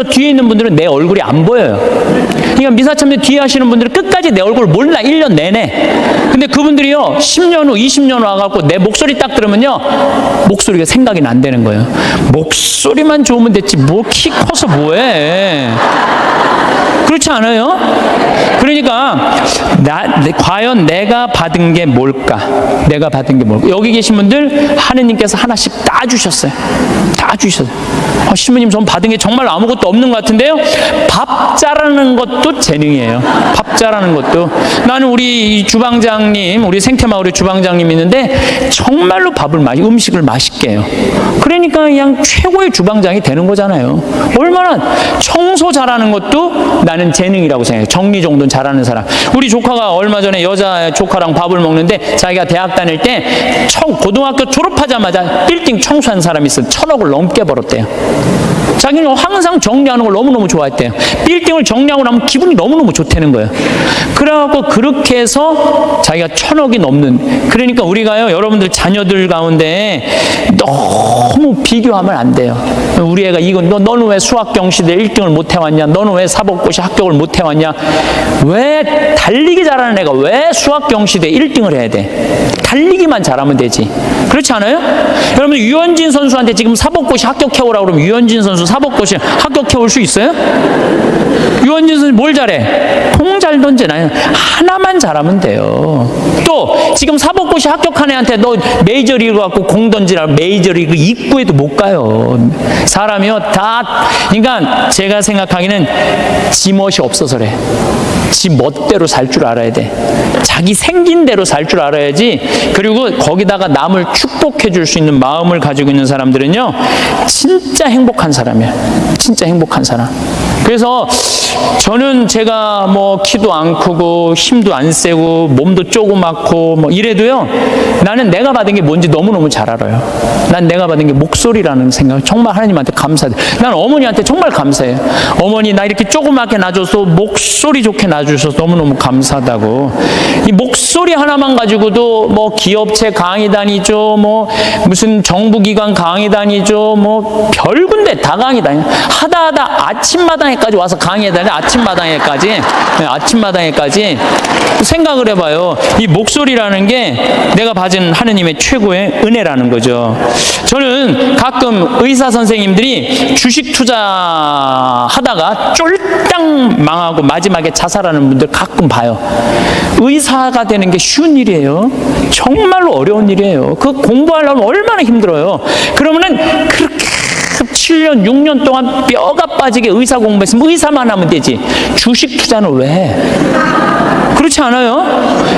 미사참에서 뒤에 있는 분들은 내 얼굴이 안 보여요. 그러니까 미사참에 뒤에 하시는 분들은 끝까지 내 얼굴을 몰라, 1년 내내. 근데 그분들이요, 10년 후, 20년 후 와갖고 내 목소리 딱 들으면요, 목소리가 생각이 안 되는 거예요. 목소리만 좋으면 됐지, 뭐 키 커서 뭐해. 그렇지 않아요? 그러니까 과연 내가 받은 게 뭘까? 내가 받은 게 뭘까? 여기 계신 분들 하느님께서 하나씩 다 주셨어요. 다 주셨어요. 신부님, 전 받은 게 정말 아무것도 없는 것 같은데요. 밥 잘하는 것도 재능이에요. 밥 잘하는 것도. 나는 우리 주방장님, 우리 생태마을의 주방장님 있는데 정말로 음식을 맛있게 해요. 그러니까 그냥 최고의 주방장이 되는 거잖아요. 얼마나 청소 잘하는 것도 나는 재능이라고 생각해요. 정리정돈 잘하는 사람. 우리 조카가 얼마 전에 여자 조카랑 밥을 먹는데 자기가 대학 다닐 때 고등학교 졸업하자마자 빌딩 청소한 사람이 있어요. 1,000억을 넘게 벌었대요. 자기는 항상 정리하는 걸 너무너무 좋아했대요. 빌딩을 정리하고 나면 기분이 너무너무 좋다는 거예요. 그래갖고 그렇게 해서 자기가 1,000억이 넘는. 그러니까 우리가요, 여러분들 자녀들 가운데 너무 비교하면 안 돼요. 우리 애가 너는 왜 수학 경시대 1등을 못 해왔냐? 너는 왜 사법고시 합격을 못 해왔냐? 왜 달리기 잘하는 애가 왜 수학 경시대 1등을 해야 돼? 달리기만 잘하면 되지. 그렇지 않아요? 여러분, 유현진 선수한테 지금 사법고시 합격해오라고 그러면 유현진 선수 사법고시 합격해올 수 있어요? 유현진 선수 뭘 잘해? 공 잘 던지나요? 하나만 잘하면 돼요. 또 지금 사법고시 합격한 애한테 너 메이저리그 갖고 공 던지라, 메이저리그 입구에도 못 가요. 사람이요, 그러니까 제가 생각하기는 지 멋이 없어서 그래. 지 멋대로 살 줄 알아야 돼. 자기 생긴 대로 살 줄 알아야지. 그리고 거기다가 남을 축복해 줄 수 있는 마음을 가지고 있는 사람들은요, 진짜 행복한 사람이에요. 진짜 행복한 사람. 그래서 저는 제가 뭐 키도 안 크고 힘도 안 세고 몸도 조그맣고 뭐 이래도요, 나는 내가 받은 게 뭔지 너무너무 잘 알아요. 난 내가 받은 게 목소리라는 생각, 정말 하나님한테 감사해요. 난 어머니한테 정말 감사해요. 어머니, 나 이렇게 조그맣게 낳아줘서 목소리 좋게 낳아주셔서 너무너무 감사하다고. 이 목소리 하나만 가지고도 뭐 기업체 강의 다니죠, 뭐 무슨 정부기관 강의 다니죠, 뭐 별군데 다 강의 다녀. 하다 아침마당에까지 와서 강의해다니. 아침마당에까지 생각을 해봐요. 이 목소리라는 게 내가 받은 하느님의 최고의 은혜라는 거죠. 저는 가끔 의사 선생님들이 주식 투자하다가 쫄딱 망하고 마지막에 자살하는 분들 가끔 봐요. 의사가 되는 게 쉬운 일이에요. 정말로 어려운 일이에요. 그 공부하려면 얼마나 힘들어요. 그러면은 그렇게 7년, 6년 동안 뼈가 빠지게 의사 공부했으면 의사만 하면 되지. 주식 투자는 왜 해? 그렇지 않아요?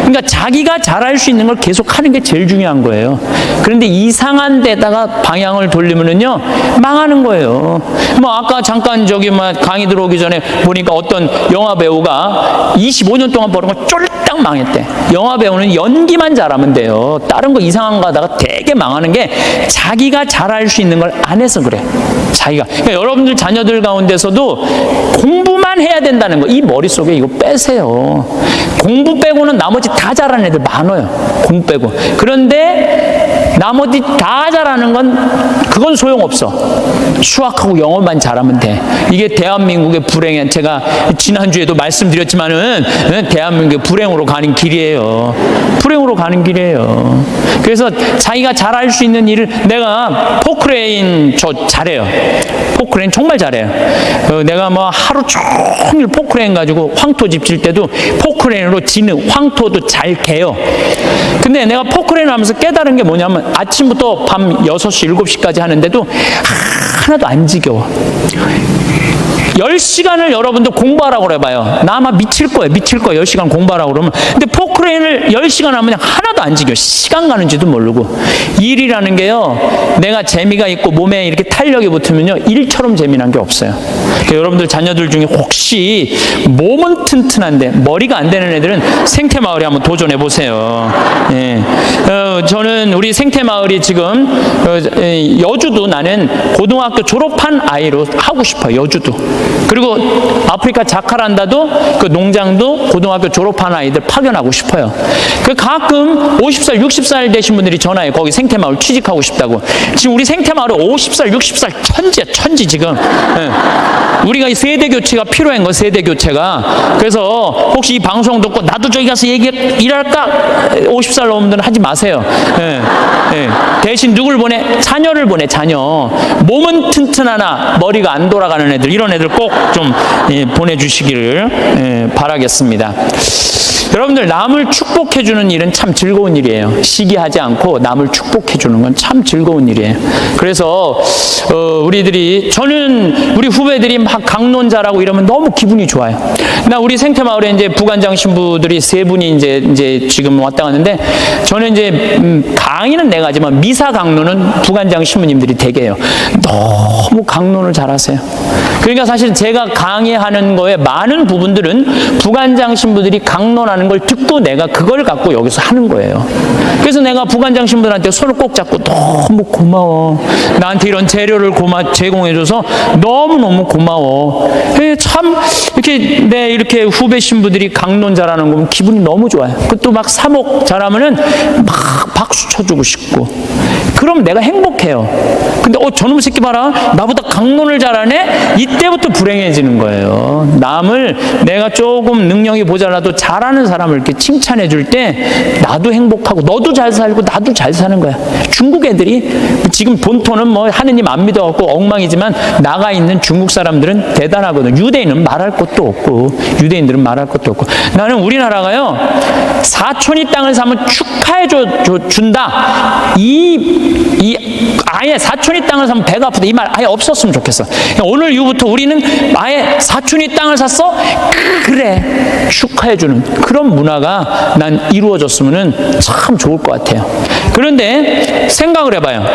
그러니까 자기가 잘할 수 있는 걸 계속 하는 게 제일 중요한 거예요. 그런데 이상한 데다가 방향을 돌리면은요, 망하는 거예요. 뭐 아까 잠깐 강의 들어오기 전에 보니까 어떤 영화 배우가 25년 동안 버는 걸 쫄딱 망했대. 영화 배우는 연기만 잘하면 돼요. 다른 거 이상한 거 하다가 되게 망하는 게 자기가 잘할 수 있는 걸 안 해서 그래. 자기가. 그러니까 여러분들 자녀들 가운데서도 공부만 해야 된다는 거, 이 머릿속에 이거 빼세요. 공부 빼고는 나머지 다 잘하는 애들 많아요. 공부 빼고. 그런데 나머지 다 잘하는 그건 소용없어. 수학하고 영어만 잘하면 돼. 이게 대한민국의 불행한, 제가 지난주에도 말씀드렸지만은 대한민국의 불행으로 가는 길이에요. 불행으로 가는 길이에요. 그래서 자기가 잘할 수 있는 일을, 내가 포크레인 저 잘해요. 포크레인 정말 잘해요. 내가 뭐 하루 종일 포크레인 가지고 황토 집 질 때도 포크레인으로 지는 황토도 잘 개요. 근데 내가 포크레인 하면서 깨달은 게 뭐냐면, 아침부터 밤 6시, 7시까지 하는데도 하나도 안 지겨워. 10시간을 여러분도 공부하라고 그래봐요. 나 아마 미칠 거예요. 10시간 공부하라고 그러면. 근데 포크레인을 10시간 하면 하나도 안 지겨. 시간 가는지도 모르고. 일이라는 게요, 내가 재미가 있고 몸에 이렇게 탄력이 붙으면요, 일처럼 재미난 게 없어요. 그러니까 여러분들 자녀들 중에 혹시 몸은 튼튼한데 머리가 안 되는 애들은 생태마을에 한번 도전해 보세요. 예. 저는 우리 생태마을이 지금 여주도, 나는 고등학교 졸업한 아이로 하고 싶어요. 여주도. 그리고 아프리카 자카란다도 그 농장도 고등학교 졸업한 아이들 파견하고 싶어요. 그 가끔 50살, 60살 되신 분들이 전화해. 거기 생태마을 취직하고 싶다고. 지금 우리 생태마을에 50살, 60살 천지 지금. 예. 우리가 이 세대 교체가 필요한 거, 세대 교체가. 그래서 혹시 이 방송 듣고 나도 저기 가서 일할까? 50살 넘은 분들은 하지 마세요. 예, 예. 대신 누굴 보내? 자녀를 보내, 자녀. 몸은 튼튼하나 머리가 안 돌아가는 애들, 이런 애들 꼭 좀 보내주시기를 바라겠습니다. 여러분들, 남을 축복해주는 일은 참 즐거운 일이에요. 시기하지 않고 남을 축복해주는 건 참 즐거운 일이에요. 그래서 저는 우리 후배들이 막 강론자라고 이러면 너무 기분이 좋아요. 나 우리 생태마을에 이제 부관장 신부들이 3분이 이제 지금 왔다 갔는데, 저는 이제 강의는 내가 하지만 미사 강론은 부관장 신부님들이 되게 해요. 너무 강론을 잘하세요. 그러니까 사실 제가 강의하는 거에 많은 부분들은 부관장 신부들이 강론하는 걸 듣고 내가 그걸 갖고 여기서 하는 거예요. 그래서 내가 부관장 신부들한테 손을 꼭 잡고 너무 고마워. 나한테 이런 재료를 제공해줘서 너무너무 고마워. 참 이렇게 이렇게 후배 신부들이 강론 잘하는 거 보면 기분이 너무 좋아요. 그것도 막 사목 잘하면은 막 박수 쳐주고 싶고. 그럼 내가 행복해요. 근데 저놈 새끼 봐라, 나보다 강론을 잘하네? 이때부터 불행해지는 거예요. 남을 내가 조금 능력이 모자라도 잘하는 사람을 이렇게 칭찬해 줄 때 나도 행복하고 너도 잘 살고 나도 잘 사는 거야. 중국 애들이 지금 본토는 뭐 하느님 안 믿어갖고 엉망이지만 나가 있는 중국 사람들은 대단하거든. 유대인은 말할 것도 없고, 유대인들은 말할 것도 없고. 나는 우리나라가요, 사촌이 땅을 사면 축하해 준다. 아예 사촌이 땅을 사면 배가 아프다, 이 말 아예 없었으면 좋겠어. 오늘 이후부터 우리는 아예 사촌이 땅을 샀어? 그래, 축하해주는 그런 문화가 난 이루어졌으면 참 좋을 것 같아요. 그런데 생각을 해봐요.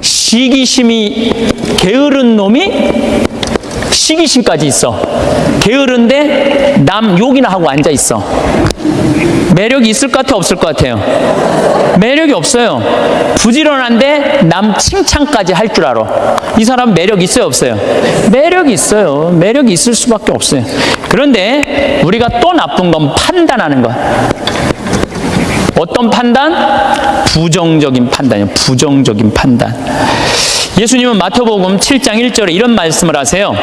시기심이 게으른 놈이 시기심까지 있어. 게으른데 남 욕이나 하고 앉아 있어. 매력이 있을 것 같아, 없을 것 같아요? 매력이 없어요. 부지런한데 남 칭찬까지 할 줄 알아. 이 사람 매력 있어요, 없어요? 매력이 있어요. 매력이 있을 수밖에 없어요. 그런데 우리가 또 나쁜 건 판단하는 것. 어떤 판단? 부정적인 판단이에요. 부정적인 판단. 예수님은 마태복음 7장 1절에 이런 말씀을 하세요.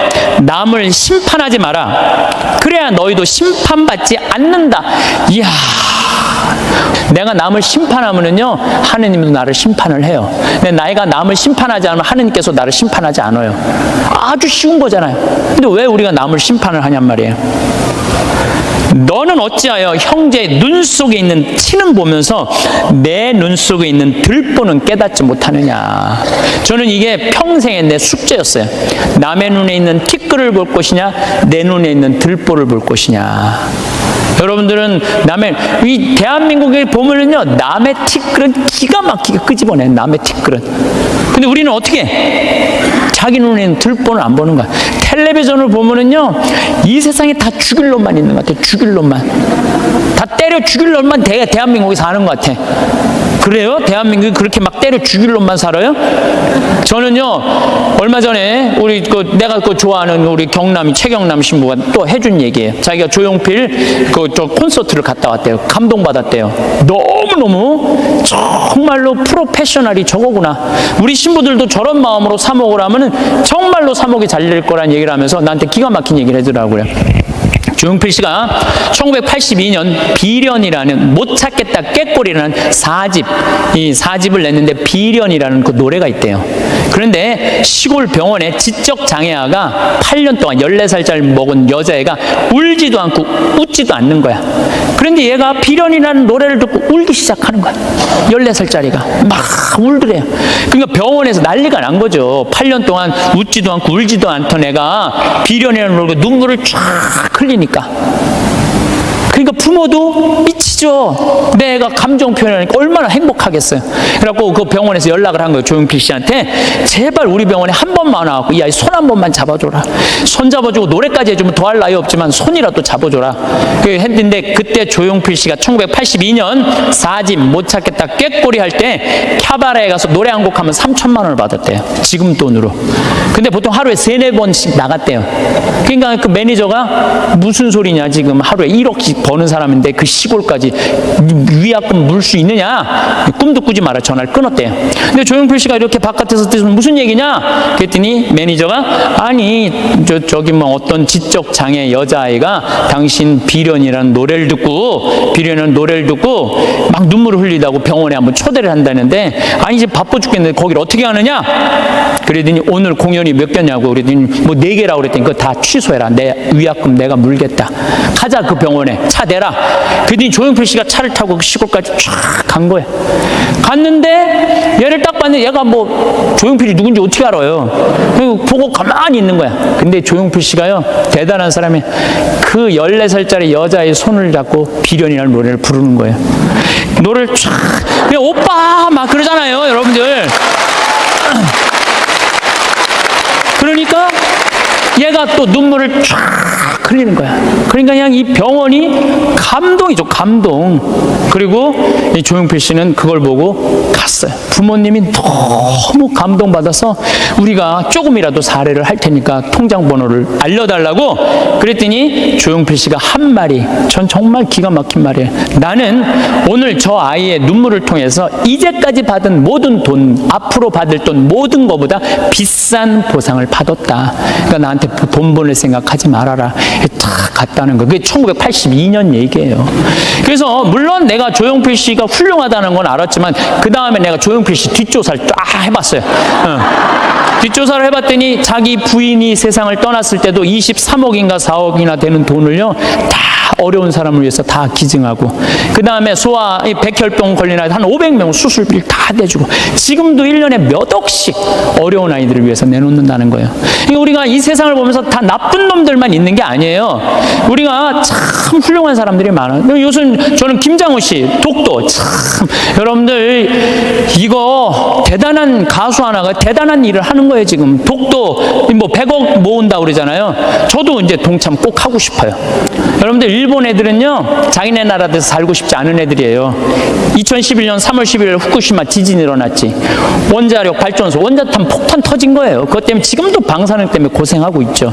남을 심판하지 마라. 그래야 너희도 심판받지 않는다. 이야, 내가 남을 심판하면은요, 하느님도 나를 심판을 해요. 근데 나이가 남을 심판하지 않으면 하느님께서 나를 심판하지 않아요. 아주 쉬운 거잖아요. 근데 왜 우리가 남을 심판을 하냔 말이에요. 너는 어찌하여 형제의 눈 속에 있는 티는 보면서 내 눈 속에 있는 들보는 깨닫지 못하느냐. 저는 이게 평생의 내 숙제였어요. 남의 눈에 있는 티끌을 볼 것이냐, 내 눈에 있는 들보를 볼 것이냐. 여러분들은 이 대한민국에 보면은요, 남의 티끌은 기가 막히게 끄집어내. 남의 티끌은. 근데 우리는 어떻게 해? 자기 눈에 있는 들보는 안 보는 거야. 텔레비전을 보면은요, 이 세상에 다 죽일 놈만 있는 것 같아. 죽일 놈만. 다 때려 죽일 놈만 대한민국에 사는 것 같아. 그래요? 대한민국이 그렇게 막 때려 죽일 놈만 살아요? 저는요, 얼마 전에 내가 좋아하는 우리 최경남 신부가 또 해준 얘기예요. 자기가 조용필 콘서트를 갔다 왔대요. 감동받았대요. 너무너무 정말로 프로페셔널이 저거구나. 우리 신부들도 저런 마음으로 사목을 하면은 정말로 사목이 잘 될 거란 얘기를 하면서 나한테 기가 막힌 얘기를 해주더라고요. 조용필 씨가 1982년 비련이라는, 못 찾겠다 꾀꼬리라는 4집, 이 4집을 냈는데 비련이라는 그 노래가 있대요. 그런데 시골 병원에 지적 장애아가 8년 동안 14살짜리 먹은 여자애가 울지도 않고 웃지도 않는 거야. 그런데 얘가 비련이라는 노래를 듣고 울기 시작하는 거야. 14살짜리가 막 울더래요. 그러니까 병원에서 난리가 난 거죠. 8년 동안 웃지도 않고 울지도 않던 애가 비련이라는 노래가 눈물을 쫙 흘리니까. 그러니까 부모도 미치죠. 내 애가 감정 표현하니까 얼마나 행복하겠어요. 그래갖고 그 병원에서 연락을 한 거예요. 조용필 씨한테. 제발 우리 병원에 한 번만 와갖고 이 아이 손 한 번만 잡아줘라. 손 잡아주고 노래까지 해주면 더할 나위 없지만 손이라도 잡아줘라. 했는데 그때 조용필 씨가 1982년 4집 못 찾겠다 꾀꼬리 할 때 캬바레에 가서 노래 한 곡 하면 3천만 원을 받았대요. 지금 돈으로. 근데 보통 하루에 3-4번씩 나갔대요. 그러니까 그 매니저가 무슨 소리냐, 지금 하루에 1억씩 버는 사람인데 그 시골까지 위약금 물 수 있느냐, 꿈도 꾸지 마라, 전화를 끊었대요. 근데 조용필 씨가 이렇게 바깥에서 무슨 얘기냐 그랬더니 매니저가 아니 저기 뭐 어떤 지적 장애 여자아이가 당신 비련이라는 노래를 듣고 막 눈물을 흘리다고 병원에 한번 초대를 한다는데, 아니 이제 바빠 죽겠는데 거기를 어떻게 하느냐 그랬더니 오늘 공연이 몇 개냐고 그랬더니 뭐 4개라고 그랬더니 그거 다 취소해라, 내 위약금 내가 물겠다, 가자 그 병원에 차 대라. 그랬더니 조용필 씨가 차를 타고 그 시골까지 쫙 간 거야. 갔는데 얘를 딱 봤는데 얘가 뭐 조용필이 누군지 어떻게 알아요. 그리고 보고 가만히 있는 거야. 근데 조용필 씨가요, 대단한 사람이 그 14살짜리 여자의 손을 잡고 비련이라는 노래를 부르는 거예요. 노래를 쫙, 그냥 오빠 막 그러잖아요, 여러분들. 그러니까 얘가 또 눈물을 쫙 흘리는 거야. 그러니까 그냥 이 병원이 감동이죠, 감동. 그리고 이 조용필 씨는 그걸 보고 갔어요. 부모님이 너무 감동받아서 우리가 조금이라도 사례를 할 테니까 통장 번호를 알려달라고 그랬더니 조용필 씨가 한 말이 전 정말 기가 막힌 말이에요. 나는 오늘 저 아이의 눈물을 통해서 이제까지 받은 모든 돈, 앞으로 받을 돈 모든 것보다 비싼 보상을 받았다. 그러니까 나한테 돈 보낼 생각하지 말아라. 탁 갔다는 거예요. 그게 1982년 얘기예요. 그래서 물론 내가 조용필 씨가 훌륭하다는 건 알았지만 그 다음에 내가 조용필 씨 뒷조사를 쫙 해봤어요. 뒷조사를 해봤더니 자기 부인이 세상을 떠났을 때도 23억인가 4억이나 되는 돈을요 다 어려운 사람을 위해서 다 기증하고, 그 다음에 소아 백혈병 걸린 아이 한 500명 수술비를 다 대주고, 지금도 1년에 몇 억씩 어려운 아이들을 위해서 내놓는다는 거예요. 그러니까 우리가 이 세상을 보면서 다 나쁜 놈들만 있는 게 아니에요. 우리가 참 훌륭한 사람들이 많아요. 요즘 저는 김장우 씨 독도 참, 여러분들 이거 대단한 가수 하나가 대단한 일을 하는 거예요. 지금 독도 뭐 100억 모은다고 그러잖아요. 저도 이제 동참 꼭 하고 싶어요. 여러분들 일본 애들은요 자기네 나라에서 살고 싶지 않은 애들이에요. 2011년 3월 11일 후쿠시마 지진이 일어났지. 원자력 발전소 원자탄 폭탄 터진 거예요. 그것 때문에 지금도 방사능 때문에 고생하고 있죠.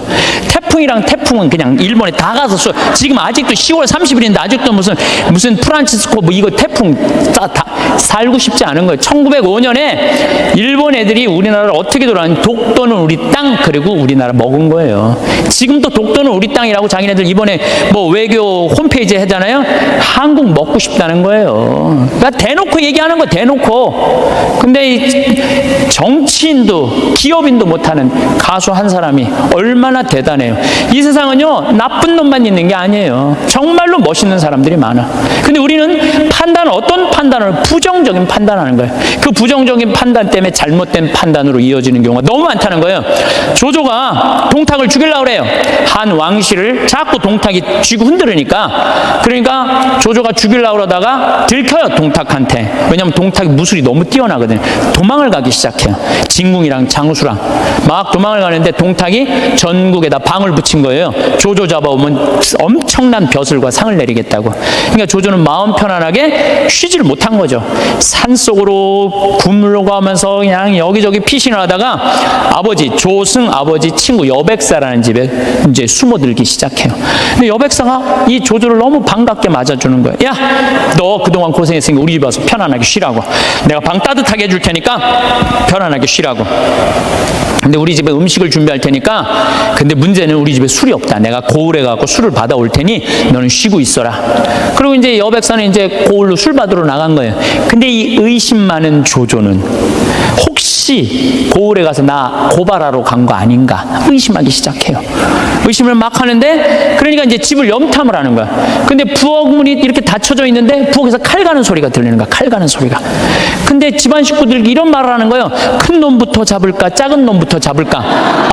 태풍은 그냥 일본에 다 가서 지금 아직도 10월 30일인데 아직도 무슨 프란치스코 뭐 이거 태풍 다 살고 싶지 않은 거예요. 1905년에 일본 애들이 우리나라를 어떻게 돌아왔는지 독도는 우리 땅, 그리고 우리나라 먹은 거예요. 지금도 독도는 우리 땅이라고 자기네들 이번에 뭐 외교 홈페이지에 하잖아요. 한국 먹고 싶다는 거예요. 그러니까 대놓고 얘기하는 거, 대놓고. 근데 이 정치인도 기업인도 못하는 가수 한 사람이 얼마나 대단해요. 이 세상은요 나쁜 놈만 있는 게 아니에요. 정말로 멋있는 사람들이 많아. 근데 우리는 판단을, 어떤 판단을, 부정적인 판단하는 거예요. 그 부정적인 판단 때문에 잘못된 판단으로 이어지는 경우가 너무 많다는 거예요. 조조가 동탁을 죽이려고 그래요. 한 왕실을 자꾸 동탁이 쥐고 흔들으니까, 그러니까 조조가 죽이려고 그러다가 들켜요, 동탁한테. 왜냐면 동탁이 무술이 너무 뛰어나거든요. 도망을 가기 시작해요. 진궁이랑 장수랑 막 도망을 가는데 동탁이 전국에다 방을 붙인 거예요. 조조 잡아오면 엄청난 벼슬과 상을 내리겠다고. 그러니까 조조는 마음 편안하게 쉬지를 못한 거죠. 산속으로 굶으려가면서 그냥 여기저기 피신을 하다가 아버지 조승 아버지 친구 여백사라는 집에 이제 숨어들기 시작해요. 근데 여백사가 이 조조를 너무 반갑게 맞아주는 거예요. 야, 너 그동안 고생했으니까 우리 집 와서 편안하게 쉬라고. 내가 방 따뜻하게 해줄 테니까 편안하게 쉬라고. 근데 우리 집에 음식을 준비할 테니까, 근데 문제는 우리 집에 술이 없다. 내가 고을에 가고 술을 받아올 테니 너는 쉬고 있어라. 그리고 이제 여백사는 이제 고을로 술 받으러 나간 거예요. 근데 이 의심 많은 조조는 혹시 고을에 가서 나 고발하러 간 거 아닌가 의심하기 시작해요. 의심을 막 하는데, 그러니까 이제 집을 염탐을 하는 거야. 근데 부엌문이 이렇게 닫혀져 있는데 부엌에서 칼 가는 소리가 들리는 거야. 칼 가는 소리가. 근데 집안 식구들이 이런 말을 하는 거예요. 큰 놈부터 잡을까 작은 놈부터 잡을까.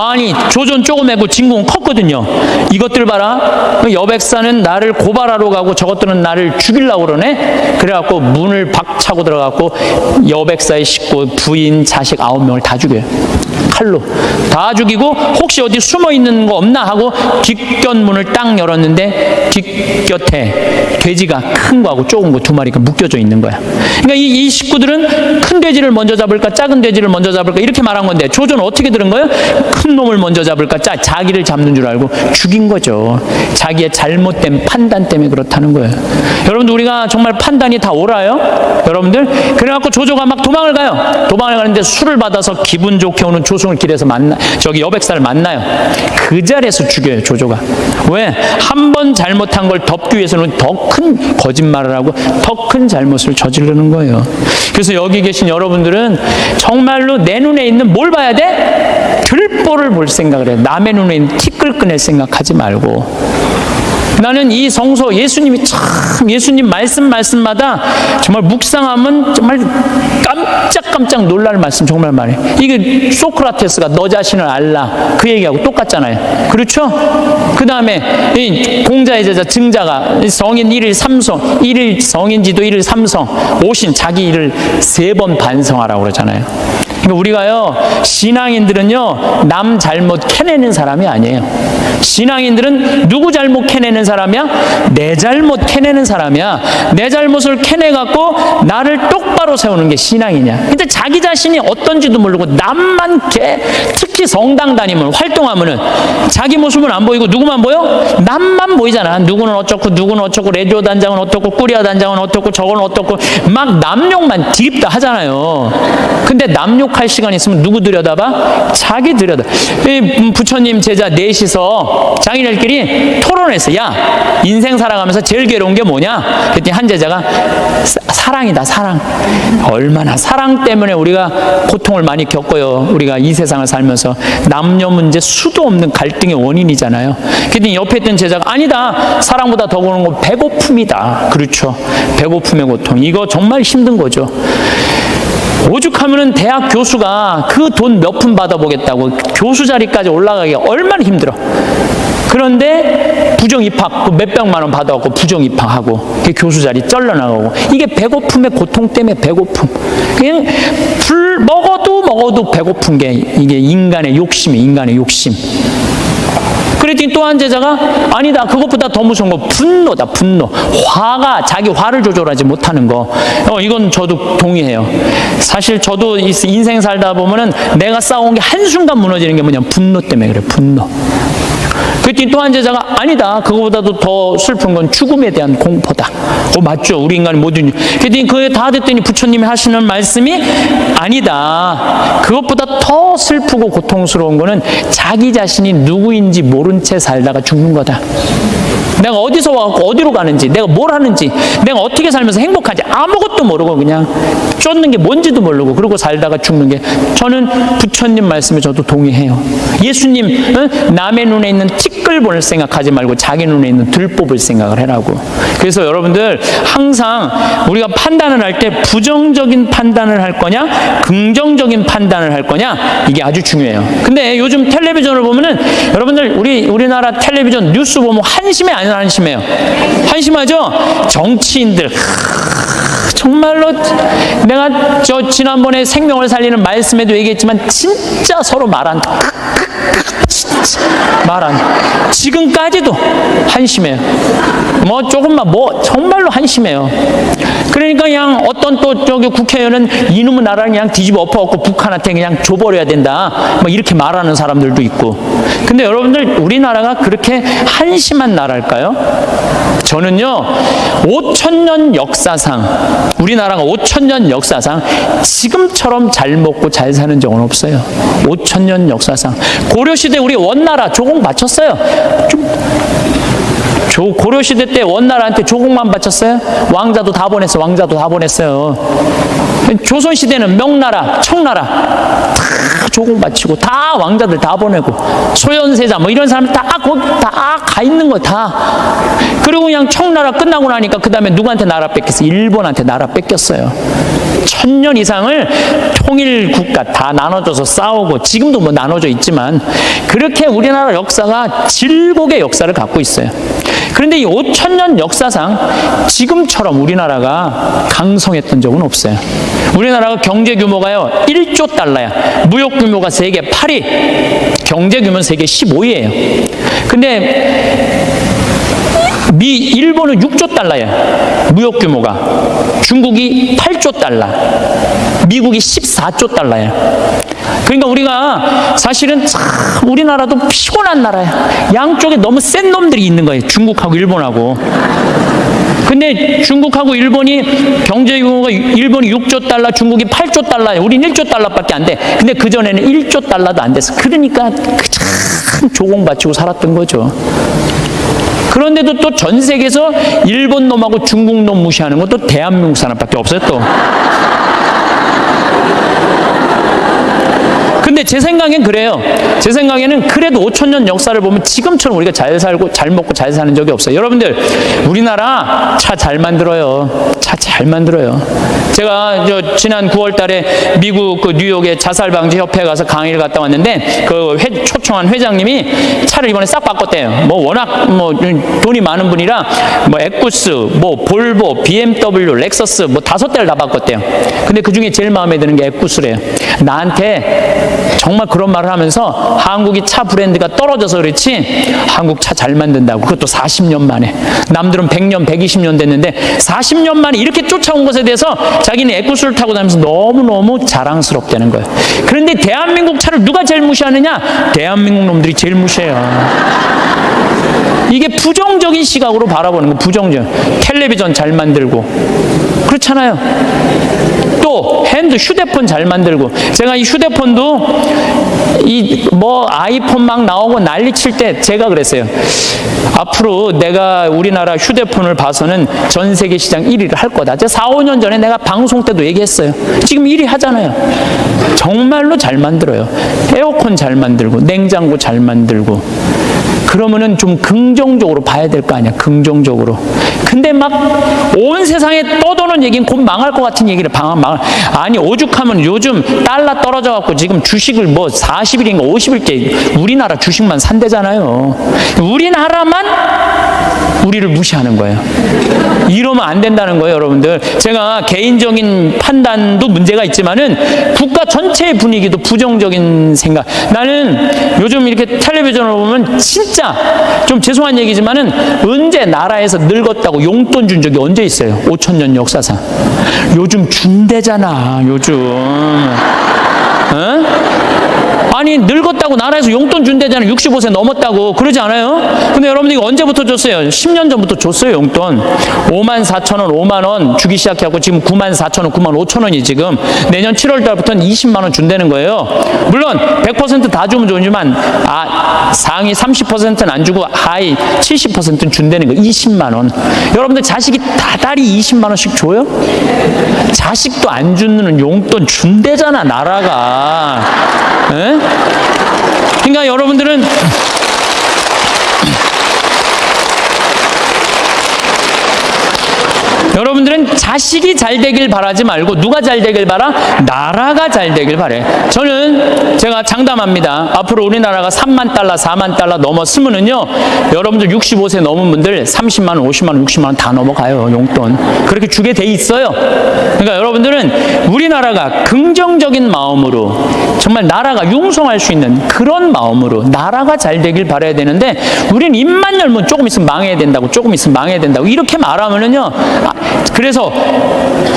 아니 조조는 조그매고 진궁은 컸거든요. 이것들 봐라. 여백사는 나를 고발하러 가고 저것들은 나를 죽이려고 그러네. 그래갖고 문을 박차고 들어가고 여백사의 식구 부인 자식 9명을 다 죽여요. 칼로 다 죽이고 혹시 어디 숨어 있는 거 없나 하고 뒷곁문을 딱 열었는데 뒷곁에 돼지가 큰 거하고 조금 거 두 마리가 묶여져 있는 거야. 그러니까 이 식구들은 큰 돼지를 먼저 잡을까 작은 돼지를 먼저 잡을까 이렇게 말한 건데 조조는 어떻게 들은 거예요? 큰 놈을 먼저 잡을까 자기를 잡는 줄 알고 죽인 거죠. 자기의 잘못된 판단 때문에 그렇다는 거예요. 여러분들 우리가 정말 판단이 다 옳아요? 여러분들 그래갖고 조조가 막 도망을 가요. 도망을 가는데 술을 받아서 기분 좋게 오는 조승을 길에서 여백사를 만나요. 그 자리에서 죽여요. 조조가. 왜? 한 번 잘못한 걸 덮기 위해서는 더 큰 거짓말을 하고 더 큰 잘못을 저지르는 거예요. 그래서 여기 계신 여러분들은 정말로 내 눈에 있는 뭘 봐야 돼? 들보를 볼 생각을 해요. 남의 눈에 있는 티끌 꺼낼 생각하지 말고. 나는 이 성서 예수님이 참 예수님 말씀마다 정말 묵상하면 정말 깜짝 놀랄 말씀 정말 많아요. 이게 소크라테스가 너 자신을 알라 그 얘기하고 똑같잖아요. 그렇죠? 그 다음에 이 공자의 제자 증자가 성인 1일 3성 1일 성인지도 1일 3성 오신 자기 일을 3번 반성하라고 그러잖아요. 그러니까 우리가요 신앙인들은요 남 잘못 캐내는 사람이 아니에요. 신앙인들은 누구 잘못 캐내는 사람이야? 내 잘못 캐내는 사람이야. 내 잘못을 캐내갖고 나를 똑바로 세우는 게 신앙이냐. 근데 자기 자신이 어떤지도 모르고 남만 특히 성당 다니면 활동하면은 자기 모습은 안 보이고 누구만 보여? 남만 보이잖아. 누구는 어쩌고 누구는 어쩌고 레디오 단장은 어떻고 꾸리아 단장은 어떻고 저건 어떻고 막 남욕만 드립다 하잖아요. 근데 남욕할 시간 있으면 누구 들여다봐? 자기 들여다. 부처님 제자 넷이서 장인들끼리 토론했어. 야 인생 살아가면서 제일 괴로운 게 뭐냐? 그랬더니 한 제자가 사랑이다. 사랑. 얼마나 사랑 때문에 우리가 고통을 많이 겪어요. 우리가 이 세상을 살면서 남녀 문제 수도 없는 갈등의 원인이잖아요. 그랬더니 옆에 있던 제자가 아니다. 사랑보다 더 고는 건 배고픔이다. 그렇죠. 배고픔의 고통. 이거 정말 힘든 거죠. 오죽하면은 대학 교수가 그 돈 몇 푼 받아보겠다고 교수 자리까지 올라가기가 얼마나 힘들어. 그런데 부정 입학 몇백만 원 받아갖고 부정 입학하고 교수 자리 쩔러나가고 이게 배고픔의 고통 때문에 배고픔. 그냥 먹어도 배고픈 게 이게 인간의 욕심이 인간의 욕심. 그랬더니 또 한 제자가 아니다. 그것보다 더 무서운 거 분노다. 분노. 화가 자기 화를 조절하지 못하는 거. 이건 저도 동의해요. 사실 저도 인생 살다 보면은 내가 싸운 게 한순간 무너지는 게 뭐냐 분노 때문에 그래. 분노. 그랬더니 또 한 제자가 아니다. 그거보다도 더 슬픈 건 죽음에 대한 공포다. 맞죠. 우리 인간이 모든. 그랬더니 그게 다 됐더니 부처님이 하시는 말씀이 아니다. 그것보다 더 슬프고 고통스러운 거는 자기 자신이 누구인지 모른 채 살다가 죽는 거다. 내가 어디서 와갖고 어디로 가는지, 내가 뭘 하는지, 내가 어떻게 살면서 행복한지 아무것도 모르고 그냥 쫓는 게 뭔지도 모르고 그러고 살다가 죽는 게 저는 부처님 말씀에 저도 동의해요. 예수님 남의 눈에 있는 티끌 볼 생각하지 말고 자기 눈에 있는 들 뽑을 생각을 해라고. 그래서 여러분들 항상 우리가 판단을 할 때 부정적인 판단을 할 거냐 긍정적인 판단을 할 거냐 이게 아주 중요해요. 근데 요즘 텔레비전을 보면은 여러분들 우리나라 텔레비전 뉴스 보면 한심해 안 한심해요? 한심하죠? 정치인들 정말로 내가 지난번에 생명을 살리는 말씀에도 얘기했지만 진짜 서로 말한 지금까지도 한심해요. 조금만 정말로 한심해요. 그러니까 그냥 어떤 또 저기 국회의원은 이놈의 나라를 그냥 뒤집어 엎어갖고 북한한테 그냥 줘버려야 된다. 이렇게 말하는 사람들도 있고. 근데 여러분들 우리나라가 그렇게 한심한 나라일까요? 저는요 5,000년 역사상 우리나라가 5,000년 역사상 지금처럼 잘 먹고 잘 사는 적은 없어요. 5,000년 역사상 고려시대 우리 원나라 조공 바쳤어요. 고려시대 때 원나라한테 조공만 바쳤어요. 왕자도 다 보냈어요. 조선시대는 명나라, 청나라 다 조공 바치고 다 왕자들 다 보내고 소현세자 이런 사람 다 가 있는 거 다. 그리고 그냥 청나라 끝나고 나니까 그 다음에 누구한테 나라 뺏겼어요? 일본한테 나라 뺏겼어요. 1000년 이상을 통일 국가 다 나눠줘서 싸우고 지금도 나눠져 있지만 그렇게 우리나라 역사가 질곡의 역사를 갖고 있어요. 그런데 이 5,000년 역사상 지금처럼 우리나라가 강성했던 적은 없어요. 우리나라가 경제 규모가요 1조 달러야. 무역 규모가 세계 8위, 경제 규모는 세계 15위예요. 근데 일본은 6조 달러야, 무역 규모가. 중국이 8조 달러, 미국이 14조 달러야. 그러니까 우리가 사실은 참 우리나라도 피곤한 나라야. 양쪽에 너무 센 놈들이 있는 거예요, 중국하고 일본하고. 근데 중국하고 일본이 경제 규모가, 일본이 6조 달러, 중국이 8조 달러예요. 우린 1조 달러밖에 안 돼. 근데 그전에는 1조 달러도 안 됐어. 그러니까 참 조공바치고 살았던 거죠. 그런데도 또 전 세계에서 일본 놈하고 중국 놈 무시하는 것도 대한민국 사람밖에 없어요, 또. 근데 제 생각엔 그래요. 제 생각에는 그래도 5,000년 역사를 보면 지금처럼 우리가 잘 살고 잘 먹고 잘 사는 적이 없어요. 여러분들, 우리나라 차 잘 만들어요. 차 잘 만들어요. 제가 지난 9월 달에 미국 그 뉴욕의 자살방지 협회에 가서 강의를 갔다 왔는데, 그 초청한 회장님이 차를 이번에 싹 바꿨대요. 뭐 워낙 뭐 돈이 많은 분이라 뭐 에쿠스, 뭐 볼보, BMW, 렉서스 뭐 5대를 다 바꿨대요. 근데 그 중에 제일 마음에 드는 게 에쿠스래요. 나한테 정말 그런 말을 하면서 한국이 차 브랜드가 떨어져서 그렇지 한국 차 잘 만든다고. 그것도 40년 만에. 남들은 100년, 120년 됐는데 40년 만에 이렇게 쫓아온 것에 대해서 자기는 에쿠스를 타고 다니면서 너무너무 자랑스럽다는 거예요. 그런데 대한민국 차를 누가 제일 무시하느냐? 대한민국 놈들이 제일 무시해요. 이게 부정적인 시각으로 바라보는 거, 부정적. 텔레비전 잘 만들고 그렇잖아요. 또 휴대폰 잘 만들고. 제가 이 휴대폰도 이 뭐 아이폰 막 나오고 난리 칠 때 제가 그랬어요. 앞으로 내가 우리나라 휴대폰을 봐서는 전 세계 시장 1위를 할 거다. 제가 4, 5년 전에 내가 방송 때도 얘기했어요. 지금 1위 하잖아요. 정말로 잘 만들어요. 에어컨 잘 만들고, 냉장고 잘 만들고. 그러면은 좀 긍정적으로 봐야 될 거 아니야, 긍정적으로. 근데 막 온 세상에 떠도는 얘기는 곧 망할 것 같은 얘기를 아니 오죽하면 요즘 달러 떨어져갖고 지금 주식을 뭐 40일인가 50일째 우리나라 주식만 산대잖아요. 우리나라만 우리를 무시하는 거예요. 이러면 안 된다는 거예요, 여러분들. 제가 개인적인 판단도 문제가 있지만은 국가 전체의 분위기도 부정적인 생각. 나는 요즘 이렇게 텔레비전을 보면 진짜 좀 죄송한 얘기지만은 언제 나라에서 늙었다고 용돈 준 적이 언제 있어요? 5,000년 역사상. 요즘 준대잖아, 요즘. 어? 아니 늙었다고 나라에서 용돈 준대잖아요. 65세 넘었다고. 그러지 않아요? 근데 여러분들 이거 언제부터 줬어요? 10년 전부터 줬어요, 용돈. 54,000원, 5만원 주기 시작하고 지금 94,000원, 95,000원이 지금 내년 7월 달부터는 20만원 준다는 거예요. 물론 100% 다 주면 좋지만 상위 30%는 안 주고 하위 70%는 준다는 거. 20만원. 여러분들 자식이 다달이 20만원씩 줘요? 자식도 안 주는 용돈 준대잖아, 나라가. 에? 그러니까 여러분들은 자식이 잘 되길 바라지 말고 누가 잘 되길 바라? 나라가 잘 되길 바래. 제가 장담합니다. 앞으로 우리나라가 3만 달러, 4만 달러 넘었으면은요, 여러분들 65세 넘은 분들 30만 원, 50만 원, 60만 원 다 넘어가요, 용돈. 그렇게 주게 돼 있어요. 그러니까 여러분들은 우리나라가 긍정적인 마음으로 정말 나라가 융성할 수 있는 그런 마음으로 나라가 잘 되길 바라야 되는데, 우리는 입만 열면 조금 있으면 망해야 된다고, 조금 있으면 망해야 된다고 이렇게 말하면은요, 그래서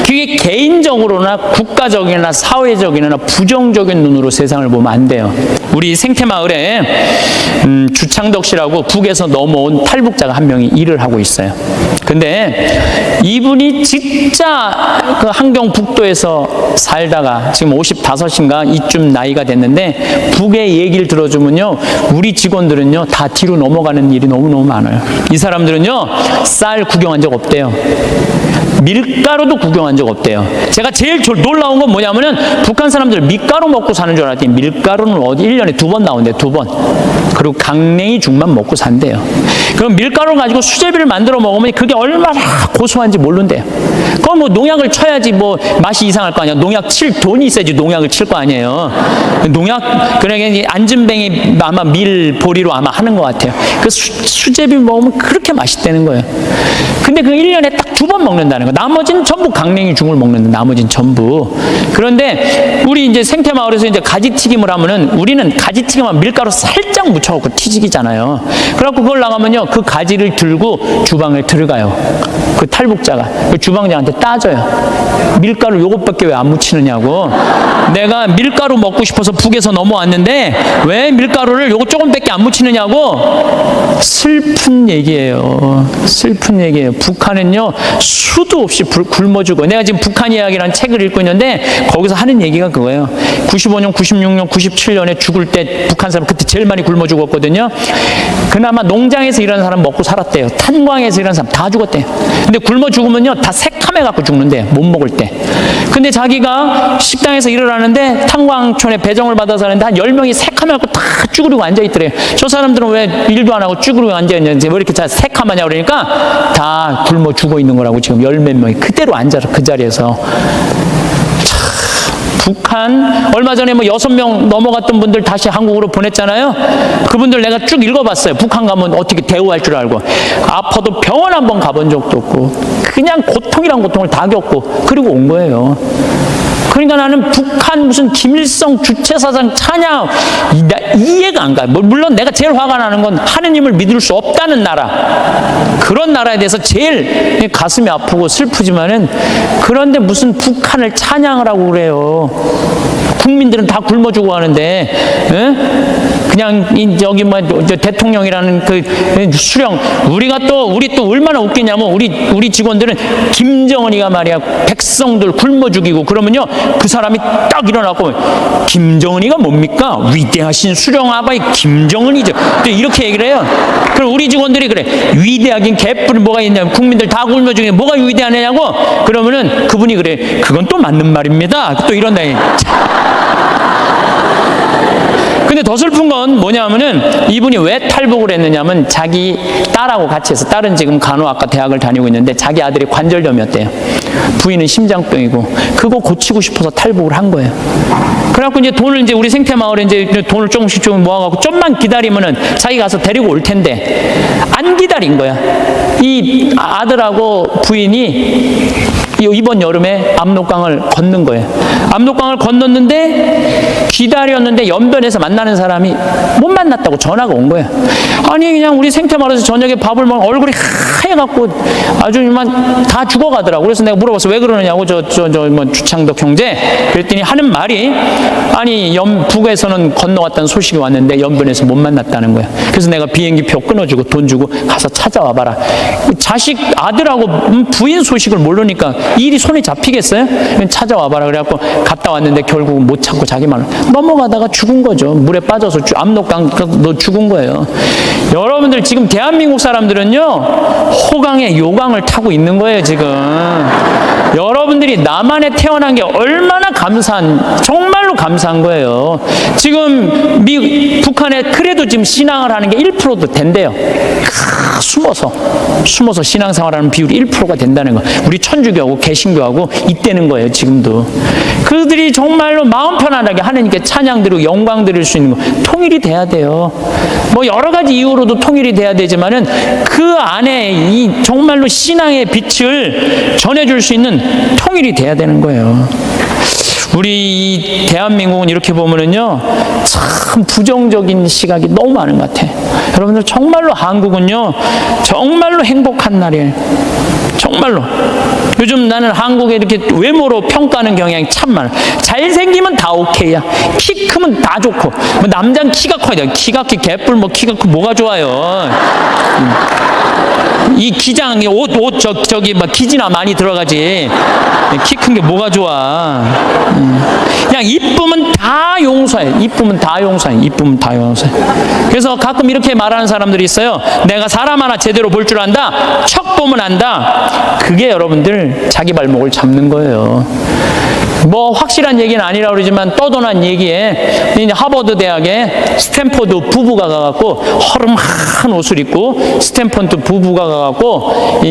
그게 개인적으로나 국가적이나 사회적이나 부정적인 눈으로 세상을 보면 안 돼요. 우리 생태마을에 주창덕 씨라고 북에서 넘어온 탈북자가 한 명이 일을 하고 있어요. 근데 이분이 진짜 그 한경북도에서 살다가 지금 55인가 이쯤 나이가 됐는데, 북의 얘기를 들어주면요, 우리 직원들은요 다 뒤로 넘어가는 일이 너무너무 많아요. 이 사람들은요 쌀 구경한 적 없대요. 밀가루도 구경한 적 없대요. 제가 제일 놀라운 건 뭐냐면은 북한 사람들 밀가루 먹고 사는 줄 알았더니 밀가루는 어디 1년에 2번 나온대, 2번. 그리고 강냉이 죽만 먹고 산대요. 그럼 밀가루를 가지고 수제비를 만들어 먹으면 그게 얼마나 고소한지 모른대요. 그건 뭐 농약을 쳐야지 뭐 맛이 이상할 거 아니야. 농약 칠 돈이 있어야지 농약을 칠 거 아니에요. 농약, 그러니까 안전뱅이 아마 밀보리로 아마 하는 것 같아요. 그 수제비 먹으면 그렇게 맛있다는 거예요. 근데 그 1년에 딱 2번 먹는다는 거. 나머지는 전부 강냉이 죽을 먹는데, 나머지는 전부. 그런데 우리 이제 생태마을에서 이제 가지튀김을 하면은, 우리는 가지튀김하면 밀가루 살짝 묻혀갖고 튀기잖아요. 그래갖고 그걸 나가면요, 그 가지를 들고 주방에 들어가요. 그 탈북자가. 그 주방장한테 따져요. 밀가루 요것밖에 왜 안 묻히느냐고. 내가 밀가루 먹고 싶어서 북에서 넘어왔는데 왜 밀가루를 요거 조금밖에 안 묻히느냐고. 슬픈 얘기예요. 슬픈 얘기예요. 북한은요, 수도 없이 굶어주고, 내가 지금 북한 이야기라는 책을 읽고 있는데 거기서 하는 얘기가 그거예요. 95년, 96년, 97년에 죽을 때 북한 사람 그때 제일 많이 굶어 죽었거든요. 그나마 농장에서 일하는 사람 먹고 살았대요. 탄광에서 일하는 사람 다 죽었대요. 근데 굶어 죽으면요, 다 새카매 갖고 죽는데, 못 먹을 때. 근데 자기가 식당에서 일을 하는데 탄광촌에 배정을 받아서 하는데 한 10명이 새카매 갖고 다 쭈그리고 앉아있더래요. 저 사람들은 왜 일도 안 하고 쭈그리고 앉아있는지 왜 이렇게 다 새카마냐 그러니까 다 굶어 죽어 있는 거라고. 지금 10몇 명이 그대로 앉아서 그 자리에서. 북한 얼마 전에 뭐 6명 넘어갔던 분들 다시 한국으로 보냈잖아요. 그분들 내가 쭉 읽어봤어요. 북한 가면 어떻게 대우할 줄 알고. 아파도 병원 한번 가본 적도 없고 그냥 고통이란 고통을 다 겪고 그리고 온 거예요. 그러니까 나는 북한 무슨 김일성 주체사상 찬양 이해가 안 가요. 물론 내가 제일 화가 나는 건 하느님을 믿을 수 없다는 나라, 그런 나라에 대해서 제일 가슴이 아프고 슬프지만은, 그런데 무슨 북한을 찬양을 하고 그래요. 국민들은 다 굶어 죽어 하는데, 그냥 저기 뭐 대통령이라는 그 수령, 우리 또 얼마나 웃기냐면 우리 직원들은 김정은이가 말이야 백성들 굶어 죽이고 그러면요, 그 사람이 딱 일어나고 김정은이가 뭡니까? 위대하신 수령 아바이 김정은이죠. 또 이렇게 얘기를 해요. 그럼 우리 직원들이 그래, 위대하긴 개뿔이 뭐가 있냐면 국민들 다 굶어 죽이는데 뭐가 위대하냐고. 그러면은 그분이 그래, 그건 또 맞는 말입니다. 또 이런다. 근데 더 슬픈 건 뭐냐면은 이분이 왜 탈북을 했느냐면 자기 딸하고 같이 해서, 딸은 지금 간호학과 대학을 다니고 있는데 자기 아들이 관절염이었대요. 부인은 심장병이고 그거 고치고 싶어서 탈북을 한 거예요. 그래갖고 이제 돈을 이제 우리 생태마을에 이제 돈을 조금씩 모아갖고 좀만 기다리면은 자기 가서 데리고 올 텐데 안 기다린 거야. 이 아들하고 부인이 이번 여름에 압록강을 건넌 거예요. 압록강을 건넜는데 기다렸는데 연변에서 만나는 사람이 못 만났다고 전화가 온 거예요. 아니 그냥 우리 생태마을에서 저녁에 밥을 먹으면 얼굴이 하얘갖고 아주 다 죽어가더라고. 그래서 내가 물어봤어. 왜 그러느냐고. 뭐 주창덕 형제. 그랬더니 하는 말이, 아니 북에서는 건너왔다는 소식이 왔는데 연변에서 못 만났다는 거야. 그래서 내가 비행기표 끊어주고 돈 주고 가서 찾아와 봐라. 자식 아들하고 부인 소식을 모르니까 일이 손에 잡히겠어요? 찾아와 봐라. 그래갖고 갔다 왔는데 결국은 못 찾고 자기만 넘어가다가 죽은 거죠. 물에 빠져서 압록강 너 죽은 거예요. 여러분들 지금 대한민국 사람들은요, 호강에 요강을 타고 있는 거예요 지금. 여러분들이 남한에 태어난 게 얼마나 정말로 감사한 거예요. 지금 북한에 그래도 지금 신앙을 하는 게 1%도 된대요. 숨어서 신앙생활하는 비율이 1%가 된다는 거. 우리 천주교하고 개신교하고 있다는 거예요 지금도. 그들이 정말로 마음 편안하게 하나님께 찬양 드리고 영광 드릴 수 있는 거, 통일이 돼야 돼요. 뭐 여러 가지 이유로도 통일이 돼야 되지만은 그 안에 이 정말로 신앙의 빛을 전해줄 수 있는 통일이 돼야 되는 거예요. 우리 대한민국은 이렇게 보면은요, 참 부정적인 시각이 너무 많은 것 같아. 여러분들 정말로 한국은요, 정말로 행복한 날이에요. 정말로. 요즘 나는 한국에 이렇게 외모로 평가하는 경향이 참 많아. 잘생기면 다 오케이야. 키 크면 다 좋고. 뭐 남자는 키가 커야 돼. 키가 키 개뿔 뭐 키가 크 뭐가 좋아요. 이 기장 옷 저기 막 기지나 많이 들어가지. 키 큰 게 뭐가 좋아. 그냥 이쁨은 다 용서해. 이쁨은 다 용서해. 이쁨은 다 용서해. 그래서 가끔 이렇게 말하는 사람들이 있어요. 내가 사람 하나 제대로 볼 줄 안다. 척 보면 안다. 그게 여러분들 자기 발목을 잡는 거예요. 뭐 확실한 얘기는 아니라 그러지만 떠도난 얘기에 이제 하버드 대학에 스탠포드 부부가 가갖고 허름한 옷을 입고 스탠포드 부부가 가갖고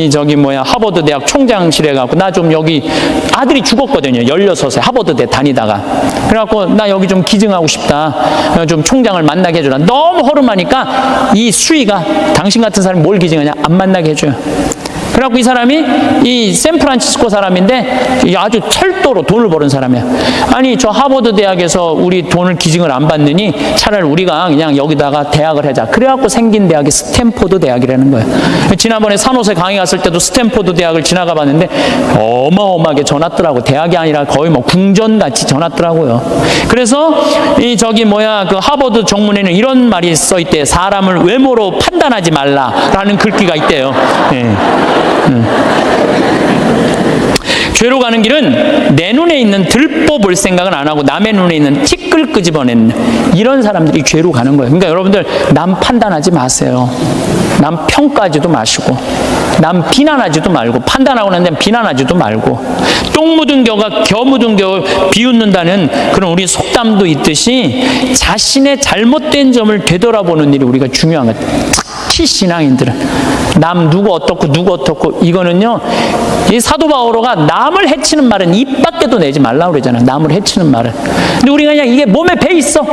하버드 대학 총장실에 가갖고 나 좀 여기 아들이 죽었거든요. 16세 하버드대 다니다가. 그래갖고 나 여기 좀 기증하고 싶다. 좀 총장을 만나게 해주라. 너무 허름하니까 이 수위가 당신 같은 사람이 뭘 기증하냐? 안 만나게 해줘요. 그래갖고 이 사람이 이 샌프란시스코 사람인데 아주 철도로 돈을 버는 사람이야. 아니 저 하버드 대학에서 우리 돈을 기증을 안 받느니 차라리 우리가 그냥 여기다가 대학을 하자. 그래갖고 생긴 대학이 스탠포드 대학이라는 거예요. 지난번에 산호세 강의 갔을 때도 스탠포드 대학을 지나가 봤는데 어마어마하게 전왔더라고. 대학이 아니라 거의 뭐 궁전같이 전왔더라고요. 그래서 그 하버드 정문에는 이런 말이 써 있대. 사람을 외모로 판단하지 말라라는 글귀가 있대요. 네. 죄로 가는 길은 내 눈에 있는 들보 볼 생각은 안 하고 남의 눈에 있는 티끌 끄집어내는 이런 사람들이 죄로 가는 거예요. 그러니까 여러분들 남 판단하지 마세요. 남 평가하지도 마시고 남 비난하지도 말고 판단하고 난 다음에 비난하지도 말고 똥 묻은 겨 묻은 겨 비웃는다는 그런 우리 속담도 있듯이 자신의 잘못된 점을 되돌아보는 일이 우리가 중요한 거예요. 특히 신앙인들은 남 누구 어떻고 이거는요 이 사도 바오로가 남을 해치는 말은 입 밖에도 내지 말라고 그러잖아요. 남을 해치는 말은. 근데 우리가 그냥 이게 몸에 배 있어.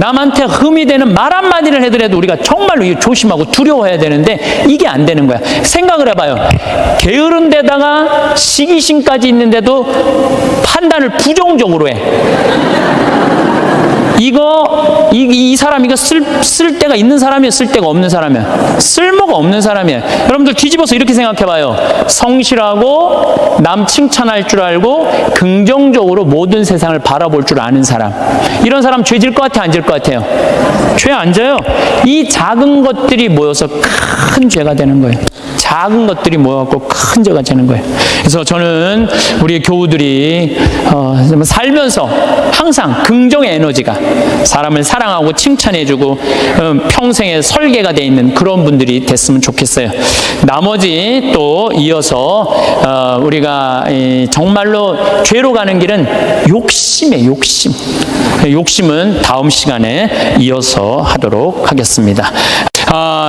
남한테 흠이 되는 말 한마디를 해더라도 우리가 정말로 이거 조심하고 두려워해야 되는데 이게 안 되는 거야. 생각을 해봐요. 게으른 데다가 시기심까지 있는데도 판단을 부정적으로 해. 이 사람 이거 쓸 데가 있는 사람이야, 쓸 데가 없는 사람이야. 쓸모가 없는 사람이야. 여러분들 뒤집어서 이렇게 생각해봐요. 성실하고 남 칭찬할 줄 알고 긍정적으로 모든 세상을 바라볼 줄 아는 사람. 이런 사람 죄 질 것 같아, 안 질 것 같아요? 죄 안 져요. 이 작은 것들이 모여서 큰 죄가 되는 거예요. 작은 것들이 모여갖고 큰 죄가 되는 거예요. 그래서 저는 우리 교우들이 살면서 항상 긍정의 에너지가 사람을 사랑하고 칭찬해주고 평생의 설계가 돼 있는 그런 분들이 됐으면 좋겠어요. 나머지 또 이어서 우리가 정말로 죄로 가는 길은 욕심이에요. 욕심. 욕심은 다음 시간에 이어서 하도록 하겠습니다.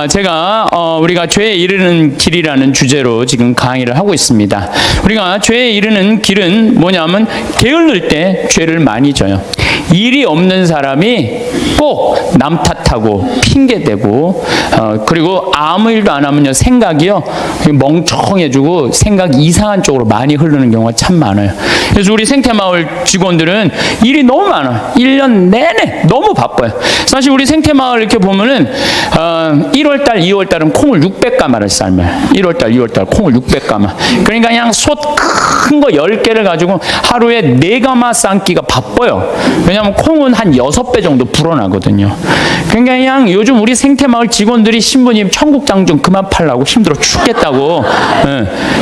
제가 우리가 죄에 이르는 길이라는 주제로 지금 강의를 하고 있습니다. 우리가 죄에 이르는 길은 뭐냐면 게을를 때 죄를 많이 져요. 일이 없는 사람이 꼭 남 탓하고 핑계대고 그리고 아무 일도 안 하면요 생각이요 멍청해지고 생각이 이상한 쪽으로 많이 흐르는 경우가 참 많아요. 그래서 우리 생태마을 직원들은 일이 너무 많아. 1년 내내 너무 바빠요. 사실 우리 생태마을 이렇게 보면은 1월달, 2월달은 콩을 600가마를 삶아요. 1월달, 2월달 콩을 600가마. 그러니까 그냥 솥 큰 거 10개를 가지고 하루에 4가마 삶기가 바빠요. 왜냐하면 콩은 한 6배 정도 불어나거든요. 그러니까 그냥 요즘 우리 생태마을 직원들이 신부님 청국장 좀 그만 팔라고 힘들어 죽겠다고.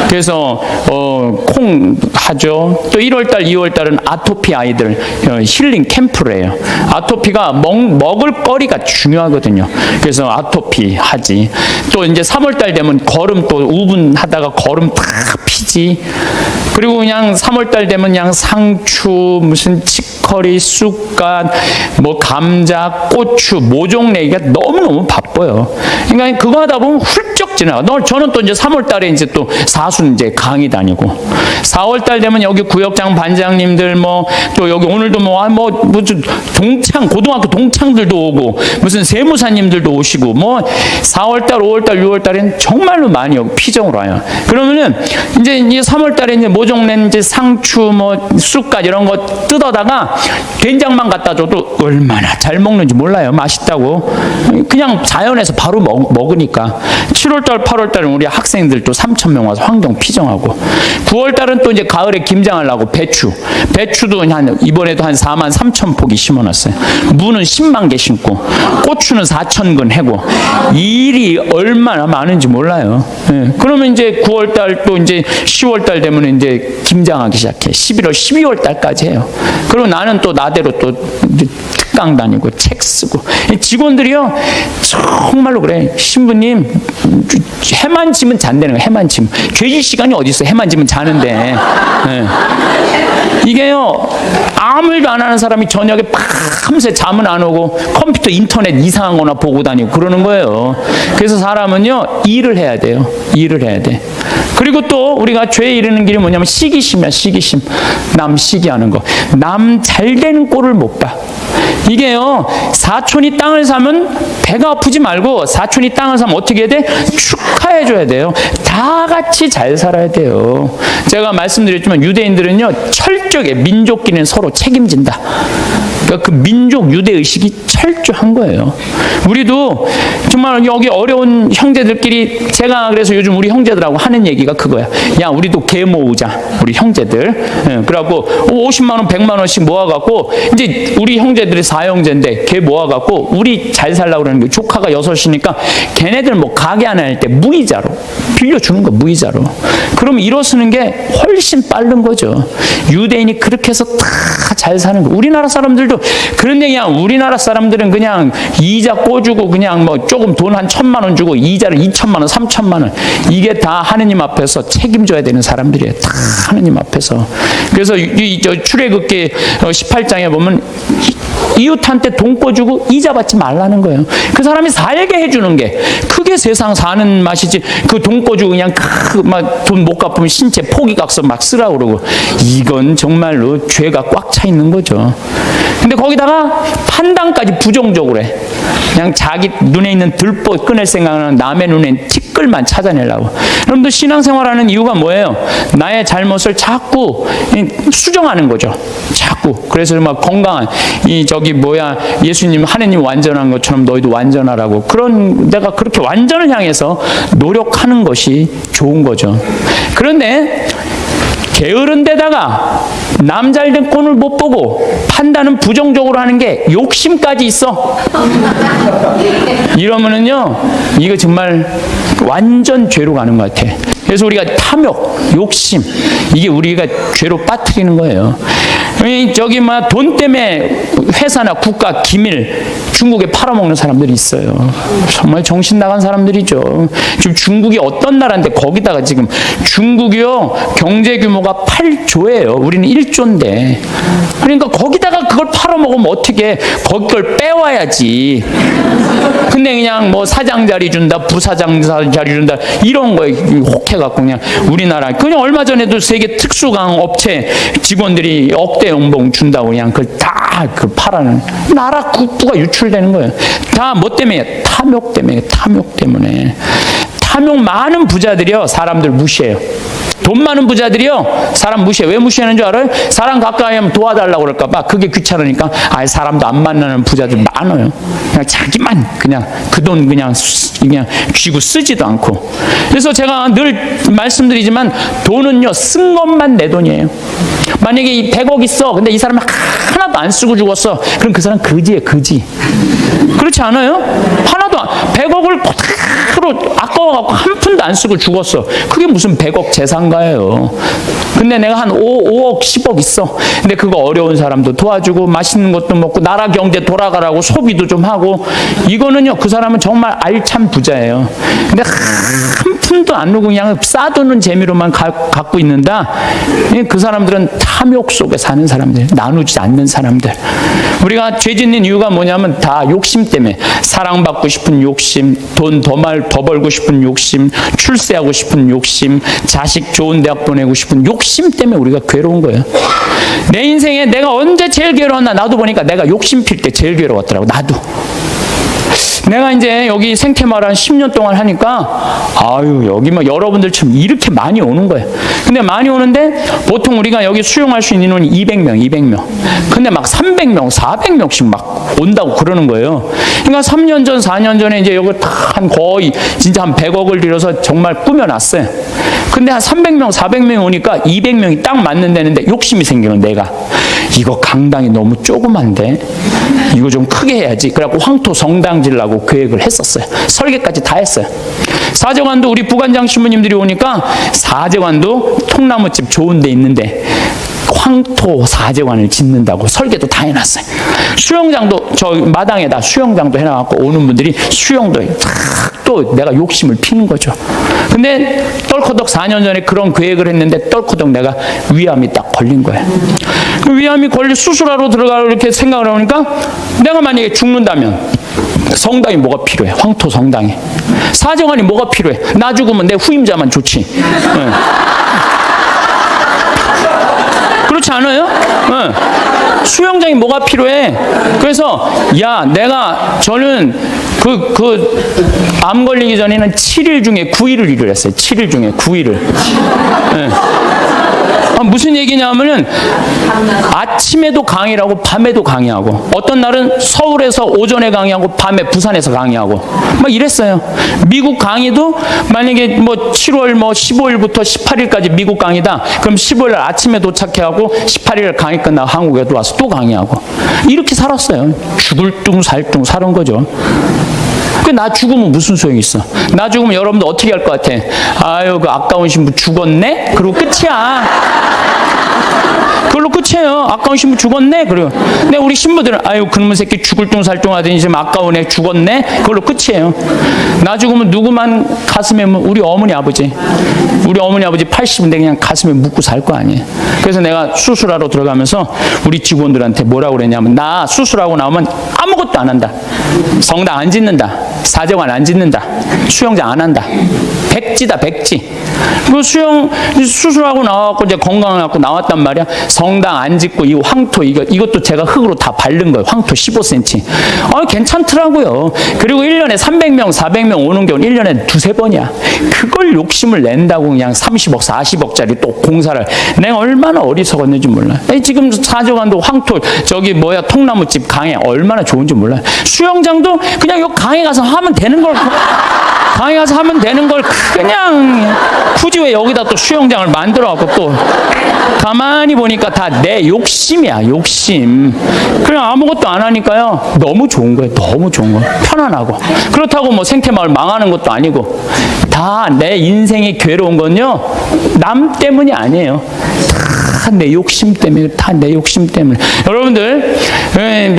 그래서 콩 하죠. 또 1월달, 2월달은 아토피 아이들 힐링 캠프를 해요. 아토피가 먹을 거리가 중요하거든요. 그래서 아토피 하지. 또 이제 3월달 되면 거름 또 우분하다가 거름 다 피지. 그리고 그냥 3월달 되면 그냥 상추, 무슨 치커리, 쑥갓, 뭐 감자, 고추, 모종 내기가 너무너무 바빠요. 그러니까 그거 하다 보면 훌쩍 지나가. 저는 또 이제 3월달에 이제 또 사순 이제 강의 다니고 4월달 되면 여기 구역장 반장님들 또 여기 오늘도 무슨 고등학교 동창들도 오고 무슨 세무사님들도 오시고 4월달, 5월달, 6월달에는 정말로 많이 피정으로 와요. 그러면은 이제 3월달에 이제 모종낸 이제 상추, 쑥갓 이런 거 뜯어다가 된장만 갖다 줘도 얼마나 잘 먹는지 몰라요. 맛있다고. 그냥 자연에서 바로 먹으니까. 7월달, 7월달, 8월달은 우리 학생들 또 3,000명 와서 환경 피정하고, 9월달은 또 이제 가을에 김장을 하고 배추도 이번에도 한 4만 3천 포기 심어놨어요. 무는 10만 개 심고, 고추는 4,000근 해고, 일이 얼마나 많은지 몰라요. 예. 그러면 이제 9월달 또 이제 10월달 되면 이제 김장하기 시작해. 11월, 12월달까지 해요. 그리고 나는 또 나대로 또 이제 특강 다니고 책 쓰고. 직원들이요, 정말로 그래. 신부님, 해만 지면 잔다는 거야. 해만 지면. 죄질 시간이 어디 있어? 해만 지면 자는데. 예. 이게요, 아무 일도 안 하는 사람이 저녁에 밤새 잠은 안 오고 컴퓨터 인터넷 이상한 거나 보고 다니고 그러는 거예요. 그래서 사람은요, 일을 해야 돼요. 일을 해야 돼. 그리고 또 우리가 죄에 이르는 길이 뭐냐면 시기심이야. 시기심. 남 시기하는 거. 남 잘 되는 꼴을 못 봐. 이게요, 사촌이 땅을 사면 배가 아프지 말고, 사촌이 땅을 사면 어떻게 해야 돼? 축하해줘야 돼요. 다 같이 잘 살아야 돼요. 제가 말씀드렸지만 유대인들은요, 철저하게 민족끼리는 서로 책임진다. 그러니까 그 민족 유대의식이 철저한 거예요. 우리도 정말 여기 어려운 형제들끼리, 제가 그래서 요즘 우리 형제들하고 하는 얘기가 그거야. 야, 우리도 개 모으자. 우리 형제들. 예, 그래갖고 50만 원, 100만 원씩 모아갖고, 이제 우리 형제들이 4형제인데 개 모아갖고 우리 잘 살라고 그러는 거예요. 조카가 6이니까 걔네들 뭐 가게 하나 할 때 무이자로 빌려주는 거, 무이자로. 그럼 일어 쓰는 게 훨씬 빠른 거죠. 유대인이 그렇게 해서 다 잘 사는 거. 우리나라 사람들도 그런 얘기야. 우리나라 사람들은 그냥 이자 꿔주고 그냥 뭐 조금 돈 한 1,000만 원 주고 이자를 2,000만 원, 3,000만 원. 이게 다 하느님 앞에서 책임져야 되는 사람들이에요. 다 하느님 앞에서. 그래서 저 출애굽기 18장에 보면 이웃한테 돈 꿔주고 이자 받지 말라는 거예요. 그 사람이 살게 해주는 게 그게 세상 사는 맛이지. 그 돈 꿔주고 그냥 막 돈 못 갚으면 신체 포기각서 막 쓰라고 그러고, 이건 정말로 죄가 꽉 차 있는 거죠. 근데 거기다가 판단까지 부정적으로 해. 그냥 자기 눈에 있는 들보 꺼낼 생각은 남의 눈엔 티끌만 찾아내려고. 여러분들 신앙생활하는 이유가 뭐예요? 나의 잘못을 자꾸 수정하는 거죠. 자꾸. 그래서 막 건강한 예수님 하느님 완전한 것처럼 너희도 완전하라고. 그런 내가 그렇게 완전을 향해서 노력하는 것이 좋은 거죠. 그런데 게으른 데다가 남 잘된 꼴을 못 보고 판단은 부정적으로 하는 게 욕심까지 있어. 이러면은요, 이거 정말 완전 죄로 가는 것 같아. 그래서 우리가 탐욕, 욕심, 이게 우리가 죄로 빠뜨리는 거예요. 돈 때문에 회사나 국가 기밀 중국에 팔아먹는 사람들이 있어요. 정말 정신 나간 사람들이죠. 지금 중국이 어떤 나라인데 거기다가 지금 중국이요, 경제 규모가 8조예요. 우리는 1조인데. 그러니까 거기다가 그걸 팔아먹으면 어떻게, 거기 걸 빼와야지. 근데 그냥 뭐 사장 자리 준다, 부사장 자리 준다, 이런 거에 혹해갖고 그냥 우리나라, 그냥 얼마 전에도 세계 특수강 업체 직원들이 억대 연봉 준다고 그냥 그걸 다 그 팔아는, 나라 국부가 유출되는 거예요. 다 뭐 때문에? 탐욕 때문에. 탐욕 때문에. 탐욕 많은 부자들이요, 사람들 무시해요. 돈 많은 부자들이요, 사람 무시해. 왜 무시하는 줄 알아요? 사람 가까이 하면 도와달라고 그럴까 봐. 그게 귀찮으니까. 사람도 안 만나는 부자들 많아요. 그냥 자기만 그냥 그 돈 그냥 쥐고 쓰지도 않고. 그래서 제가 늘 말씀드리지만, 돈은요, 쓴 것만 내 돈이에요. 만약에 이 100억 있어. 근데 이 사람은 하나도 안 쓰고 죽었어. 그럼 그 사람 거지예요, 거지. 그렇지 않아요? 하나도 100억을 그대로 아까워갖고 한 푼도 안 쓰고 죽었어. 그게 무슨 100억 재산가예요. 근데 내가 한 5억, 10억 있어. 근데 그거 어려운 사람도 도와주고 맛있는 것도 먹고 나라 경제 돌아가라고 소비도 좀 하고, 이거는요, 그 사람은 정말 알찬 부자예요. 근데 한 푼도 안 누고 그냥 싸두는 재미로만 갖고 있는다. 그 사람들은 탐욕 속에 사는 사람들, 나누지 않는 사람들. 우리가 죄 짓는 이유가 뭐냐면 다 욕심 때문에. 사랑받고 싶은 욕심, 돈 더 벌고 싶은 욕심, 출세하고 싶은 욕심, 자식 좋은 대학 보내고 싶은 욕심 때문에 우리가 괴로운 거예요. 내 인생에 내가 언제 제일 괴로웠나, 나도 보니까 내가 욕심 필 때 제일 괴로웠더라고. 나도 내가 이제 여기 생태마을 한 10년 동안 하니까 아유 여기 막 여러분들처럼 이렇게 많이 오는 거예요. 근데 많이 오는데 보통 우리가 여기 수용할 수 있는 인원이 200명. 근데 막 300명, 400명씩 막 온다고 그러는 거예요. 그러니까 3년 전, 4년 전에 이제 여기 한 거의 진짜 한 100억을 들여서 정말 꾸며놨어요. 근데 한 300명, 400명 오니까 200명이 딱 맞는 데는데 욕심이 생기는 내가. 이거 강당이 너무 조그만데 이거 좀 크게 해야지. 그래갖고 황토 성당 지으려고 계획을 했었어요. 설계까지 다 했어요. 사제관도 우리 부관장 신부님들이 오니까 사제관도 통나무집 좋은 데 있는데 황토 사제관을 짓는다고 설계도 다 해놨어요. 수영장도 저 마당에다 수영장도 해놔갖고 오는 분들이 수영도 또 내가 욕심을 피는 거죠. 근데 떨커덕 4년 전에 그런 계획을 했는데 떨커덕 내가 위암이 딱 걸린 거예요. 그 위암이 걸려 수술하러 들어가려고 이렇게 생각을 하니까 내가 만약에 죽는다면 성당이 뭐가 필요해? 황토 성당이. 사제관이 뭐가 필요해? 나 죽으면 내 후임자만 좋지. 네. 그렇지 않아요? 네. 수영장이 뭐가 필요해? 그래서 저는 암 걸리기 전에는 7일 중에 9일을 일을 했어요. 7일 중에 9일을. 네. 무슨 얘기냐면은 아침에도 강의하고 밤에도 강의하고 어떤 날은 서울에서 오전에 강의하고 밤에 부산에서 강의하고 막 이랬어요. 미국 강의도 만약에 뭐 7월 15일부터 18일까지 미국 강의다. 그럼 15일 날 아침에 도착해하고 18일 강의 끝나고 한국에도 와서 또 강의하고 이렇게 살았어요. 죽을 둥 살 둥 사는 거죠. 나 죽으면 무슨 소용이 있어? 나 죽으면 여러분들 어떻게 할 것 같아? 아유, 그 아까운 신부 죽었네? 그리고 끝이야. 그걸로 끝이에요. 아까운 신부 죽었네? 그리고. 근데 우리 신부들은, 아유, 그놈의 새끼 죽을 둥 살 둥 하더니 지금 아까운 애 죽었네? 그걸로 끝이에요. 나 죽으면 누구만 가슴에, 우리 어머니 아버지. 우리 어머니 아버지 80인데 그냥 가슴에 묻고 살 거 아니에요. 그래서 내가 수술하러 들어가면서 우리 직원들한테 뭐라고 그랬냐면, 나 수술하고 나오면 아무것도 안 한다. 성당 안 짓는다. 사제관 안 짓는다. 수영장 안 한다. 백지다, 백지. 그 수술하고 나와갖고 이제 건강해갖고 나왔단 말이야. 성당 안 짓고 이 황토, 이것도 제가 흙으로 다 바른 거예요. 황토 15cm. 괜찮더라고요. 그리고 1년에 300명, 400명 오는 경우는 1년에 두세 번이야. 그걸 욕심을 낸다고 그냥 30억, 40억짜리 또 공사를. 내가 얼마나 어리석었는지 몰라. 지금 사제관도 황토, 통나무집 강에 얼마나 좋은지 몰라. 수영장도 그냥 요 강에 가서 하면 되는 걸, 강에 가서 하면 되는 걸 그냥 굳이 왜 여기다 또 수영장을 만들어갖고 또 가만히 보니까 다 내 욕심이야, 욕심. 그냥 아무것도 안 하니까요. 너무 좋은 거예요. 너무 좋은 거. 편안하고. 그렇다고 뭐 생태마을 망하는 것도 아니고 다 내 인생이 괴로운 건요. 남 때문이 아니에요. 다 내 욕심 때문에, 다 내 욕심 때문에. 여러분들,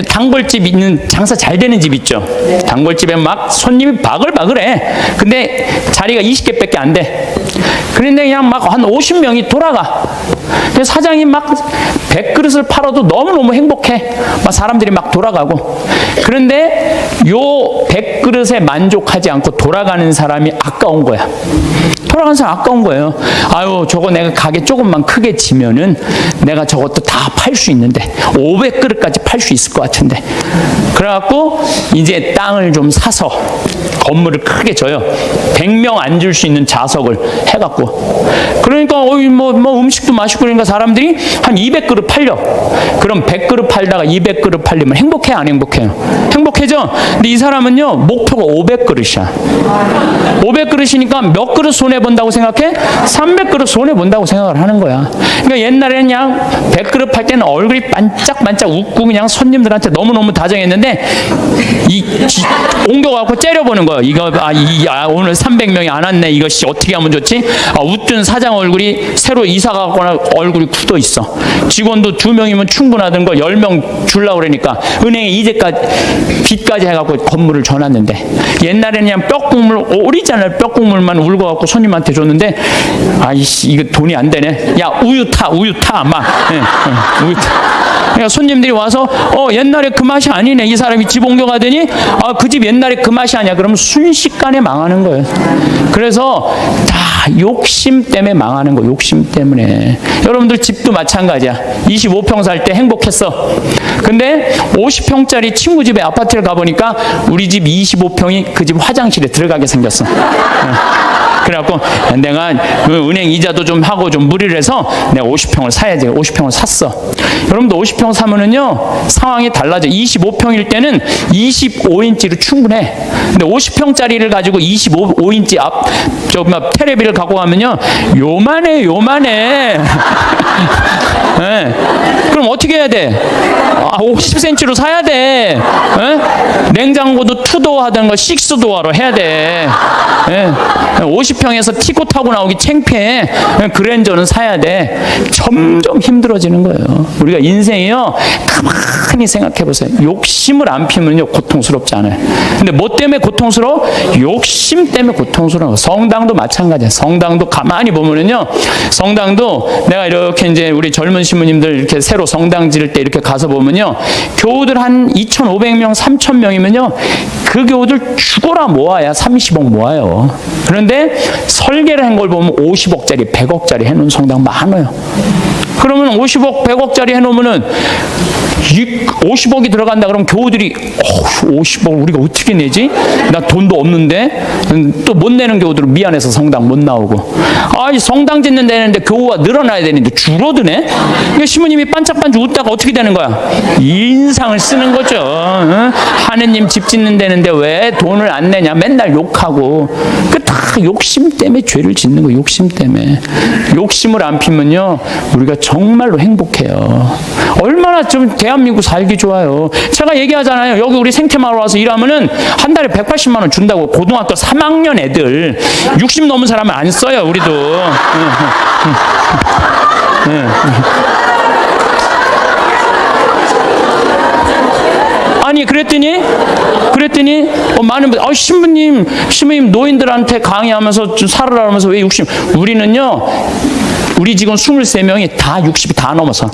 단골집 있는 장사 잘 되는 집 있죠? 단골집에 막 손님이 바글바글해. 근데 자리가 20개밖에 안 돼. 그런데 그냥 막 한 50명이 돌아가. 그래서 사장이 막 100그릇을 팔아도 너무너무 행복해. 막 사람들이 막 돌아가고. 그런데 요 100그릇에 만족하지 않고 돌아가는 사람이 아까운 거야. 돌아가는 사람 아까운 거예요. 아유, 저거 내가 가게 조금만 크게 지면은 내가 저것도 다 팔 수 있는데 500그릇까지 팔 수 있을 것 같은데. 그래갖고 이제 땅을 좀 사서 건물을 크게 져요. 100명 앉을 수 있는 좌석을 해갖고. 그러니까 뭐 음식도 맛있고 그러니까 사람들이 한 200그릇 팔려. 그럼 100그릇 팔다가 200그릇 팔리면 행복해, 안 행복해요? 행복해져. 근데 이 사람은요, 목표가 500그릇이야. 500그릇이니까 몇 그릇 손해본다고 생각해? 300그릇 손해본다고 생각을 하는 거야. 그러니까 옛날에는 그냥 100그릇 팔 때는 얼굴이 반짝반짝 웃고 그냥 손님들한테 너무너무 다정했는데 옮겨갖고 째려보는 거예요. 오늘 300명이 안 왔네. 이것이 어떻게 하면 좋지? 웃던 사장 얼굴이 새로 이사 가거나 얼굴이 굳어 있어. 직원도 2명이면 충분하던 거 10명 주려고 그러니까 은행에 이제까지 빚까지 해갖고 건물을 줘놨는데, 옛날에는 그냥 뼈국물, 오리지널 뼈국물만 울고갖고 손님한테 줬는데, 아이씨, 이거 돈이 안 되네. 야, 우유 타, 막. 우유 타. 그러니까 손님들이 와서 옛날에 그 맛이 아니네. 이 사람이 집 옮겨가더니 그 집 옛날에 그 맛이 아니야. 그러면 순식간에 망하는 거예요. 그래서 다 욕심 때문에 망하는 거. 욕심 때문에. 여러분들 집도 마찬가지야. 25평 살 때 행복했어. 근데 50평짜리 친구 집에 아파트를 가보니까 우리 집 25평이 그 집 화장실에 들어가게 생겼어. 그래갖고 내가 은행 이자도 좀 하고 좀 무리를 해서 내가 50평을 사야지. 50평을 샀어. 여러분도 50평 사면은요 상황이 달라져. 25평일 때는 25인치로 충분해. 근데 50평짜리를 가지고 25인치 테레비를 갖고 가면요 요만해. 네. 그럼 어떻게 해야 돼? 50cm로 사야 돼. 네? 냉장고도 2도어 하던 거 6도어로 해야 돼. 네. 50평에서 티고 타고 나오기 창피해. 그랜저는 사야 돼. 점점 힘들어지는 거예요. 우리가 인생이요 가만히 생각해 보세요. 욕심을 안 피면요 고통스럽지 않아요. 근데 뭐 때문에 고통스러워? 욕심 때문에 고통스러워. 성당도 마찬가지야. 성당도 가만히 보면은요 성당도 내가 이렇게 이제 우리 젊은 신부님들 이렇게 새로 성당 지을 때 이렇게 가서 보면요 교우들 한 2,500명 3,000명이면요 그 교우들 죽어라 모아야 30억 모아요. 그런데 설계를 한 걸 보면 50억짜리 100억짜리 해놓은 성당 많아요. 그러면 50억 100억짜리 해놓으면은 50억이 들어간다 그러면 교우들이 50억 우리가 어떻게 내지? 나 돈도 없는데. 또 못 내는 교우들은 미안해서 성당 못 나오고. 이 성당 짓는 데는데 교우가 늘어나야 되는데 줄어드네. 그러니까 신부님이 반짝반짝 웃다가 어떻게 되는 거야? 인상을 쓰는 거죠. 하느님 집 짓는 데는데 왜 돈을 안 내냐 맨날 욕하고. 다 욕심 때문에 죄를 짓는 거예요. 욕심 때문에. 욕심을 안 피면요 우리가 정말로 행복해요. 얼마나 좀 대한민국 살기 좋아요. 제가 얘기하잖아요. 여기 우리 생태마을 와서 일하면은 한 달에 180만 원 준다고. 고등학교 3학년 애들 60 넘은 사람은 안 써요. 우리도. 아니 그랬더니 많은 분들 신부님 노인들한테 강의하면서 좀 살으라 하면서 왜 60? 우리는요 우리 직원 23명이 다 60이 다 넘어서.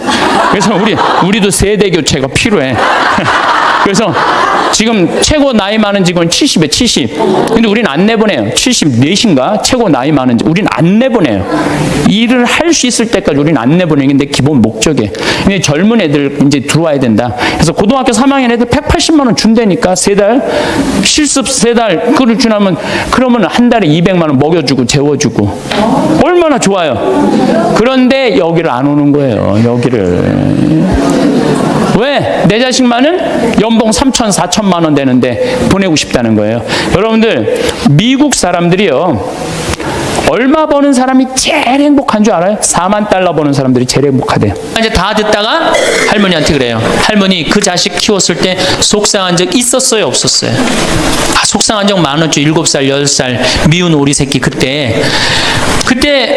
그래서 우리도 세대 교체가 필요해. 그래서 지금 최고 나이 많은 직원 70에 70. 근데 우리는 안 내보내요. 74인가? 최고 나이 많은 직원. 우리는 안 내보내요. 일을 할 수 있을 때까지 우리는 안 내보내는 게 기본 목적이에요. 근데 젊은 애들 이제 들어와야 된다. 그래서 고등학교 3학년 애들 180만 원 준다니까. 3달. 실습 3달. 그걸 주나면 그러면 한 달에 200만 원 먹여주고 재워주고. 얼마나 좋아요. 그런데 여기를 안 오는 거예요. 여기를. 왜? 내 자식만은 연봉 3천, 4천만 원 되는데 보내고 싶다는 거예요. 여러분들 미국 사람들이요. 얼마 버는 사람이 제일 행복한 줄 알아요? 4만 달러 버는 사람들이 제일 행복하대요. 이제 다 듣다가 할머니한테 그래요. 할머니 그 자식 키웠을 때 속상한 적 있었어요? 없었어요? 속상한 적 많았죠. 7살, 10살 미운 오리 새끼 그때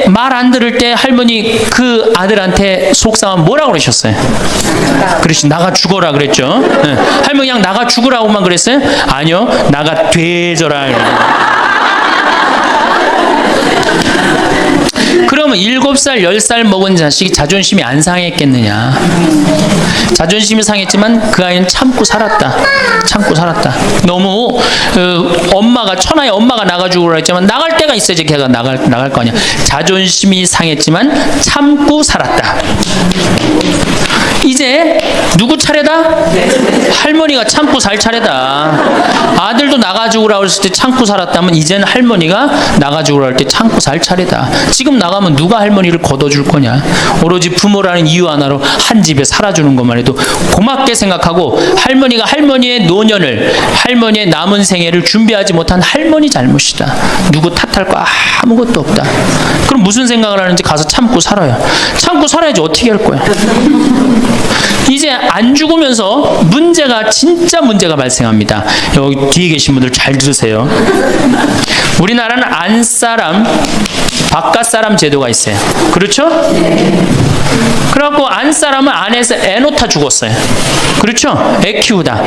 말 안 들을 때 할머니 그 아들한테 속상한 뭐라고 그러셨어요? 그러시 나가 죽어라 그랬죠. 네. 할머니 그냥 나가 죽으라고만 그랬어요? 아니요. 나가 되져라. 그러면 7살, 10살 먹은 자식이 자존심이 안 상했겠느냐. 자존심이 상했지만 그 아이는 참고 살았다. 너무 천하의 엄마가 나가주고 그랬지만 나갈 때가 있어야지 걔가 나갈 거 아니야. 자존심이 상했지만 참고 살았다. 이제 누구 차례다? 할머니가 참고 살 차례다. 아들도 나가주고라 그랬을 때 참고 살았다면 이제는 할머니가 나가주고라 할 때 참고 살 차례다. 지금 나가면 누가 할머니를 걷어줄 거냐. 오로지 부모라는 이유 하나로 한 집에 살아주는 것만 해도 고맙게 생각하고 할머니가 할머니의 노년을 할머니의 남은 생애를 준비하지 못한 할머니 잘못이다. 누구 탓할 거 아무것도 없다. 그럼 무슨 생각을 하는지 가서 참고 살아요. 참고 살아야지 어떻게 할 거야. 이제 안 죽으면서 진짜 문제가 발생합니다. 여기 뒤에 계신 분들 잘 들으세요. 우리나라는 안사람, 바깥사람 제도가 있어요. 그렇죠? 그럼 그래갖고 안 사람은 안에서 애 놓다 죽었어요. 그렇죠? 애 키우다.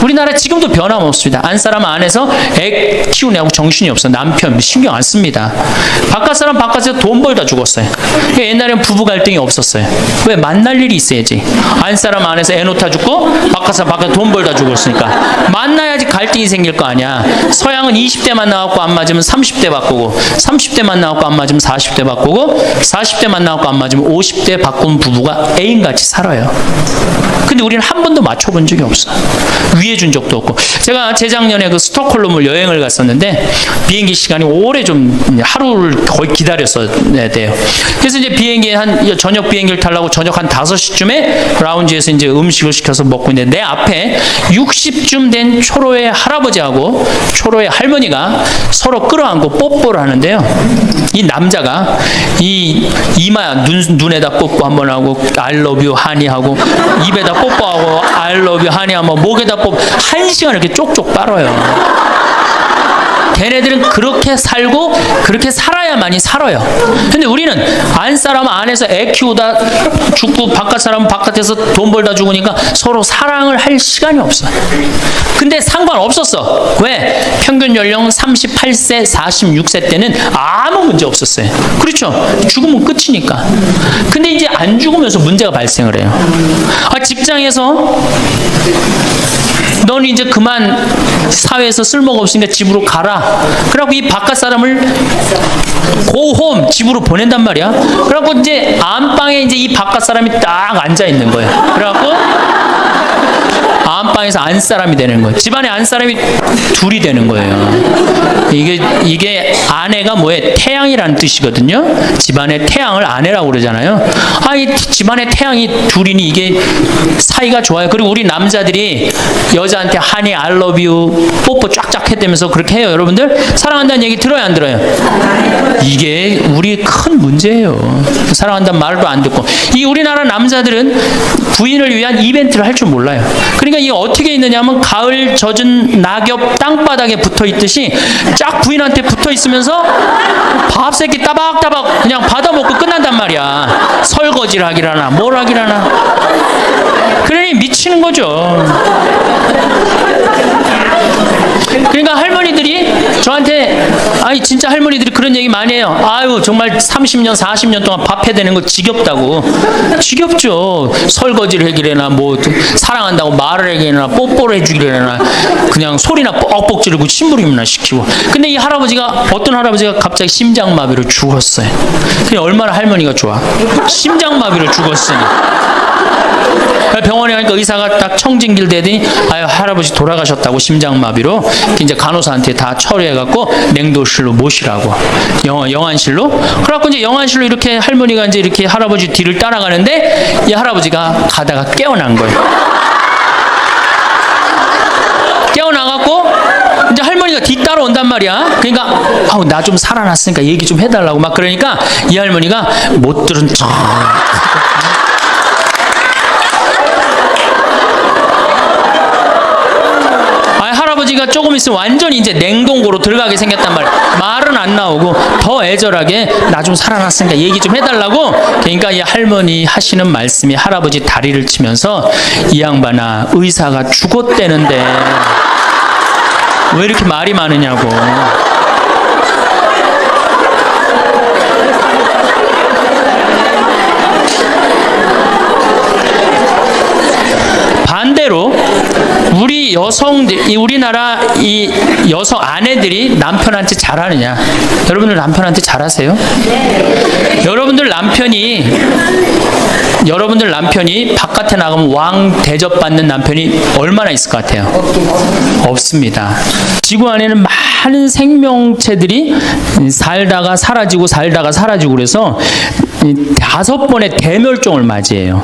우리나라 지금도 변함없습니다. 안 사람은 안에서 애 키우냐고 정신이 없어. 남편 신경 안 씁니다. 바깥 사람 바깥에서 돈 벌다 죽었어요. 그러니까 옛날엔 부부 갈등이 없었어요. 왜? 만날 일이 있어야지. 안 사람 안에서 애 놓다 죽고 바깥 사람 바깥에 돈 벌다 죽었으니까 만나야지 갈등이 생길 거 아니야. 서양은 20대만 나왔고 안 맞으면 30대 바꾸고, 30대만 나왔고 안 맞으면 40대 바꾸고, 40대만 나왔고 안 맞으면 50대 바꾼 부부가 애인같이 살아요. 근데 우리는 한 번도 맞춰본 적이 없어. 위해준 적도 없고. 제가 재작년에 그 스톡홀름을 여행을 갔었는데 비행기 시간이 오래 좀 하루를 거의 기다렸어야 돼요. 그래서 이제 비행기 저녁 비행기를 타려고 저녁 한 5시쯤에 라운지에서 이제 음식을 시켜서 먹고 있는데 내 앞에 60쯤 된 초로의 할아버지하고 초로의 할머니가 서로 끌어안고 뽀뽀를 하는데요. 이 남자가 이 이마 눈에다 뽀뽀 한번 하고 I love you 하니 하고 입에다 뽀뽀하고 I love you 하니 하면 목에다 뽀뽀 1시간 이렇게 쪽쪽 빨아요. 걔네들은 그렇게 살고 그렇게 살아야만이 살아요. 근데 우리는 안 사람은 안에서 애 키우다 죽고 바깥 사람은 바깥에서 돈 벌다 죽으니까 서로 사랑을 할 시간이 없어요. 근데 상관없었어. 왜? 평균 연령 38세, 46세 때는 아무 문제 없었어요. 그렇죠? 죽으면 끝이니까. 근데 이제 안 죽으면서 문제가 발생을 해요. 직장에서 넌 이제 그만 사회에서 쓸모가 없으니까 집으로 가라. 그래갖고 이 바깥 사람을 고홈 집으로 보낸단 말이야. 그래갖고 이제 안방에 이제 이 바깥 사람이 딱 앉아 있는 거예요. 그래갖고 안방에서 안 사람이 되는 거예요. 집안에 안 사람이 둘이 되는 거예요. 이게 아내가 뭐예요? 태양이라는 뜻이거든요. 집안의 태양을 아내라고 그러잖아요. 이 집안의 태양이 둘이니 이게 사이가 좋아요. 그리고 우리 남자들이 여자한테 하니 I love you 뽀뽀 쫙쫙 해대면서 그렇게 해요. 여러분들 사랑한다는 얘기 들어요, 안 들어요? 이게 우리 큰 문제예요. 사랑한다는 말도 안 듣고. 이 우리나라 남자들은 부인을 위한 이벤트를 할 줄 몰라요. 그러니까 이게 어떻게 있느냐면 가을 젖은 낙엽 땅바닥에 붙어 있듯이 쫙 부인한테 붙어 있으면서 밥 새끼 따박따박 그냥 받아 먹고 끝난단 말이야. 설거지를 하기라나 뭘 하기라나. 그러니 미치는 거죠. 그러니까 할머니들이 저한테 진짜 할머니들이 그런 얘기 많이 해요. 아유 정말 30년 40년 동안 밥 해대는 거 지겹다고. 지겹죠. 설거지를 해기래나 뭐 사랑한다고 말을 해기래나 뽀뽀를 해주기래나 그냥 소리나 뻑뻑 지르고 심부름이나 시키고. 근데 이 할아버지가 어떤 할아버지가 갑자기 심장마비로 죽었어요. 그냥 얼마나 할머니가 좋아. 심장마비로 죽었으니. 병원에 가니까 의사가 딱 청진길 대더니 할아버지 돌아가셨다고 심장마비로. 이제 간호사한테 다 처리해갖고 냉도실로 모시라고 영안실로. 그래갖고 이제 영안실로 이렇게 할머니가 이제 이렇게 할아버지 뒤를 따라가는데 이 할아버지가 가다가 깨어난 거예요. 깨어나갖고 이제 할머니가 뒤 따라온단 말이야. 그러니까 나 좀 살아났으니까 얘기 좀 해달라고 막 그러니까 이 할머니가 못 들은 척. 할아버지가 조금 있으면 완전히 이제 냉동고로 들어가게 생겼단 말이야. 말은 안 나오고 더 애절하게 나 좀 살아났으니까 얘기 좀 해달라고. 그러니까 이 할머니 하시는 말씀이 할아버지 다리를 치면서 이 양반아 의사가 죽었대는데 왜 이렇게 말이 많으냐고. 반대로 우리 여성들, 우리나라 이 여성 아내들이 남편한테 잘하느냐? 여러분들 남편한테 잘하세요? 네. 여러분들 남편이 바깥에 나가면 왕 대접받는 남편이 얼마나 있을 것 같아요? 없습니다. 지구 안에는 많은 생명체들이 살다가 사라지고 그래서 5번의 대멸종을 맞이해요.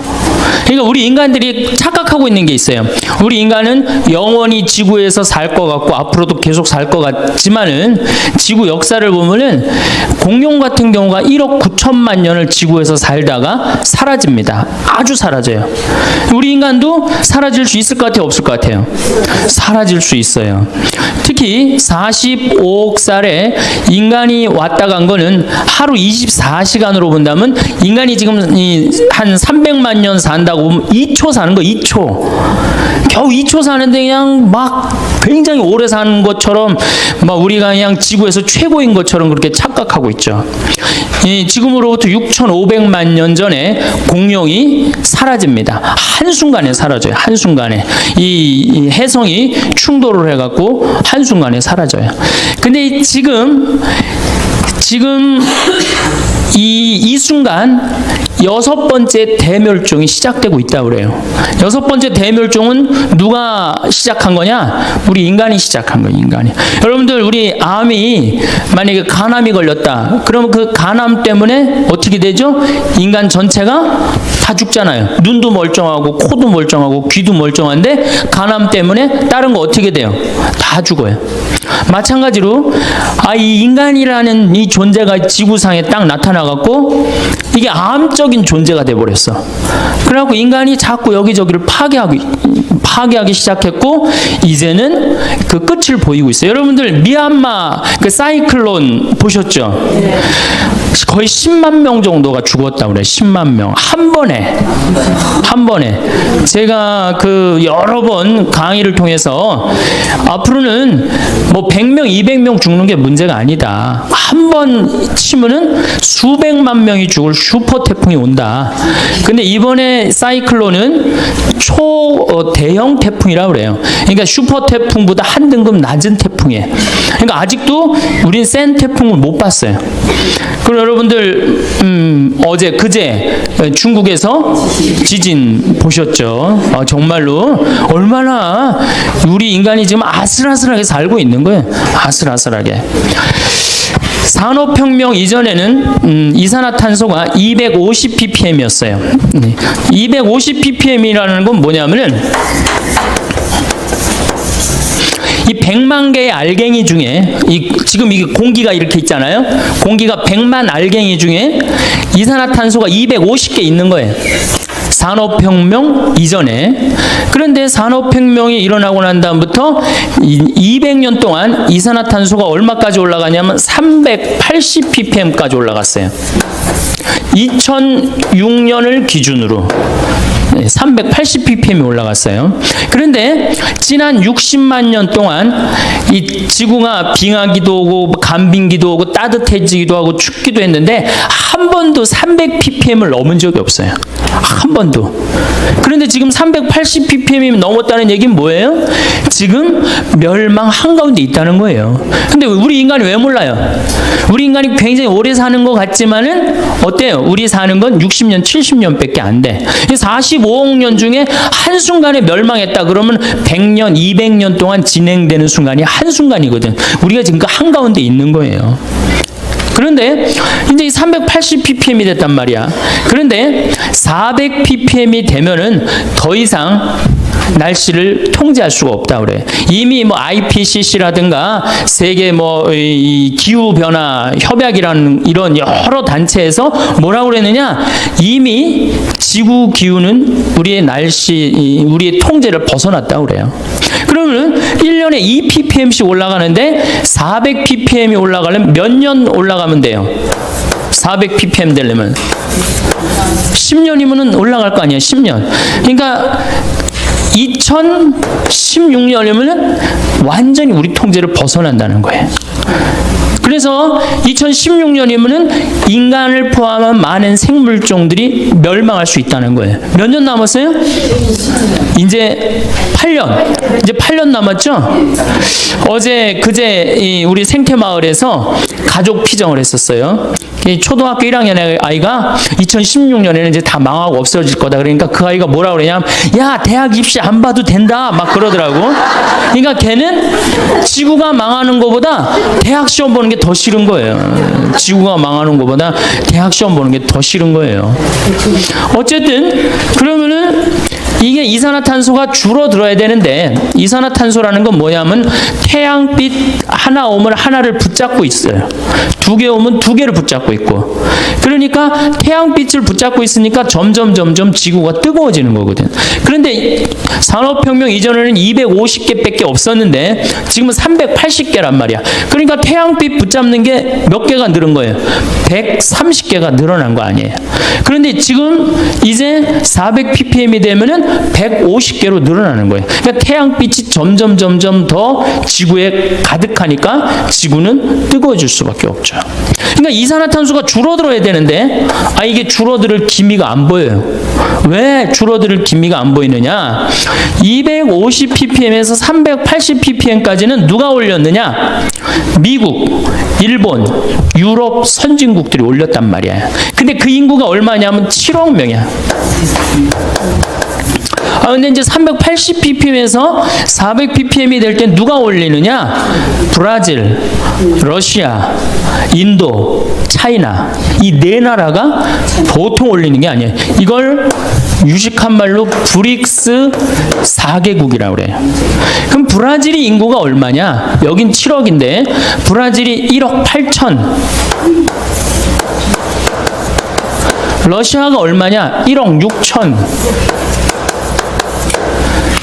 그러니까 우리 인간들이 착각하고 있는 게 있어요. 우리 인간은 영원히 지구에서 살 것 같고 앞으로도 계속 살 것 같지만은 지구 역사를 보면은 공룡 같은 경우가 1억 9천만 년을 지구에서 살다가 사라집니다. 아주 사라져요. 우리 인간도 사라질 수 있을 것 같아요? 없을 것 같아요? 사라질 수 있어요. 특히 45억 살에 인간이 왔다 간 거는 하루 24시간으로 본다면 인간이 지금 한 300만 년 산다고 보면 2초 사는 거 2초. 겨우 2초 사는데 그냥 막 굉장히 오래 사는 것처럼 막 우리가 그냥 지구에서 최고인 것처럼 그렇게 착각하고 있죠. 지금으로부터 6,500만 년 전에 공룡이 사라집니다. 한순간에 사라져요. 한순간에. 이 해성이 충돌을 해갖고 한순간에 사라져요. 근데 지금 이 순간 6번째 대멸종이 시작되고 있다고 그래요. 6번째 대멸종은 누가 시작한 거냐? 우리 인간이 시작한 거예요. 인간이. 여러분들 우리 암이 만약에 간암이 걸렸다. 그러면 그 간암 때문에 어떻게 되죠? 인간 전체가 다 죽잖아요. 눈도 멀쩡하고 코도 멀쩡하고 귀도 멀쩡한데 간암 때문에 다른 거 어떻게 돼요? 다 죽어요. 마찬가지로 이 인간이라는 이 존재가 지구상에 딱 나타나갖고 이게 암적인 존재가 돼버렸어. 그래갖고 인간이 자꾸 여기저기를 파괴하기 시작했고 이제는 그 끝을 보이고 있어요. 여러분들 미얀마 그 사이클론 보셨죠? 거의 10만 명 정도가 죽었다고 그래요. 10만 명. 한 번에. 제가 그 여러 번 강의를 통해서 앞으로는 뭐 100명, 200명 죽는 게 문제가 아니다. 한 번 치면은 수백만 명이 죽을 슈퍼 태풍이 온다. 근데 이번에 사이클론은 대형 태풍이라고 그래요. 그러니까 슈퍼 태풍보다 한 등급 낮은 태풍이에요. 그러니까 아직도 우린 센 태풍을 못 봤어요. 그럼 여러분들 그제 중국에서 지진 보셨죠? 정말로 얼마나 우리 인간이 지금 아슬아슬하게 살고 있는 거예요. 아슬아슬하게. 산업혁명 이전에는 이산화탄소가 250ppm이었어요. 250ppm이라는 건 뭐냐면은 이 100만 개의 알갱이 중에 지금 이게 공기가 이렇게 있잖아요. 공기가 100만 알갱이 중에 이산화탄소가 250개 있는 거예요. 산업혁명 이전에. 그런데 산업혁명이 일어나고 난 다음부터 200년 동안 이산화탄소가 얼마까지 올라가냐면 380ppm까지 올라갔어요. 2006년을 기준으로 380ppm이 올라갔어요. 그런데 지난 60만 년 동안 이 지구가 빙하기도 오고 간빙기도 오고 따뜻해지기도 하고 춥기도 했는데 한 번도 300ppm을 넘은 적이 없어요. 한 번도. 그런데 지금 380ppm이 넘었다는 얘기는 뭐예요? 지금 멸망 한가운데 있다는 거예요. 근데 우리 인간이 왜 몰라요? 우리 인간이 굉장히 오래 사는 것 같지만은 어때요? 우리 사는 건 60년, 70년밖에 안 돼. 45억 년 중에 한순간에 멸망했다 그러면 100년, 200년 동안 진행되는 순간이 한순간이거든. 우리가 지금 그 한가운데 있는 거예요. 그런데 이제 380ppm이 됐단 말이야. 그런데 400ppm이 되면은 더 이상 날씨를 통제할 수가 없다 그래. 이미 뭐 IPCC라든가 세계 이 기후 변화 협약이라는 이런 여러 단체에서 뭐라고 그랬느냐? 이미 지구 기후는 우리의 우리의 통제를 벗어났다고 그래요. 그러면 1년에 2ppm씩 올라가는데 400ppm이 올라가려면 몇 년 올라가면 돼요? 400ppm 되려면 10년이면 올라갈 거 아니에요. 10년. 그러니까 2016년이면 완전히 우리 통제를 벗어난다는 거예요. 그래서 2016년이면 인간을 포함한 많은 생물종들이 멸망할 수 있다는 거예요. 몇 년 남았어요? 이제 8년. 이제 8년 남았죠? 그제 우리 생태마을에서 가족 피정을 했었어요. 초등학교 1학년 아이가 2016년에는 이제 다 망하고 없어질 거다. 그러니까 그 아이가 뭐라고 그러냐면, 야, 대학 입시 안 봐도 된다. 막 그러더라고. 그러니까 걔는 지구가 망하는 것보다 대학 시험 보는 게 더 싫은 거예요. 지구가 망하는 것보다 대학 시험 보는 게 더 싫은 거예요. 어쨌든, 그러면은 이게 이산화탄소가 줄어들어야 되는데 이산화탄소라는 건 뭐냐면 태양빛 하나 오면 하나를 붙잡고 있어요. 두 개 오면 두 개를 붙잡고 있고. 그러니까 태양빛을 붙잡고 있으니까 점점 지구가 뜨거워지는 거거든. 그런데 산업혁명 이전에는 250개밖에 없었는데 지금은 380개란 말이야. 그러니까 태양빛 붙잡는 게 몇 개가 늘은 거예요? 130개가 늘어난 거 아니에요. 그런데 지금 이제 400ppm이 되면은 150개로 늘어나는 거예요. 그러니까 태양빛이 점점 더 지구에 가득하니까 지구는 뜨거워질 수밖에 없죠. 그러니까 이산화탄소가 줄어들어야 되는데 이게 줄어들 기미가 안 보여요. 왜 줄어들 기미가 안 보이느냐? 250ppm에서 380ppm까지는 누가 올렸느냐? 미국, 일본, 유럽 선진국들이 올렸단 말이야. 근데 그 인구가 얼마냐면 7억 명이야. 근데 이제 380ppm에서 400ppm이 될 때 누가 올리느냐? 브라질, 러시아, 인도, 차이나 이 네 나라가 보통 올리는 게 아니에요. 이걸 유식한 말로 브릭스 4개국이라고 그래요. 그럼 브라질이 인구가 얼마냐? 여긴 7억인데 브라질이 1억 8천. 러시아가 얼마냐? 1억 6천.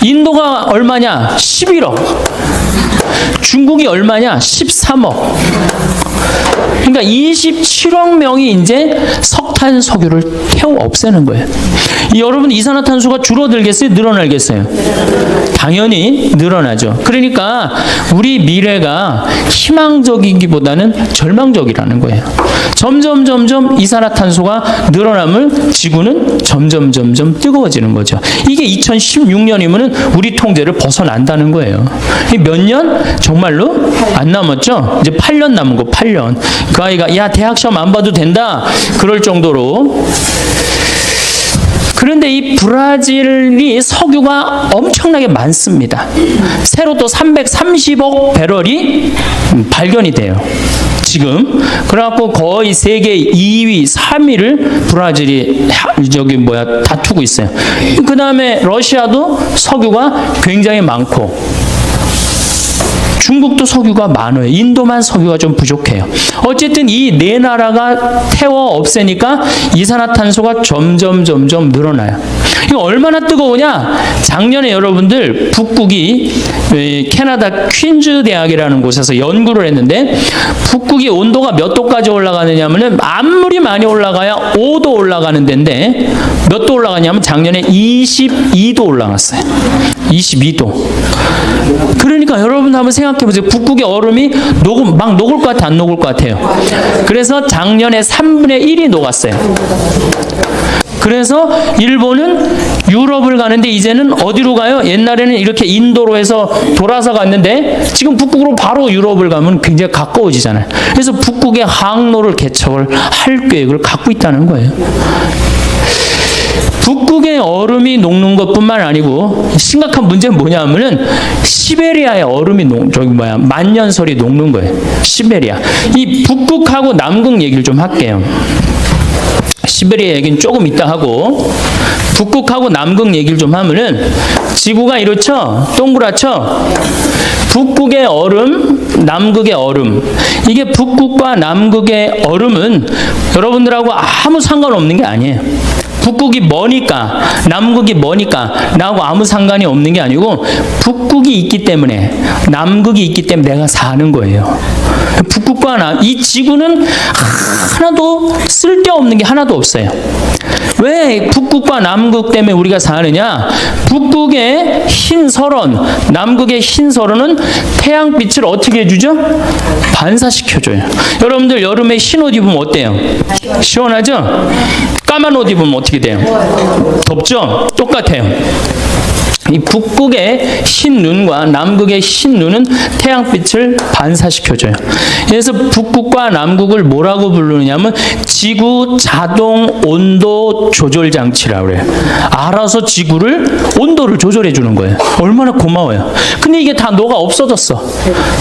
인도가 얼마냐? 11억. 중국이 얼마냐? 13억. 그러니까 27억 명이 이제 석탄, 석유를 태워 없애는 거예요. 여러분 이산화탄소가 줄어들겠어요? 늘어나겠어요? 당연히 늘어나죠. 그러니까 우리 미래가 희망적이기보다는 절망적이라는 거예요. 점점 이산화탄소가 늘어나면 지구는 점점 뜨거워지는 거죠. 이게 2016년이면 우리 통제를 벗어난다는 거예요. 몇 년? 정말로 안 남았죠? 이제 8년 남은 거 8년. 그 아이가 야 대학 시험 안 봐도 된다 그럴 정도로. 그런데 이 브라질이 석유가 엄청나게 많습니다. 새로 또 330억 배럴이 발견이 돼요. 지금 그래갖고 거의 세계 2위, 3위를 브라질이 다투고 있어요. 그 다음에 러시아도 석유가 굉장히 많고 중국도 석유가 많아요. 인도만 석유가 좀 부족해요. 어쨌든 이 네 나라가 태워 없애니까 이산화탄소가 점점 늘어나요. 이거 얼마나 뜨거우냐? 작년에 여러분들 북극이 캐나다 퀸즈 대학이라는 곳에서 연구를 했는데 북극이 온도가 몇 도까지 올라가느냐면은 아무리 많이 올라가야 5도 올라가는 데인데 몇 도 올라가냐면 작년에 22도 올라갔어요. 22도. 그러니까 여러분 한번 생각해보세요. 북극의 얼음이 막 녹을 것 같아, 안 녹을 것 같아요? 그래서 작년에 3분의 1이 녹았어요. 그래서 일본은 유럽을 가는데 이제는 어디로 가요? 옛날에는 이렇게 인도로 해서 돌아서 갔는데 지금 북극으로 바로 유럽을 가면 굉장히 가까워지잖아요. 그래서 북극의 항로를 개척을 할 계획을 갖고 있다는 거예요. 북극의 얼음이 녹는 것뿐만 아니고 심각한 문제는 뭐냐면은 시베리아의 얼음이 만년설이 녹는 거예요. 시베리아. 이 북극하고 남극 얘기를 좀 할게요. 시베리아 얘기는 조금 이따 하고 북극하고 남극 얘기를 좀 하면은 지구가 이렇죠? 동그랗죠? 북극의 얼음, 남극의 얼음. 이게 북극과 남극의 얼음은 여러분들하고 아무 상관없는 게 아니에요. 북극이 머니까 남극이 머니까 나하고 아무 상관이 없는 게 아니고 북극이 있기 때문에 남극이 있기 때문에 내가 사는 거예요. 북극과 이 지구는 하나도 쓸데없는 게 하나도 없어요. 왜 북극과 남극 때문에 우리가 사느냐? 북극의 흰설원, 남극의 흰설원은 태양빛을 어떻게 해주죠? 반사시켜줘요. 여러분들 여름에 흰 옷 입으면 어때요? 시원하죠? 까만 옷 입으면 어떻게 돼요? 덥죠? 똑같아요. 이 북극의 흰 눈과 남극의 흰 눈은 태양빛을 반사시켜줘요. 그래서 북극과 남극을 뭐라고 부르냐면 지구 자동 온도 조절 장치라고 그래요. 알아서 지구를 온도를 조절해 주는 거예요. 얼마나 고마워요. 근데 이게 다 녹아 없어졌어.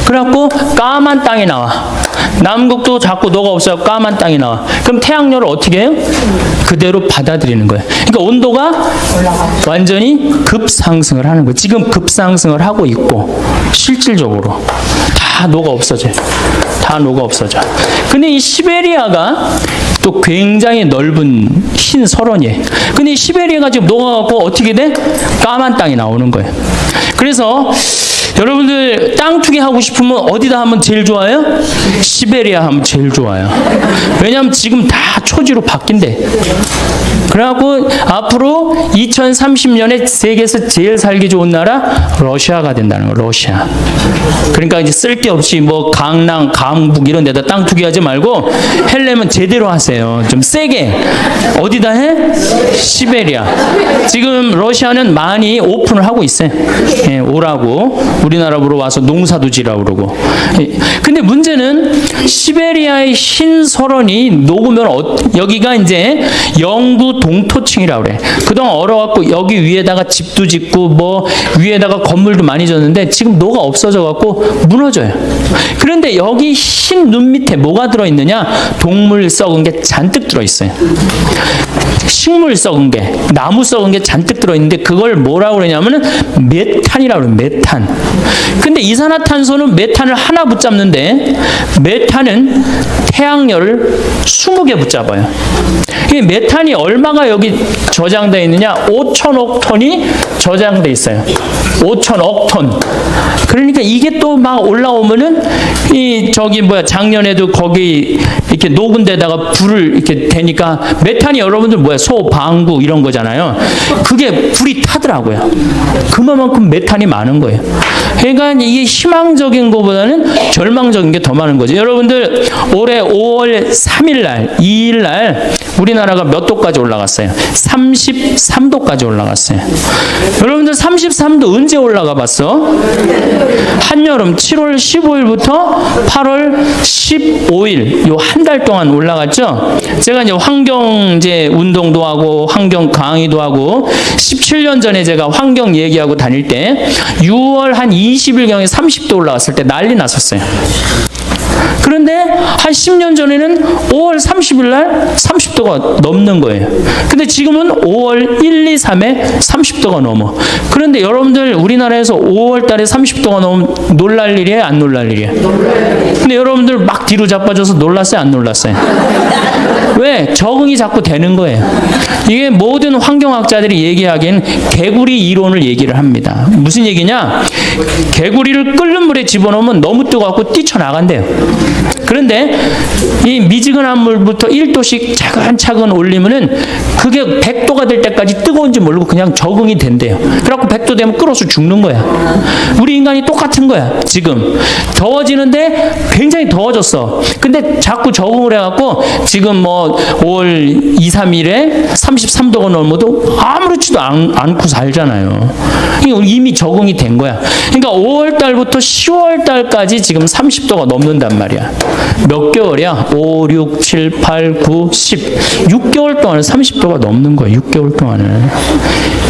그래갖고 까만 땅이 나와. 남극도 자꾸 녹아 없어요. 까만 땅이 나와. 그럼 태양열을 어떻게 해요? 그대로 받아들이는 거예요. 그러니까 온도가 완전히 급상승을 하는 거예요. 지금 급상승을 하고 있고 실질적으로 다 녹아 없어져요. 다 녹아 없어져. 근데 이 시베리아가 또 굉장히 넓은 흰 설원이에요. 근데 이 시베리아가 지금 녹아갖고 어떻게 돼? 까만 땅이 나오는 거예요. 그래서 여러분들 땅 투기 하고 싶으면 어디다 하면 제일 좋아요? 시베리아 하면 제일 좋아요. 왜냐하면 지금 다 초지로 바뀐대. 그래갖고 앞으로 2030년에 세계에서 제일 살기 좋은 나라 러시아가 된다는 거예요. 러시아. 그러니까 이제 쓸데없이 뭐 강남, 강북 이런 데다 땅 투기하지 말고 헬려면 제대로 하세요. 좀 세게. 어디다 해? 시베리아. 지금 러시아는 많이 오픈을 하고 있어요. 예, 오라고. 우리나라로 와서 농사도 지라고 그러고. 근데 문제는 시베리아의 흰 설원이 녹으면 여기가 이제 영구 동토층이라고 그래. 그동안 얼어갖고 여기 위에다가 집도 짓고 뭐 위에다가 건물도 많이 졌는데 지금 녹아 없어져갖고 무너져요. 그런데 여기 흰 눈 밑에 뭐가 들어있느냐? 동물 썩은 게 잔뜩 들어있어요. 식물 썩은 게, 나무 썩은 게 잔뜩 들어있는데 그걸 뭐라고 그러냐면은 메탄이라고 그래요. 메탄. 근데 이산화탄소는 메탄을 하나 붙잡는데 메탄은 태양열을 20개 붙잡아요. 이 메탄이 얼마가 여기 저장되어 있느냐? 5천억 톤이 저장되어 있어요. 5천억 톤. 그러니까 이게 또 막 올라오면은 작년에도 거기 이렇게 녹은 데다가 불을 이렇게 대니까 메탄이 여러분들 소, 방구 이런 거잖아요. 그게 불이 타더라고요. 그만큼 메탄이 많은 거예요. 그러니까 이게 희망적인 것보다는 절망적인 게 더 많은 거죠. 여러분들 올해 5월 3일 날, 2일 날 우리나라가 몇 도까지 올라갔어요? 33도까지 올라갔어요. 여러분들 33도 언제 올라가 봤어? 한여름 7월 15일부터 8월 15일 요 한 달 동안 올라갔죠. 제가 이제 환경 운동도 하고 환경 강의도 하고 17년 전에 제가 환경 얘기하고 다닐 때 6월 한 20일경에 30도 올라갔을 때 난리 났었어요. 그런데 한 10년 전에는 5월 30일 날 30도가 넘는 거예요. 근데 지금은 5월 1, 2, 3에 30도가 넘어. 그런데 여러분들 우리나라에서 5월 달에 30도가 넘으면 놀랄 일이에요? 안 놀랄 일이에요? 근데 여러분들 막 뒤로 자빠져서 놀랐어요? 안 놀랐어요? 왜? 적응이 자꾸 되는 거예요. 이게 모든 환경학자들이 얘기하기엔 개구리 이론을 얘기를 합니다. 무슨 얘기냐? 개구리를 끓는 물에 집어넣으면 너무 뜨거워서 뛰쳐나간대요. 그런데 이 미지근한 물부터 1도씩 차근차근 올리면은 그게 100도가 될 때까지 뜨거운지 모르고 그냥 적응이 된대요. 그래갖고 100도 되면 끓어서 죽는 거야. 우리 인간이 똑같은 거야. 지금 더워지는데 굉장히 더워졌어. 근데 자꾸 적응을 해갖고 지금 뭐 5월 2, 3일에 33도가 넘어도 아무렇지도 않고 살잖아요. 이미 적응이 된 거야. 그러니까 5월 달부터 10월 달까지 지금 30도가 넘는단 말이야. 몇 개월이야? 5, 6, 7, 8, 9, 10. 6개월 동안은 30도가 넘는 거예요. 6개월 동안은.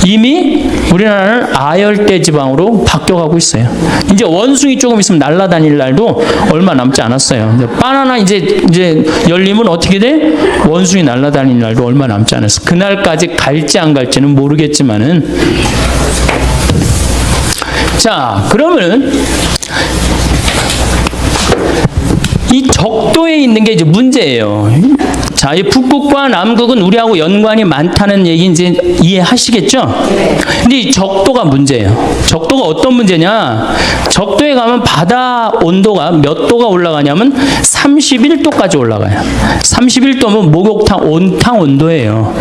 이미 우리나라는 아열대 지방으로 바뀌어가고 있어요. 이제 원숭이 조금 있으면 날아다닐 날도 얼마 남지 않았어요. 바나나 이제 열리면 어떻게 돼? 원숭이 날아다닐 날도 얼마 남지 않았어. 그날까지 갈지 안 갈지는 모르겠지만은. 자, 그러면은 이 적도에 있는 게 이제 문제예요. 자, 이 북극과 남극은 우리하고 연관이 많다는 얘기 이제 이해하시겠죠? 근데 이 적도가 문제예요. 적도가 어떤 문제냐? 적도에 가면 바다 온도가 몇 도가 올라가냐면 31도까지 올라가요. 31도면 목욕탕 온탕 온도예요.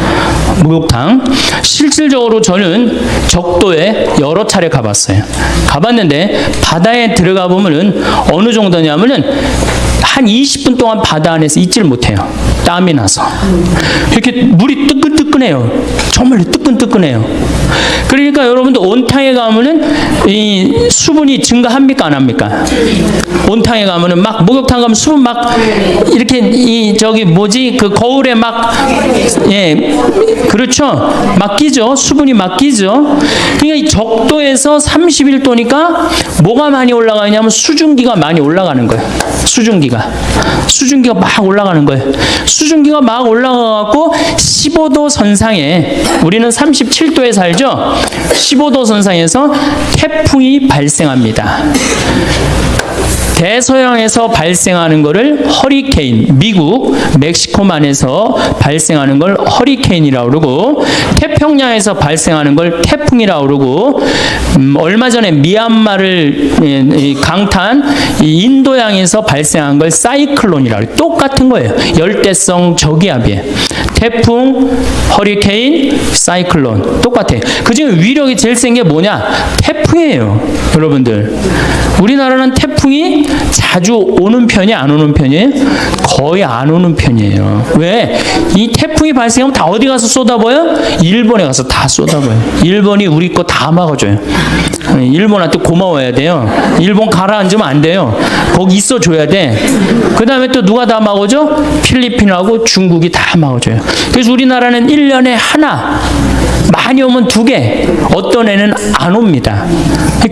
목욕탕. 실질적으로 저는 적도에 여러 차례 가봤어요. 가봤는데 바다에 들어가 보면은 어느 정도냐면은 한 20분 동안 바다 안에서 있지를 못해요. 땀이 나서. 이렇게 물이 뜨끈뜨끈해요. 정말 뜨끈뜨끈해요. 그러니까 여러분들 온탕에 가면은 이 수분이 증가합니까? 안 합니까? 온탕에 가면은 막 목욕탕 가면 수분 막 이렇게 그 거울에 막 그렇죠. 막 끼죠. 수분이 막 끼죠. 그러니까 이 적도에서 31도니까 뭐가 많이 올라가냐면 수증기가 많이 올라가는 거예요. 수증기가 막 올라가는 거예요. 수증기가 막 올라가갖고 15도 선상에, 우리는 37도에 살죠. 15도 선상에서 태풍이 발생합니다. 대서양에서 발생하는 것을 허리케인, 미국, 멕시코만에서 발생하는 걸 허리케인이라고 그러고, 태평양에서 발생하는 걸 태풍이라고 그러고, 얼마 전에 미얀마를 강타한 이 인도양에서 발생한 걸 사이클론이라고 그래요. 똑같은 거예요. 열대성 저기압이에요. 태풍, 허리케인, 사이클론 똑같아요. 그중에 위력이 제일 센 게 뭐냐? 태풍이에요. 여러분들, 우리나라는 태풍이 자주 오는 편이 안 오는 편이에요? 거의 안 오는 편이에요. 왜? 이 태풍이 발생하면 다 어디 가서 쏟아버려요? 일본에 가서 다 쏟아버려요. 일본이 우리 거 다 막아줘요. 일본한테 고마워야 돼요. 일본 가라앉으면 안 돼요. 거기 있어줘야 돼. 그 다음에 또 누가 다 막아줘? 필리핀하고 중국이 다 막아줘요. 그래서 우리나라는 1년에 하나, 많이 오면 2개, 어떤 애는 안 옵니다.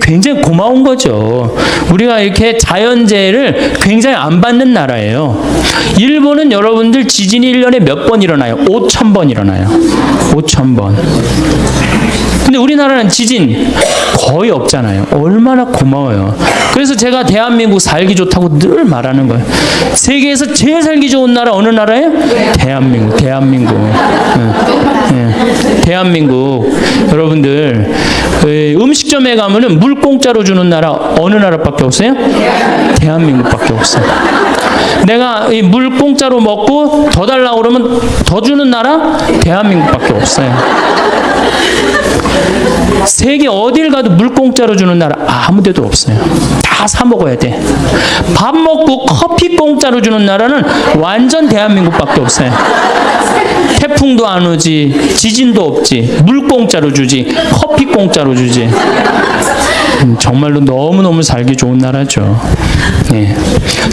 굉장히 고마운 거죠. 우리가 이렇게 자연재해를 굉장히 안 받는 나라예요. 일본은 여러분들 지진이 1년에 몇 번 일어나요? 5,000번 일어나요. 5,000번. 근데 우리나라는 지진 거의 없잖아요. 얼마나 고마워요. 그래서 제가 대한민국 살기 좋다고 늘 말하는 거예요. 세계에서 제일 살기 좋은 나라 어느 나라예요? 대한민국. 대한민국. 여러분들, 음식점에 가면은 물 공짜로 주는 나라 어느 나라밖에 없어요? 대한민국밖에 없어요. 내가 이 물 공짜로 먹고 더 달라고 그러면 더 주는 나라? 대한민국밖에 없어요. 세계 어딜 가도 물 공짜로 주는 나라 아무 데도 없어요. 다 사 먹어야 돼. 밥 먹고 커피 공짜로 주는 나라는 완전 대한민국밖에 없어요. 태풍도 안 오지, 지진도 없지, 물 공짜로 주지, 커피 공짜로 주지. 정말로 너무너무 살기 좋은 나라죠. 네.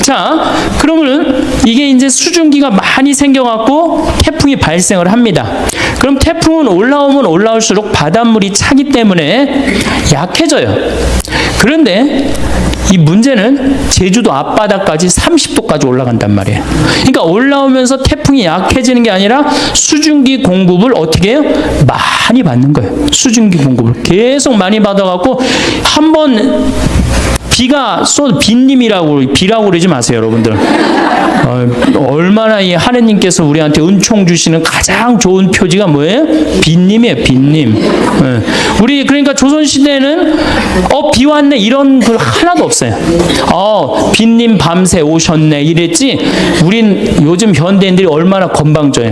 자, 그러면 이게 이제 수증기가 많이 생겨갖고 태풍이 발생을 합니다. 그럼 태풍은 올라오면 올라올수록 바닷물이 차기 때문에 약해져요. 그런데 이 문제는 제주도 앞바다까지 30도까지 올라간단 말이에요. 그러니까 올라오면서 태풍이 약해지는 게 아니라 수증기 공급을 어떻게 해요? 많이 받는 거예요. 수증기 공급을 계속 많이 받아갖고 한번 비가 비라고 그러지 마세요, 여러분들. 얼마나 이 하느님께서 우리한테 은총 주시는 가장 좋은 표지가 뭐예요? 빈님이에요, 빈님. 우리 그러니까 조선시대에는 비 왔네 이런 글 하나도 없어요. 빈님 밤새 오셨네 이랬지. 우린 요즘 현대인들이 얼마나 건방져요.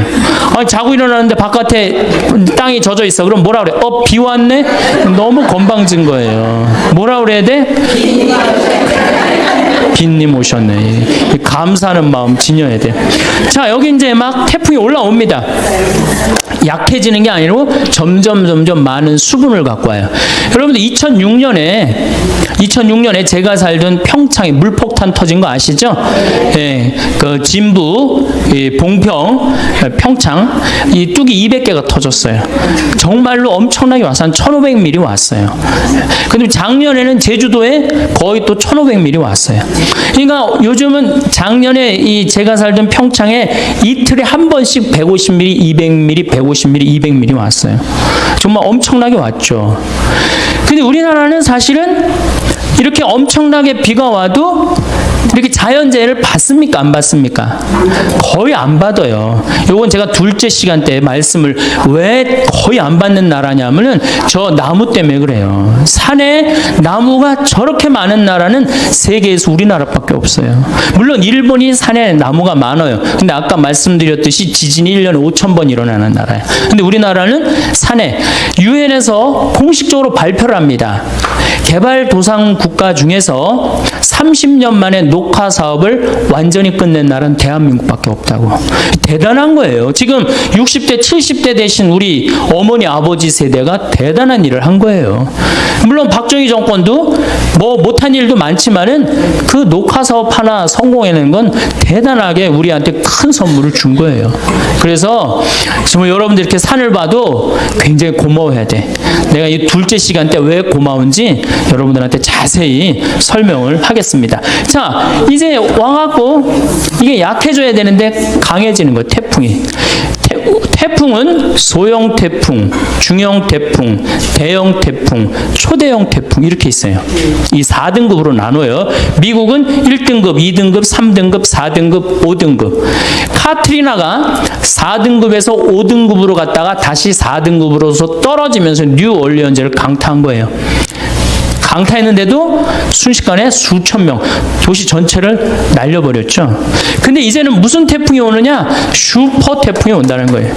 자고 일어나는데 바깥에 땅이 젖어 있어. 그럼 뭐라 그래? 비 왔네? 너무 건방진 거예요. 뭐라 그래야 돼? 빈님 오셨네. 감사하는 마음 지녀야 돼요. 자, 여기 이제 막 태풍이 올라옵니다. 약해지는 게 아니고 점점 많은 수분을 갖고 와요. 여러분들 2006년에 제가 살던 평창에 물폭탄 터진 거 아시죠? 예, 그 진부, 봉평, 평창 이 뚝이 200개가 터졌어요. 정말로 엄청나게 와서 한 1,500mm 왔어요. 근데 작년에는 제주도에 거의 또 1,500mm 왔어요. 그러니까 요즘은 작년에 이 제가 살던 평창에 이틀에 한 번씩 150mm, 200mm, 150mm, 200mm 왔어요. 정말 엄청나게 왔죠. 근데 우리나라는 사실은 이렇게 엄청나게 비가 와도 이렇게 자연재해를 받습니까? 안 받습니까? 거의 안 받아요. 요건 제가 둘째 시간 때 말씀을 왜 거의 안 받는 나라냐면은 저 나무 때문에 그래요. 산에 나무가 저렇게 많은 나라는 세계에서 우리나라밖에 없어요. 물론 일본이 산에 나무가 많아요. 근데 아까 말씀드렸듯이 지진이 1년에 5,000번 일어나는 나라예요. 근데 우리나라는 산에 유엔에서 공식적으로 발표를 합니다. 개발도상 국가 중에서 30년 만에 녹화 사업을 완전히 끝낸 나라는 대한민국밖에 없다고. 대단한 거예요. 지금 60대, 70대 되신 우리 어머니, 아버지 세대가 대단한 일을 한 거예요. 물론 박정희 정권도 뭐 못한 일도 많지만은 그 녹화 사업 하나 성공해낸 건 대단하게 우리한테 큰 선물을 준 거예요. 그래서 정말 여러분들 이렇게 산을 봐도 굉장히 고마워해야 돼. 내가 이 둘째 시간 때 왜 고마운지 여러분들한테 자세히 설명을 하겠습니다. 하겠습니다. 자, 이제 와갖고 이게 약해져야 되는데 강해지는 거예요. 태풍이. 태풍은 소형 태풍, 중형 태풍, 대형 태풍, 초대형 태풍 이렇게 있어요. 이 4등급으로 나눠요. 미국은 1등급, 2등급, 3등급, 4등급, 5등급. 카트리나가 4등급에서 5등급으로 갔다가 다시 4등급으로서 떨어지면서 뉴올리언즈를 강타한 거예요. 강타했는데도 순식간에 수천 명, 도시 전체를 날려버렸죠. 근데 이제는 무슨 태풍이 오느냐? 슈퍼 태풍이 온다는 거예요.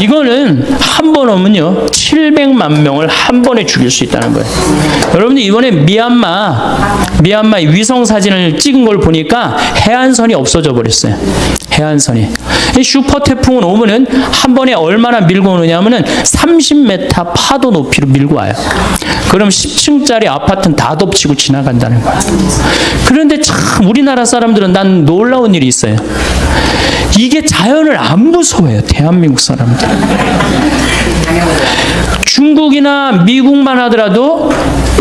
이거는 한 번 오면요 700만 명을 한 번에 죽일 수 있다는 거예요. 여러분들 이번에 미얀마 위성 사진을 찍은 걸 보니까 해안선이 없어져 버렸어요. 해안선이. 이 슈퍼 태풍은 오면은 한 번에 얼마나 밀고 오느냐면은 30m 파도 높이로 밀고 와요. 그럼 10층짜리 아파트는 다 덮치고 지나간다는 거예요. 그런데 참 우리나라 사람들은 난 놀라운 일이 있어요. 이게 자연을 안 무서워해요. 대한민국 사람들. 중국이나 미국만 하더라도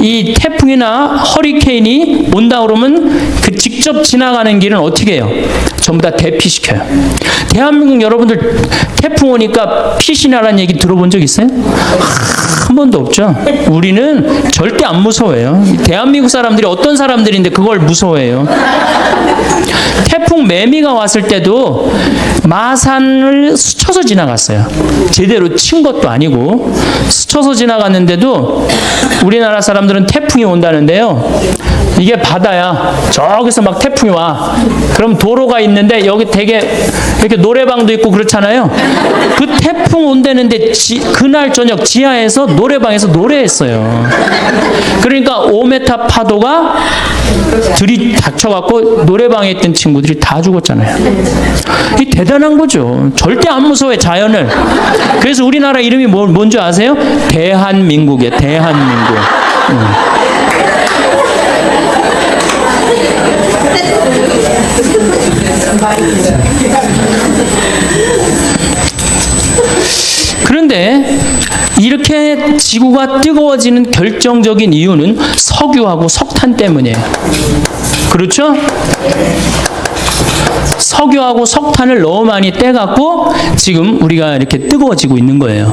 이 태풍이나 허리케인이 온다 그러면 그 직접 지나가는 길은 어떻게 해요? 전부 다 대피시켜요. 대한민국 여러분들 태풍 오니까 피신하라는 얘기 들어본 적 있어요? 한 번도 없죠. 우리는 절대 안 무서워해요. 대한민국 사람들이 어떤 사람들인데 그걸 무서워해요. 태풍 매미가 왔을 때도 마산을 스쳐서 지나갔어요. 제대로 친 것도 아니고 스쳐서 지나갔는데도 우리나라 사람들은 태풍이 온다는데요. 이게 바다야. 저기서 막 태풍이 와. 그럼 도로가 있는데 여기 되게 이렇게 노래방도 있고 그렇잖아요. 그 태풍 온다는데 그날 저녁 지하에서 노래방에서 노래했어요. 그러니까 5m 파도가 들이닥쳐갖고 노래방에 있던 친구들이 다 죽었잖아요. 이 대단한 거죠. 절대 안 무서워해 자연을. 그래서 우리나라 이름이 뭔지 아세요? 대한민국이에요. 대한민국. 그런데 이렇게 지구가 뜨거워지는 결정적인 이유는 석유하고 석탄 때문이에요. 그렇죠? 석유하고 석탄을 너무 많이 떼갖고 지금 우리가 이렇게 뜨거워지고 있는 거예요.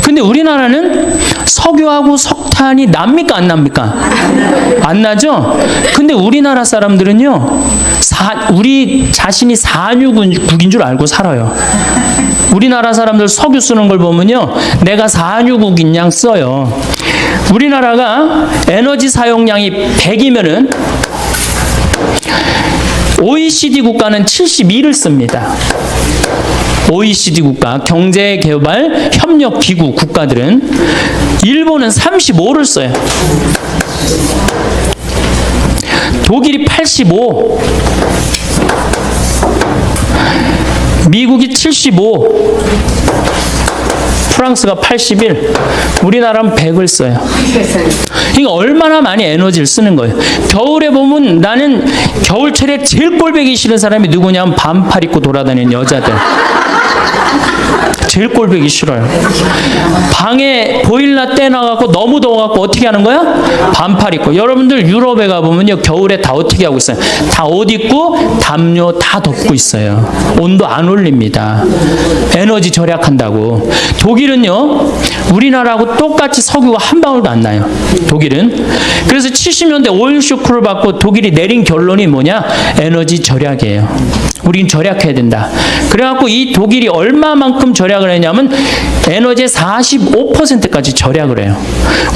근데 우리나라는 석유하고 석탄이 납니까 안 납니까? 안 나죠? 근데 우리나라 사람들은요 우리 자신이 산유국인 줄 알고 살아요. 우리나라 사람들 석유 쓰는 걸 보면요 내가 산유국인 양 써요. 우리나라가 에너지 사용량이 100이면은 OECD 국가는 72를 씁니다. OECD 국가, 경제개발협력기구 국가들은 일본은 35를 써요. 독일이 85, 미국이 75, 프랑스가 81, 우리나라는 100을 써요. 이거 얼마나 많이 에너지를 쓰는 거예요. 겨울에 보면 나는 겨울철에 제일 꼴보기 싫은 사람이 누구냐면 반팔 입고 돌아다니는 여자들. 제일 꼴보기 싫어요. 방에 보일러 떼놔갖고 너무 더워갖고 어떻게 하는 거야? 반팔 입고. 여러분들 유럽에 가보면요 겨울에 다 어떻게 하고 있어요? 다 옷 입고 담요 다 덮고 있어요. 온도 안 올립니다. 에너지 절약한다고. 독일은요 우리나라하고 똑같이 석유가 한 방울도 안 나요. 독일은. 그래서 70년대 오일 쇼크를 받고 독일이 내린 결론이 뭐냐? 에너지 절약이에요. 우린 절약해야 된다. 그래갖고 이 독일이 얼마만큼 절약을 했냐면 에너지의 45%까지 절약을 해요.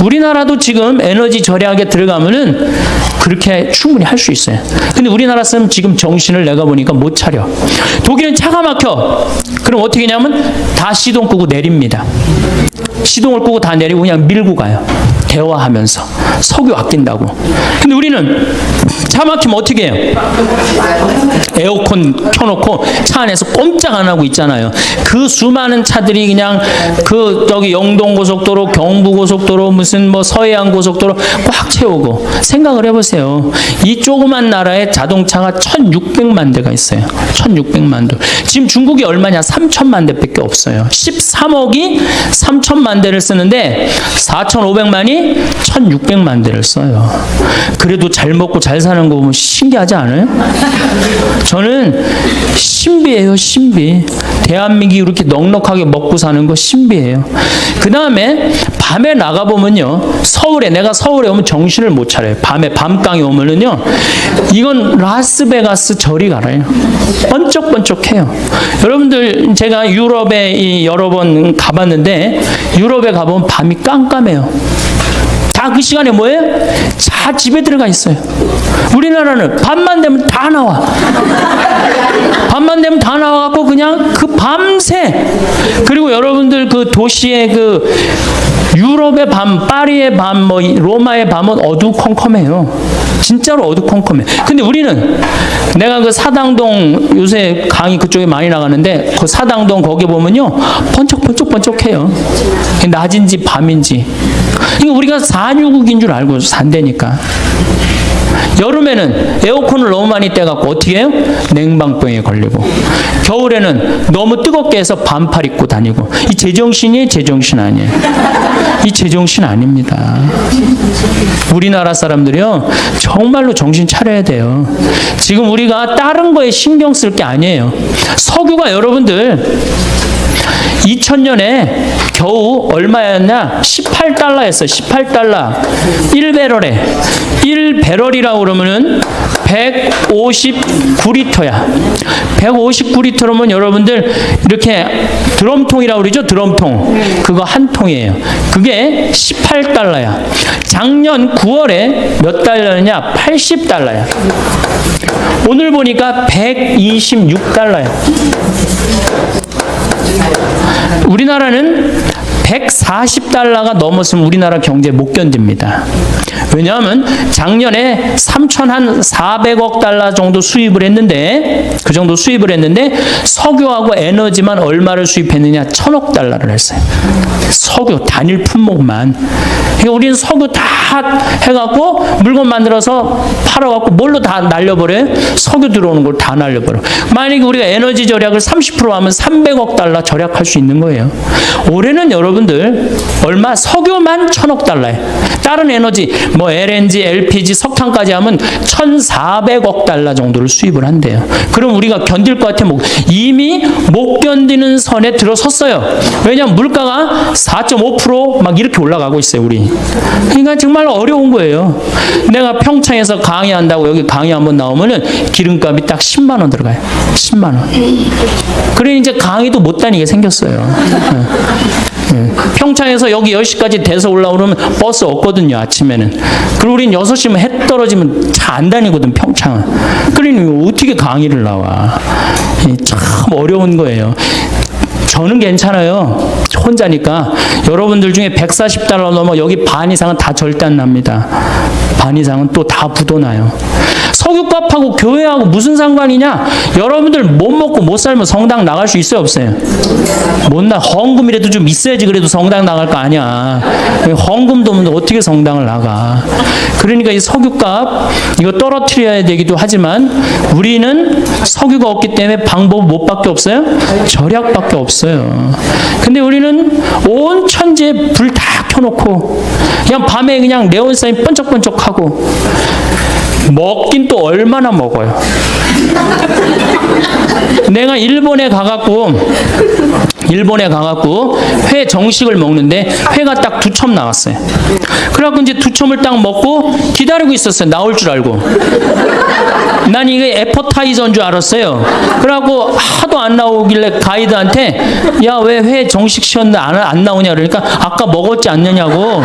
우리나라도 지금 에너지 절약에 들어가면은 그렇게 충분히 할 수 있어요. 근데 우리나라 사람 지금 정신을 내가 보니까 못 차려. 독일은 차가 막혀. 그럼 어떻게 하냐면 다 시동 끄고 내립니다. 시동을 끄고 다 내리고 그냥 밀고 가요. 대화하면서 석유 아낀다고. 근데 우리는 차 막히면 어떻게 해요? 에어컨 켜놓고 차 안에서 꼼짝 안 하고 있잖아요. 그 수많은 차들이 그냥 저기 영동고속도로, 경부고속도로, 무슨 뭐 서해안 고속도로 꽉 채우고, 생각을 해보세요. 이 조그만 나라에 자동차가 1600만 대가 있어요. 1600만 대. 지금 중국이 얼마냐? 3000만 대밖에 없어요. 13억이 3000만 대를 쓰는데 4500만이 1600만 대를 써요. 그래도 잘 먹고 잘 사는 거 보면 신기하지 않아요? 저는 신비해요, 신비. 대한민국이 이렇게 넉넉하게 먹고 사는 거 신비해요. 그 다음에 밤에 나가보면요, 내가 서울에 오면 정신을 못 차려요. 밤에 밤강에 오면은요, 이건 라스베가스 저리 가라요. 번쩍번쩍해요. 여러분들, 제가 유럽에 여러 번 가봤는데, 유럽에 가보면 밤이 깜깜해요. 다 그 시간에 뭐예요? 다 집에 들어가 있어요. 우리나라는 밤만 되면 다 나와. 밤만 되면 다 나와갖고 그냥 그 밤새. 그리고 여러분들 그 도시의 그 유럽의 밤, 파리의 밤, 뭐 로마의 밤은 어두컴컴해요. 진짜로 어두컴컴해. 근데 우리는, 내가 그 사당동, 요새 강의 그쪽에 많이 나가는데 그 사당동 거기 보면요, 번쩍번쩍번쩍해요. 낮인지 밤인지. 그러니까 우리가 산유국인 줄 알고 산다니까. 여름에는 에어컨을 너무 많이 떼갖고 어떻게 해요? 냉방병에 걸리고, 겨울에는 너무 뜨겁게 해서 반팔 입고 다니고. 이 제정신이 제정신 아니에요. 이 제정신 아닙니다. 우리나라 사람들이요, 정말로 정신 차려야 돼요. 지금 우리가 다른 거에 신경 쓸 게 아니에요. 석유가 여러분들 2000년에 겨우 얼마였냐? 18달러였어요. 18달러. 1배럴에. 1배럴이라고 그러면은 159리터야. 159리터면 여러분들 이렇게 드럼통이라고 그러죠? 드럼통. 그거 한 통이에요. 그게 18달러야. 작년 9월에 몇 달러냐? 80달러야. 오늘 보니까 126달러야. 우리나라는 140달러가 넘었으면 우리나라 경제 못 견딥니다. 왜냐하면 작년에 3,400억 달러 정도 수입을 했는데, 그 정도 수입을 했는데 석유하고 에너지만 얼마를 수입했느냐? 1,000억 달러를 했어요. 석유 단일 품목만. 그러니까 우리는 석유 다 해갖고 물건 만들어서 팔아갖고 뭘로 다 날려버려요? 석유 들어오는 걸 다 날려버려. 만약에 우리가 에너지 절약을 30% 하면 300억 달러 절약할 수 있는 거예요. 올해는 여러분들 얼마? 석유만 1,000억 달러에, 다른 에너지 뭐 LNG, LPG, 석탄까지 하면 1,400억 달러 정도를 수입을 한대요. 그럼 우리가 견딜 것 같아? 이미 못 견디는 선에 들어섰어요. 왜냐하면 물가가 4.5% 이렇게 올라가고 있어요, 우리. 그러니까 정말 어려운 거예요. 내가 평창에서 강의한다고 여기 강의 한번 나오면은 기름값이 딱 10만 원 들어가요. 10만 원. 그래 이제 강의도 못 다니게 생겼어요. 평창에서 여기 10시까지 돼서 올라오면 버스 없거든요, 아침에는. 그리고 우린 6시면 해 떨어지면 차 안 다니거든, 평창은. 그러니 어떻게 강의를 나와. 참 어려운 거예요. 저는 괜찮아요. 혼자니까. 여러분들 중에 140달러 넘어 여기 반 이상은 다 절대 안 납니다. 반 이상은 또 다 부도나요. 석유값하고 교회하고 무슨 상관이냐? 여러분들 못 먹고 못 살면 성당 나갈 수 있어요, 없어요? 못 나. 헌금이라도 좀 있어야지 그래도 성당 나갈 거 아니야. 헌금도 없는데 어떻게 성당을 나가? 그러니까 이 석유값 이거 떨어뜨려야 되기도 하지만 우리는 석유가 없기 때문에 방법 뭐밖에 없어요? 절약밖에 없어요. 근데 우리는 온 천지에 불 다 켜놓고 그냥 밤에 그냥 네온사인 번쩍번쩍하고 먹긴 또 얼마나 먹어요. 내가 일본에 가갖고 회 정식을 먹는데 회가 딱 2첩 나왔어요. 그래갖고 이제 2첩을 딱 먹고 기다리고 있었어요. 나올 줄 알고. 난 이게 애퍼타이저인 줄 알았어요. 그래갖고 하도 안 나오길래 가이드한테 야, 왜 회 정식 시켰는데 안 나오냐 그러니까 아까 먹었지 않느냐고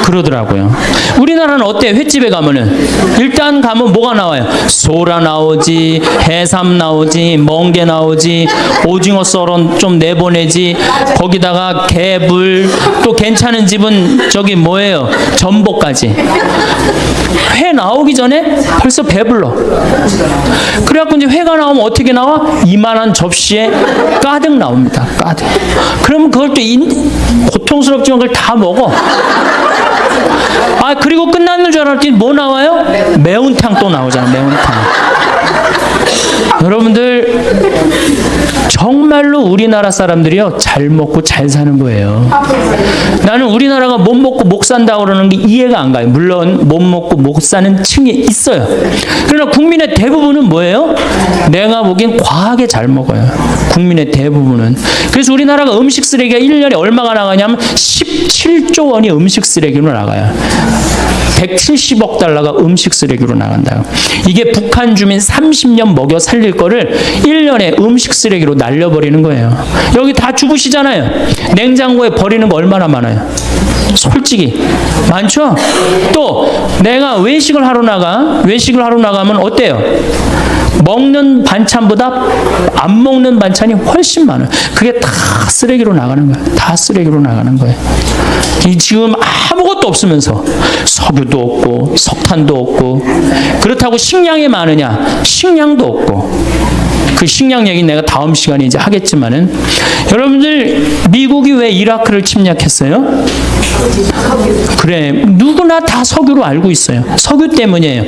그러더라고요. 우리나라는 어때? 횟집에 가면은 일단 가면 뭐가 나와요? 소라 나오지, 해삼 나오지, 멍게 나오지, 오징어 썰은 좀 좀 내보내지. 거기다가 개불, 또 괜찮은 집은 저기 뭐예요? 전복까지. 회 나오기 전에 벌써 배불러. 그래갖고 이제 회가 나오면 어떻게 나와? 이만한 접시에 가득 나옵니다. 가득. 그러면 그걸 또 고통스럽지만 그걸 다 먹어. 아, 그리고 끝났는 줄 알았더니 뭐 나와요? 매운탕 또 나오잖아. 매운탕. 여러분들, 정말로 우리나라 사람들이요, 잘 먹고 잘 사는 거예요. 나는 우리나라가 못 먹고 못 산다고 그러는 게 이해가 안 가요. 물론 못 먹고 못 사는 층이 있어요. 그러나 국민의 대부분은 뭐예요? 내가 보기엔 과하게 잘 먹어요. 국민의 대부분은. 그래서 우리나라가 음식 쓰레기가 1년에 얼마가 나가냐면 17조 원이 음식 쓰레기로 나가요. 170억 달러가 음식 쓰레기로 나간다. 이게 북한 주민 30년 먹여 살릴 거를 1년에 음식 쓰레기로 날려버리는 거예요. 여기 다 주부시잖아요. 냉장고에 버리는 거 얼마나 많아요? 솔직히 많죠? 또 내가 외식을 하러 나가면 어때요? 먹는 반찬보다 안 먹는 반찬이 훨씬 많아요. 그게 다 쓰레기로 나가는 거예요. 다 쓰레기로 나가는 거예요. 지금 아무것도 없으면서 석유도 없고 석탄도 없고, 그렇다고 식량이 많으냐? 식량도 없고. 그 식량 얘기는 내가 다음 시간에 이제 하겠지만은, 여러분들, 미국이 왜 이라크를 침략했어요? 그래, 누구나 다 석유로 알고 있어요. 석유 때문이에요.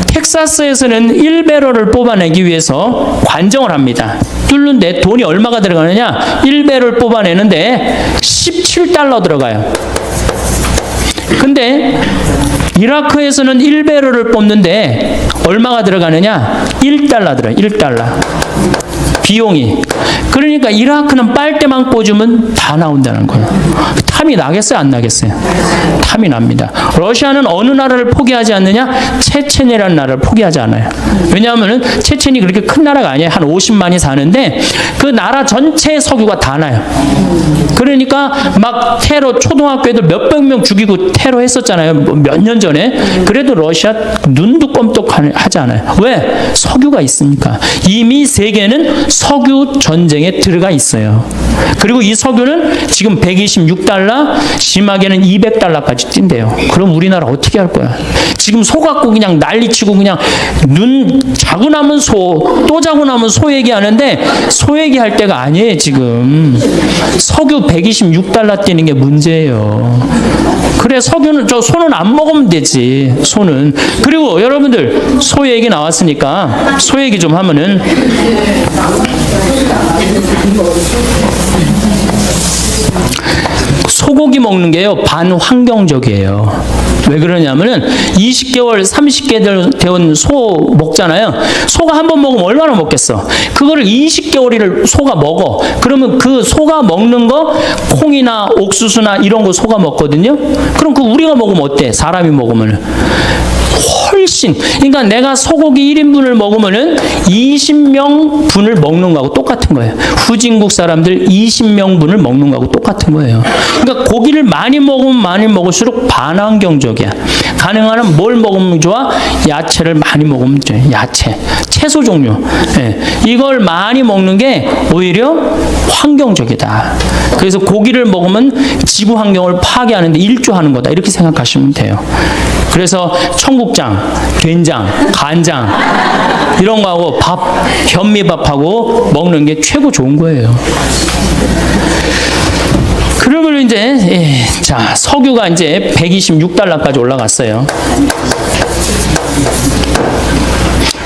텍사스에서는 1배럴을 뽑아내기 위해서 관정을 합니다. 뚫는데 돈이 얼마가 들어가느냐? 1배럴 뽑아내는데 $17 들어가요. 근데 이라크에서는 1배럴을 뽑는데 얼마가 들어가느냐? $1 들어요. $1. 비용이. 그러니까 이라크는 빨대만 꽂으면 다 나온다는 거예요. 탐이 나겠어요? 안 나겠어요? 탐이 납니다. 러시아는 어느 나라를 포기하지 않느냐? 체첸이라는 나라를 포기하지 않아요. 왜냐하면 체첸이 그렇게 큰 나라가 아니에요. 한 50만이 사는데 그 나라 전체의 석유가 다 나요. 그러니까 막 테러, 초등학교 애들 몇백 명 죽이고 테러했었잖아요. 몇 년 전에. 그래도 러시아 눈도 껌떡하지 않아요. 왜? 석유가 있으니까. 이미 세계는 석유 전쟁에 들어가 있어요. 그리고 이 석유는 지금 $126, 심하게는 $200까지 뛴대요. 그럼 우리나라 어떻게 할 거야? 지금 소 갖고 그냥 난리치고 그냥 눈 자고 나면 소, 또 자고 나면 소 얘기하는데 소 얘기할 때가 아니에요, 지금. 석유 $126 뛰는 게 문제예요. 그래, 석유는, 소는 안 먹으면 되지, 소는. 그리고 여러분들, 소 얘기 나왔으니까 소 얘기 좀 하면은, 소고기 먹는 게요, 반환경적이에요. 왜 그러냐면은 20개월, 30개월 되온 소 먹잖아요. 소가 한 번 먹으면 얼마나 먹겠어? 그거를 20개월을 소가 먹어. 그러면 그 소가 먹는 거, 콩이나 옥수수나 이런 거 소가 먹거든요. 그럼 그 우리가 먹으면 어때? 사람이 먹으면 훨씬. 그러니까 내가 소고기 1인분을 먹으면은 20명분을 먹는 거하고 똑같은 거예요. 후진국 사람들 20명분을 먹는 거하고 똑같은 거예요. 그러니까 고기를 많이 먹으면 많이 먹을수록 반환경적이야. 가능한 한 뭘 먹으면 좋아? 야채를 많이 먹으면 좋아. 야채, 채소 종류. 예. 이걸 많이 먹는 게 오히려 환경적이다. 그래서 고기를 먹으면 지구 환경을 파괴하는데 일조하는 거다. 이렇게 생각하시면 돼요. 그래서 청국장, 된장, 간장 이런 거하고 밥, 현미밥하고 먹는 게 최고 좋은 거예요. 그러면 이제 자, 석유가 이제 $126까지 올라갔어요.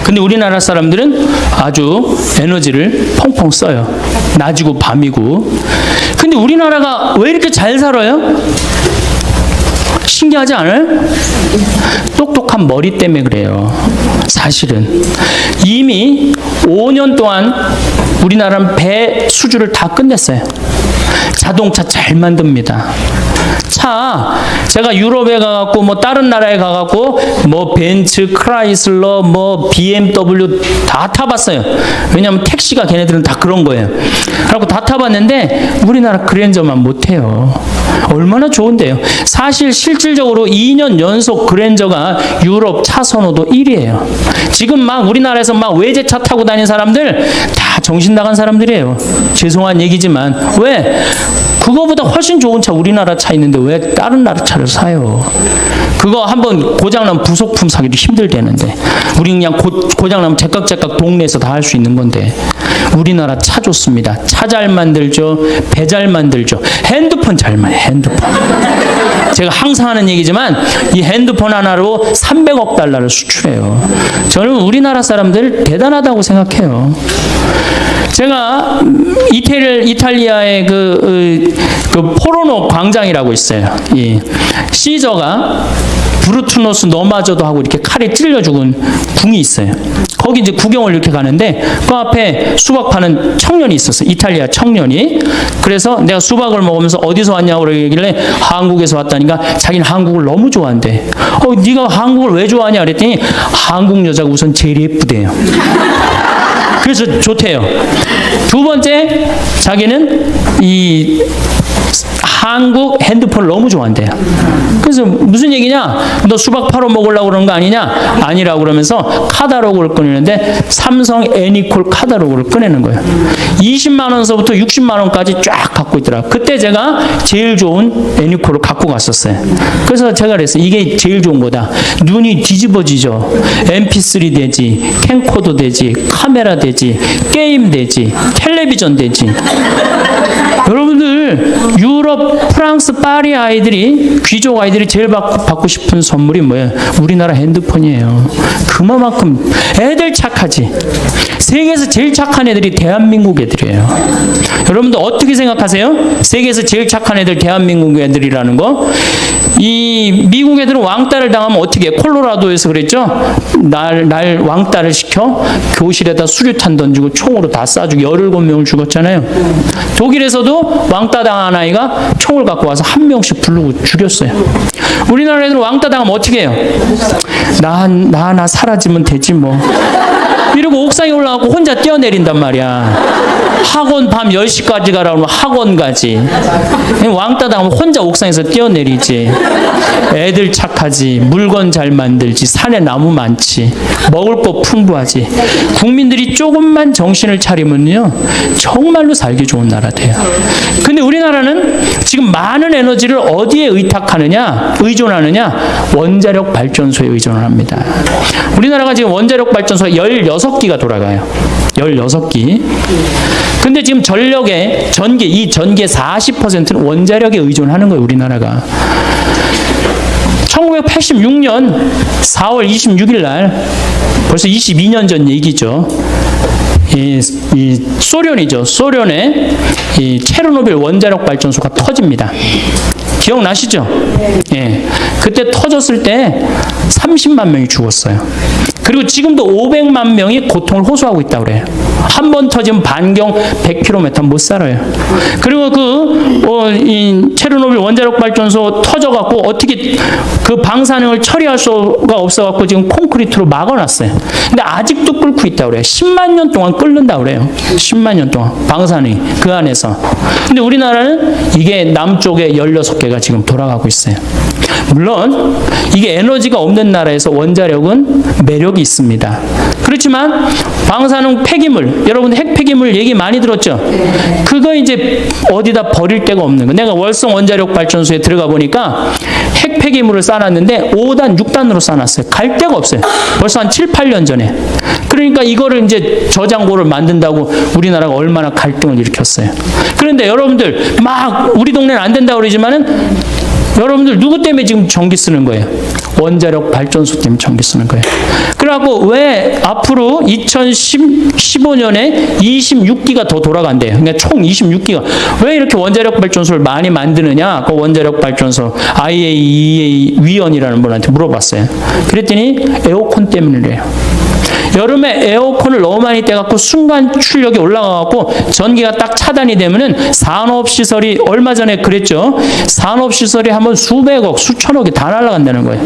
근데 우리나라 사람들은 아주 에너지를 펑펑 써요. 낮이고 밤이고. 근데 우리나라가 왜 이렇게 잘 살아요? 신기하지 않아요? 똑똑한 머리 때문에 그래요. 사실은 이미 5년 동안 우리나라는 배 수주를 다 끝냈어요. 자동차 잘 만듭니다. 차, 제가 유럽에 가갖고 뭐 다른 나라에 가갖고 뭐 벤츠, 크라이슬러, 뭐 BMW 다 타봤어요. 왜냐면 택시가 걔네들은 다 그런 거예요. 그래갖고 다 타봤는데 우리나라 그랜저만 못해요. 얼마나 좋은데요. 사실 실질적으로 2년 연속 그랜저가 유럽 차 선호도 1위예요. 지금 막 우리나라에서 막 외제차 타고 다니는 사람들 다 정신 나간 사람들이에요. 죄송한 얘기지만 왜? 그거보다 훨씬 좋은 차 우리나라 차 있는데 왜 다른 나라 차를 사요? 그거 한번 고장나면 부속품 사기도 힘들대는데 우리 그냥 고장나면 제깍제깍 동네에서 다 할 수 있는 건데 우리나라 차 좋습니다. 차 잘 만들죠. 배 잘 만들죠. 핸드폰 잘 만들어요. 핸드폰. 제가 항상 하는 얘기지만 이 핸드폰 하나로 300억 달러를 수출해요. 저는 우리나라 사람들 대단하다고 생각해요. 제가 이탈리아의 그 포르노 광장이라고 있어요. 이 시저가 브루투노스 너마저도 하고 이렇게 칼에 찔려 죽은 궁이 있어요. 거기 이제 구경을 이렇게 가는데 그 앞에 수박 파는 청년이 있었어요. 이탈리아 청년이. 그래서 내가 수박을 먹으면서 어디서 왔냐고 그러길래 한국에서 왔다니까 자기는 한국을 너무 좋아한대. 네가 한국을 왜 좋아하냐 그랬더니 한국 여자가 우선 제일 예쁘대요. 그래서 좋대요. 두 번째, 자기는 이 한국 핸드폰을 너무 좋아한대요. 그래서 무슨 얘기냐? 너 수박 팔아 먹으려고 그러는 거 아니냐? 아니라고 그러면서 카탈로그를 꺼내는데 삼성 애니콜 카탈로그를 꺼내는 거예요. 20만 원서부터 60만 원까지 쫙 갖고 있더라. 그때 제가 제일 좋은 애니콜을 갖고 갔었어요. 그래서 제가 그랬어요. 이게 제일 좋은 거다. 눈이 뒤집어지죠. MP3 되지, 캠코더 되지, 카메라 되지, 게임 되지, 텔레비전 되지. 여러분들 유럽, 프랑스, 파리 아이들이 귀족 아이들이 제일 받고 싶은 선물이 뭐예요? 우리나라 핸드폰이에요. 그만큼 애들 착하지. 세계에서 제일 착한 애들이 대한민국 애들이에요. 여러분들 어떻게 생각하세요? 세계에서 제일 착한 애들 대한민국 애들이라는 거? 이 미국 애들은 왕따를 당하면 어떻게 해? 콜로라도에서 그랬죠? 날 왕따를 시켜 교실에다 수류탄 던지고 총으로 다 쏴주고 17명을 죽었잖아요. 독일에서도 왕따 당한 아이가 총을 갖고 와서 한 명씩 부르고 죽였어요. 우리나라 애들은 왕따 당하면 어떻게 해요? 나 사라지면 되지 뭐. 이러고 옥상에 올라가고 혼자 뛰어내린단 말이야. 학원 밤 10시까지 가라고 하면 학원 가지. 왕따 당하면 혼자 옥상에서 뛰어내리지. 애들 착하지. 물건 잘 만들지. 산에 나무 많지. 먹을 거 풍부하지. 국민들이 조금만 정신을 차리면요 정말로 살기 좋은 나라 돼요. 근데 우리나라는 지금 많은 에너지를 어디에 의존하느냐? 원자력 발전소에 의존을 합니다. 우리나라가 지금 원자력 발전소가 16기가 돌아가요. 16기. 근데 지금 전기의 40%는 원자력에 의존하는 거예요, 우리나라가. 1986년 4월 26일 날, 벌써 22년 전 얘기죠. 이 소련이죠. 소련의 이 체르노빌 원자력 발전소가 터집니다. 기억나시죠? 예. 그때 터졌을 때 30만 명이 죽었어요. 그리고 지금도 500만 명이 고통을 호소하고 있다고 그래요. 한 번 터지면 반경 100km 못 살아요. 그리고 이 체르노빌 원자력 발전소 터져갖고 어떻게 그 방사능을 처리할 수가 없어갖고 지금 콘크리트로 막아놨어요. 근데 아직도 끓고 있다고 그래요. 10만 년 동안 끓는다고 그래요. 10만 년 동안 방사능이 그 안에서. 근데 우리나라는 이게 남쪽에 16개가 지금 돌아가고 있어요. 물론 이게 에너지가 없는 나라에서 원자력은 매력이 있습니다. 그렇지만 방사능 폐기물, 여러분 핵 폐기물 얘기 많이 들었죠? 그거 이제 어디다 버릴 데가 없는 거. 내가 월성 원자력 발전소에 들어가 보니까 핵 폐기물을 쌓아놨는데 5단, 6단으로 쌓아놨어요. 갈 데가 없어요. 벌써 한 7, 8년 전에. 그러니까 이거를 이제 저장고를 만든다고 우리나라가 얼마나 갈등을 일으켰어요. 그런데 여러분들 막 우리 동네는 안 된다고 그러지만은 여러분들 누구 때문에 지금 전기 쓰는 거예요? 원자력 발전소 때문에 전기 쓰는 거예요. 그래갖고 왜 앞으로 2015년에 26기가 더 돌아간대요. 그러니까 총 26기가. 왜 이렇게 원자력 발전소를 많이 만드느냐? 그 원자력 발전소 IAEA 위원이라는 분한테 물어봤어요. 그랬더니 에어컨 때문이래요. 여름에 에어컨을 너무 많이 떼갖고 순간 출력이 올라가갖고 전기가 딱 차단이 되면은 산업시설이 얼마 전에 그랬죠. 산업시설이 한번 수백억, 수천억이 다 날아간다는 거예요.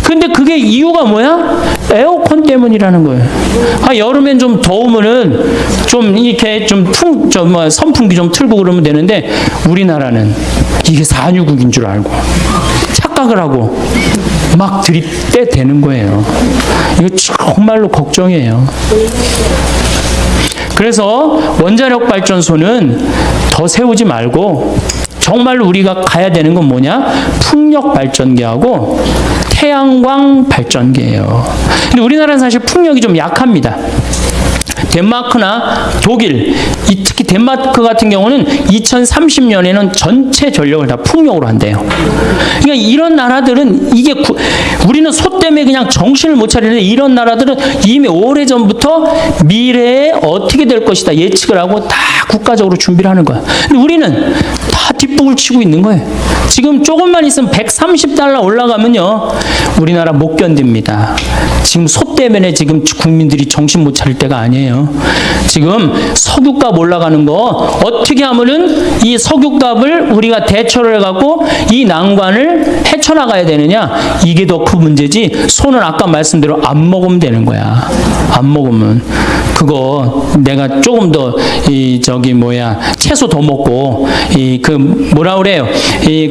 근데 그게 이유가 뭐야? 에어컨 때문이라는 거예요. 여름엔 좀 더우면은 좀 이렇게 선풍기 좀 틀고 그러면 되는데 우리나라는 이게 산유국인 줄 알고 착각을 하고 막 들이대대는 거예요. 이거 정말로 걱정이에요. 그래서 원자력 발전소는 더 세우지 말고 정말로 우리가 가야 되는 건 뭐냐? 풍력 발전기하고 태양광 발전기예요. 근데 우리나라는 사실 풍력이 좀 약합니다. 덴마크나 독일, 특히 덴마크 같은 경우는 2030년에는 전체 전력을 다 풍력으로 한대요. 그러니까 이런 나라들은 우리는 소 때문에 그냥 정신을 못 차리는데 이런 나라들은 이미 오래전부터 미래에 어떻게 될 것이다 예측을 하고 다 국가적으로 준비를 하는 거야. 근데 우리는 다 뒷북을 치고 있는 거예요. 지금 조금만 있으면 $130 올라가면요, 우리나라 못 견딥니다. 지금 소 때문에 지금 국민들이 정신 못 차릴 때가 아니에요. 지금 석유값 올라가는 거 어떻게 하면은 이 석유값을 우리가 대처를 해갖고 이 난관을 헤쳐나가야 되느냐, 이게 더 큰 문제지. 소는 아까 말씀대로 안 먹으면 되는 거야. 안 먹으면 그거 내가 조금 더 채소 더 먹고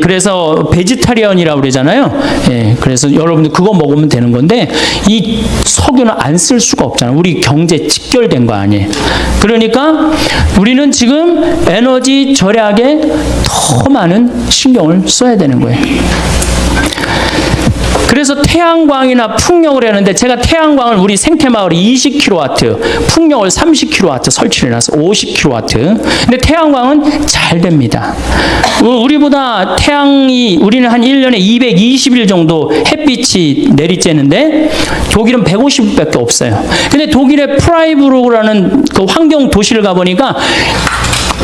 그래서 베지타리언이라고 그러잖아요. 예, 그래서 여러분들 그거 먹으면 되는 건데 이 석유는 안 쓸 수가 없잖아. 우리 경제 직결된 거 아니에요. 그러니까 우리는 지금 에너지 절약에 더 많은 신경을 써야 되는 거예요. 그래서 태양광이나 풍력을 하는데 제가 태양광을 우리 생태마을에 20kW, 풍력을 30kW 설치를 해놨어. 50kW. 근데 태양광은 잘 됩니다. 우리보다 우리는 한 1년에 220일 정도 햇빛이 내리쬐는데 독일은 150일밖에 없어요. 근데 독일의 프라이부르크라는 그 환경 도시를 가보니까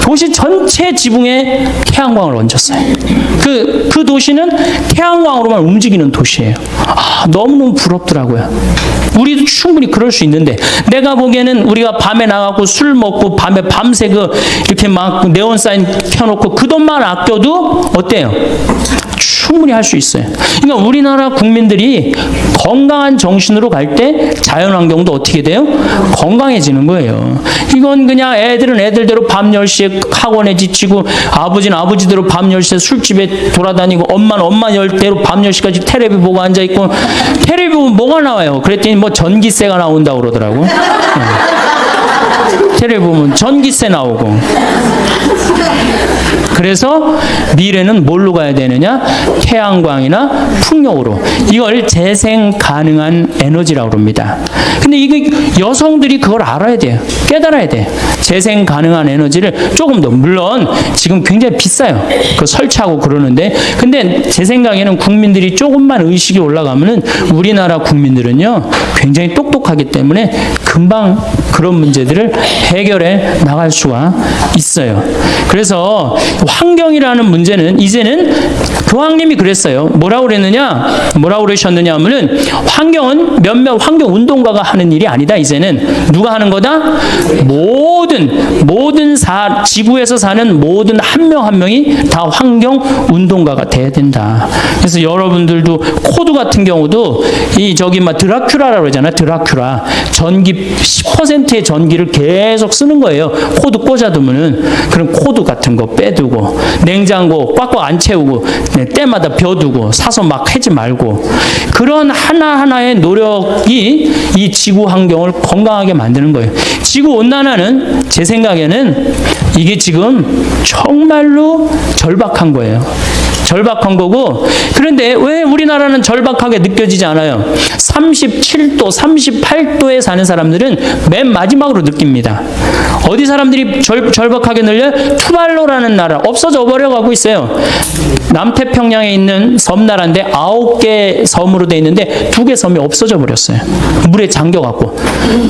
도시 전체 지붕에 태양광을 얹었어요. 그 도시는 태양광으로만 움직이는 도시예요. 너무너무 부럽더라고요. 우리도 충분히 그럴 수 있는데, 내가 보기에는 우리가 밤에 나가고 술 먹고 밤에 밤새 이렇게 막 네온 사인 켜놓고 그 돈만 아껴도 어때요? 충분히 할 수 있어요. 그러니까 우리나라 국민들이 건강한 정신으로 갈 때 자연환경도 어떻게 돼요? 건강해지는 거예요. 이건 그냥 애들은 애들대로 밤 10시에 학원에 지치고, 아버지는 아버지대로 밤 10시에 술집에 돌아다니고, 엄마는 엄마 열대로 밤 10시까지 텔레비 보고 앉아있고, 텔레비 보면 뭐가 나와요? 그랬더니 뭐 전기세가 나온다고 그러더라고. 텔레비 보면 전기세 나오고. 그래서 미래는 뭘로 가야 되느냐? 태양광이나 풍력으로. 이걸 재생 가능한 에너지라고 합니다. 근데 이게 여성들이 그걸 알아야 돼요. 깨달아야 돼요. 재생 가능한 에너지를 조금 더, 물론 지금 굉장히 비싸요. 그 설치하고 그러는데, 근데 제 생각에는 국민들이 조금만 의식이 올라가면은 우리나라 국민들은요, 굉장히 똑똑하기 때문에 금방 그런 문제들을 해결해 나갈 수가 있어요. 그래서 환경이라는 문제는 이제는 교황님이 그랬어요. 뭐라고 그러셨느냐 하면은 환경은 몇몇 환경 운동가가 하는 일이 아니다. 이제는 누가 하는 거다? 모든 지구에서 사는 모든 한 명 한 명이 다 환경 운동가가 돼야 된다. 그래서 여러분들도 코드 같은 경우도 드라큘라라고 그러잖아요. 드라큘라. 전기 10%의 전기를 계속 쓰는 거예요. 코드 꽂아두면은. 그럼 코드 같은 거 빼두고, 냉장고 꽉꽉 안 채우고, 때마다 벼두고, 사서 막 하지 말고, 그런 하나하나의 노력이 이 지구 환경을 건강하게 만드는 거예요. 지구 온난화는 제 생각에는 이게 지금 정말로 절박한 거예요. 절박한 거고, 그런데 왜 우리나라는 절박하게 느껴지지 않아요? 37도, 38도에 사는 사람들은 맨 마지막으로 느낍니다. 어디 사람들이 절박하게 늘려요? 투발루라는 나라, 없어져 버려가고 있어요. 남태평양에 있는 섬나라인데 9개 섬으로 돼 있는데 2개 섬이 없어져 버렸어요. 물에 잠겨갖고.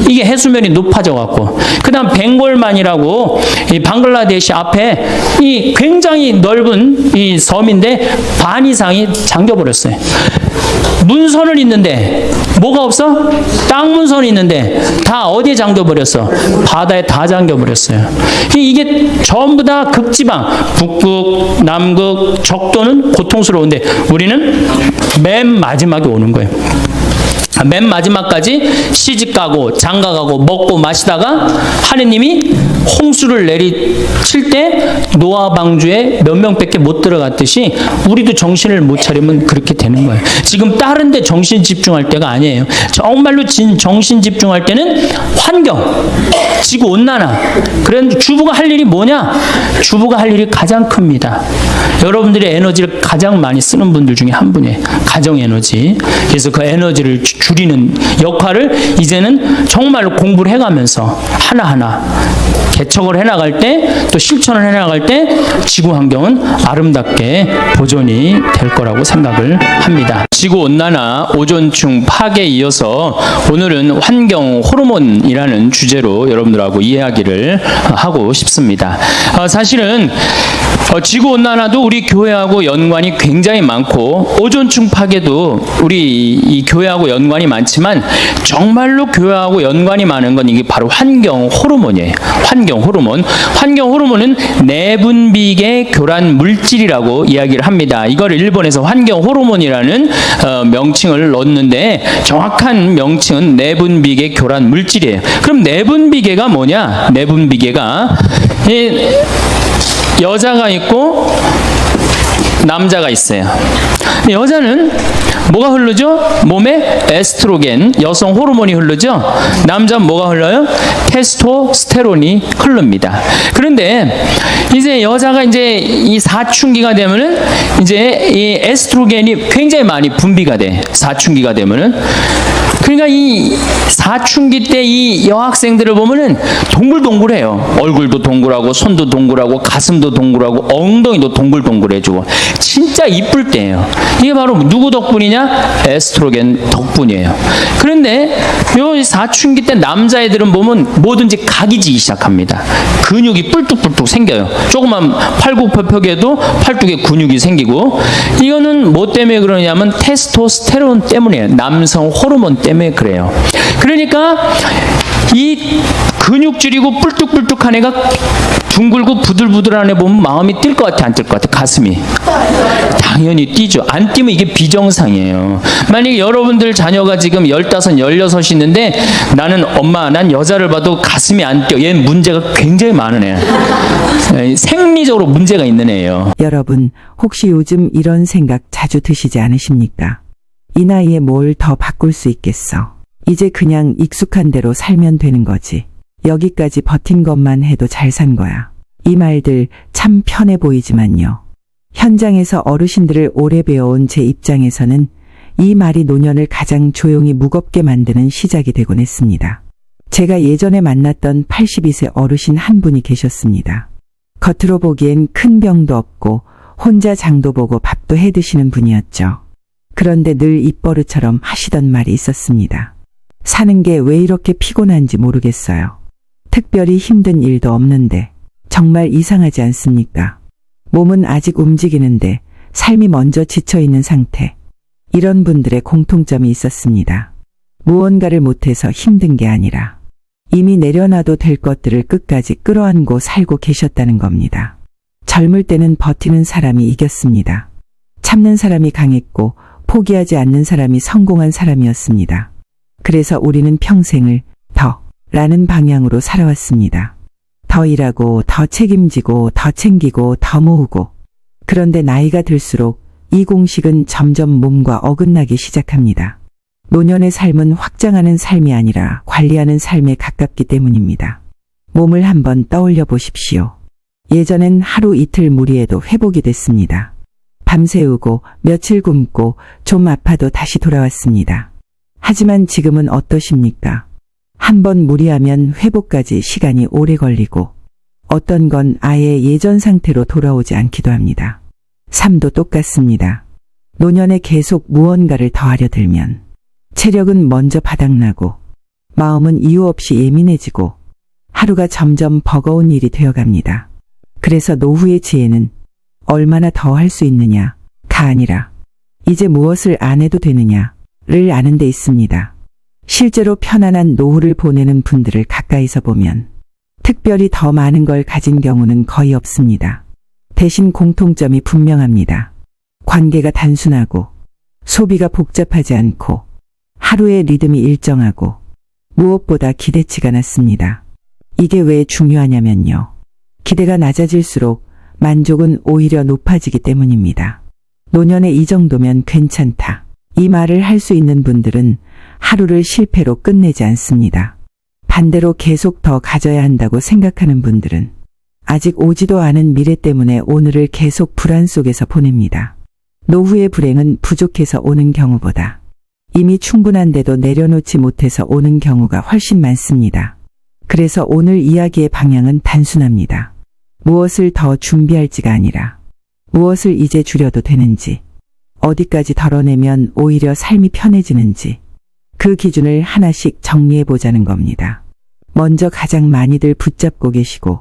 이게 해수면이 높아져갖고. 그 다음 벵골만이라고 이 방글라데시 앞에 이 굉장히 넓은 이 섬인데 반 이상이 잠겨버렸어요. 문선은 있는데 뭐가 없어? 땅 문선이 있는데 다 어디에 잠겨버렸어? 바다에 다 잠겨버렸어요. 이게 전부 다 극지방, 북극, 남극, 적도는 고통스러운데 우리는 맨 마지막에 오는 거예요. 맨 마지막까지 시집가고 장가가고 먹고 마시다가 하느님이 홍수를 내리칠 때 노아 방주에 몇 명밖에 못 들어갔듯이 우리도 정신을 못 차리면 그렇게 되는 거예요. 지금 다른 데 정신 집중할 때가 아니에요. 정말로 정신 집중할 때는 환경, 지구온난화. 그런데 주부가 할 일이 뭐냐? 주부가 할 일이 가장 큽니다. 여러분들의 에너지를 가장 많이 쓰는 분들 중에 한 분이에요. 가정에너지. 그래서 그 에너지를 줄이는 역할을 이제는 정말로 공부를 해가면서 하나하나 개척을 해나갈 때, 또 실천을 해나갈 때 지구 환경은 아름답게 보존이 될 거라고 생각을 합니다. 지구온난화, 오존층 파괴에 이어서 오늘은 환경 호르몬이라는 주제로 여러분들하고 이야기를 하고 싶습니다. 사실은 지구온난화도 우리 교회하고 연관이 굉장히 많고 오존층 파괴도 우리 이 교회하고 연관이 많지만 정말로 교회하고 연관이 많은 건 이게 바로 환경 호르몬이에요. 환경 호르몬. 환경 호르몬은 내분비계 교란 물질이라고 이야기를 합니다. 이걸 일본에서 환경 호르몬이라는 명칭을 넣었는데 정확한 명칭은 내분비계 교란 물질이에요. 그럼 내분비계가 뭐냐? 내분비계가 여자가 있고 남자가 있어요. 여자는 뭐가 흐르죠? 몸에 에스트로겐, 여성 호르몬이 흐르죠? 남자는 뭐가 흘러요? 테스토스테론이 흐릅니다. 그런데 이제 여자가 이제 이 사춘기가 되면은 이제 이 에스트로겐이 굉장히 많이 분비가 돼. 사춘기가 되면은. 그러니까 이 사춘기 때 이 여학생들을 보면은 동글동글해요. 얼굴도 동글하고, 손도 동글하고, 가슴도 동글하고, 엉덩이도 동글동글해지고. 진짜 이쁠 때예요. 이게 바로 누구 덕분이냐? 에스트로겐 덕분이에요. 그런데 요 사춘기 때 남자애들은 보면 뭐든지 각이지기 시작합니다. 근육이 뿔뚝뿔뚝 생겨요. 조그만 팔굽혀펴기에도 팔뚝에 근육이 생기고. 이거는 뭐 때문에 그러냐면 테스토스테론 때문이에요. 남성 호르몬 때문에 그래요. 그러니까 이 근육질이고 뿔뚝뿔뚝한 애가 둥글고 부들부들한 애 보면 마음이 뛸 것 같아, 안 뛸 것 같아? 가슴이 당연히 뛰죠. 안 뛰면 이게 비정상이에요. 만약에 여러분들 자녀가 지금 15, 16 있는데 나는 엄마, 난 여자를 봐도 가슴이 안 뛰어. 얘는 문제가 굉장히 많은 애야. 생리적으로 문제가 있는 애예요. 여러분, 혹시 요즘 이런 생각 자주 드시지 않으십니까? 이 나이에 뭘 더 바꿀 수 있겠어. 이제 그냥 익숙한 대로 살면 되는 거지. 여기까지 버틴 것만 해도 잘 산 거야. 이 말들 참 편해 보이지만요. 현장에서 어르신들을 오래 배워온 제 입장에서는 이 말이 노년을 가장 조용히 무겁게 만드는 시작이 되곤 했습니다. 제가 예전에 만났던 82세 어르신 한 분이 계셨습니다. 겉으로 보기엔 큰 병도 없고 혼자 장도 보고 밥도 해 드시는 분이었죠. 그런데 늘 입버릇처럼 하시던 말이 있었습니다. 사는 게 왜 이렇게 피곤한지 모르겠어요. 특별히 힘든 일도 없는데 정말 이상하지 않습니까? 몸은 아직 움직이는데 삶이 먼저 지쳐있는 상태. 이런 분들의 공통점이 있었습니다. 무언가를 못해서 힘든 게 아니라 이미 내려놔도 될 것들을 끝까지 끌어안고 살고 계셨다는 겁니다. 젊을 때는 버티는 사람이 이겼습니다. 참는 사람이 강했고 포기하지 않는 사람이 성공한 사람이었습니다. 그래서 우리는 평생을 더 라는 방향으로 살아왔습니다. 더 일하고 더 책임지고 더 챙기고 더 모으고. 그런데 나이가 들수록 이 공식은 점점 몸과 어긋나기 시작합니다. 노년의 삶은 확장하는 삶이 아니라 관리하는 삶에 가깝기 때문입니다. 몸을 한번 떠올려 보십시오. 예전엔 하루 이틀 무리해도 회복이 됐습니다. 밤새우고 며칠 굶고 좀 아파도 다시 돌아왔습니다. 하지만 지금은 어떠십니까? 한번 무리하면 회복까지 시간이 오래 걸리고 어떤 건 아예 예전 상태로 돌아오지 않기도 합니다. 삶도 똑같습니다. 노년에 계속 무언가를 더하려 들면 체력은 먼저 바닥나고 마음은 이유 없이 예민해지고 하루가 점점 버거운 일이 되어갑니다. 그래서 노후의 지혜는 얼마나 더 할 수 있느냐가 아니라 이제 무엇을 안 해도 되느냐를 아는 데 있습니다. 실제로 편안한 노후를 보내는 분들을 가까이서 보면 특별히 더 많은 걸 가진 경우는 거의 없습니다. 대신 공통점이 분명합니다. 관계가 단순하고 소비가 복잡하지 않고 하루의 리듬이 일정하고 무엇보다 기대치가 낮습니다. 이게 왜 중요하냐면요. 기대가 낮아질수록 만족은 오히려 높아지기 때문입니다. 노년에 이 정도면 괜찮다. 이 말을 할 수 있는 분들은 하루를 실패로 끝내지 않습니다. 반대로 계속 더 가져야 한다고 생각하는 분들은 아직 오지도 않은 미래 때문에 오늘을 계속 불안 속에서 보냅니다. 노후의 불행은 부족해서 오는 경우보다 이미 충분한데도 내려놓지 못해서 오는 경우가 훨씬 많습니다. 그래서 오늘 이야기의 방향은 단순합니다. 무엇을 더 준비할지가 아니라 무엇을 이제 줄여도 되는지, 어디까지 덜어내면 오히려 삶이 편해지는지 그 기준을 하나씩 정리해 보자는 겁니다. 먼저 가장 많이들 붙잡고 계시고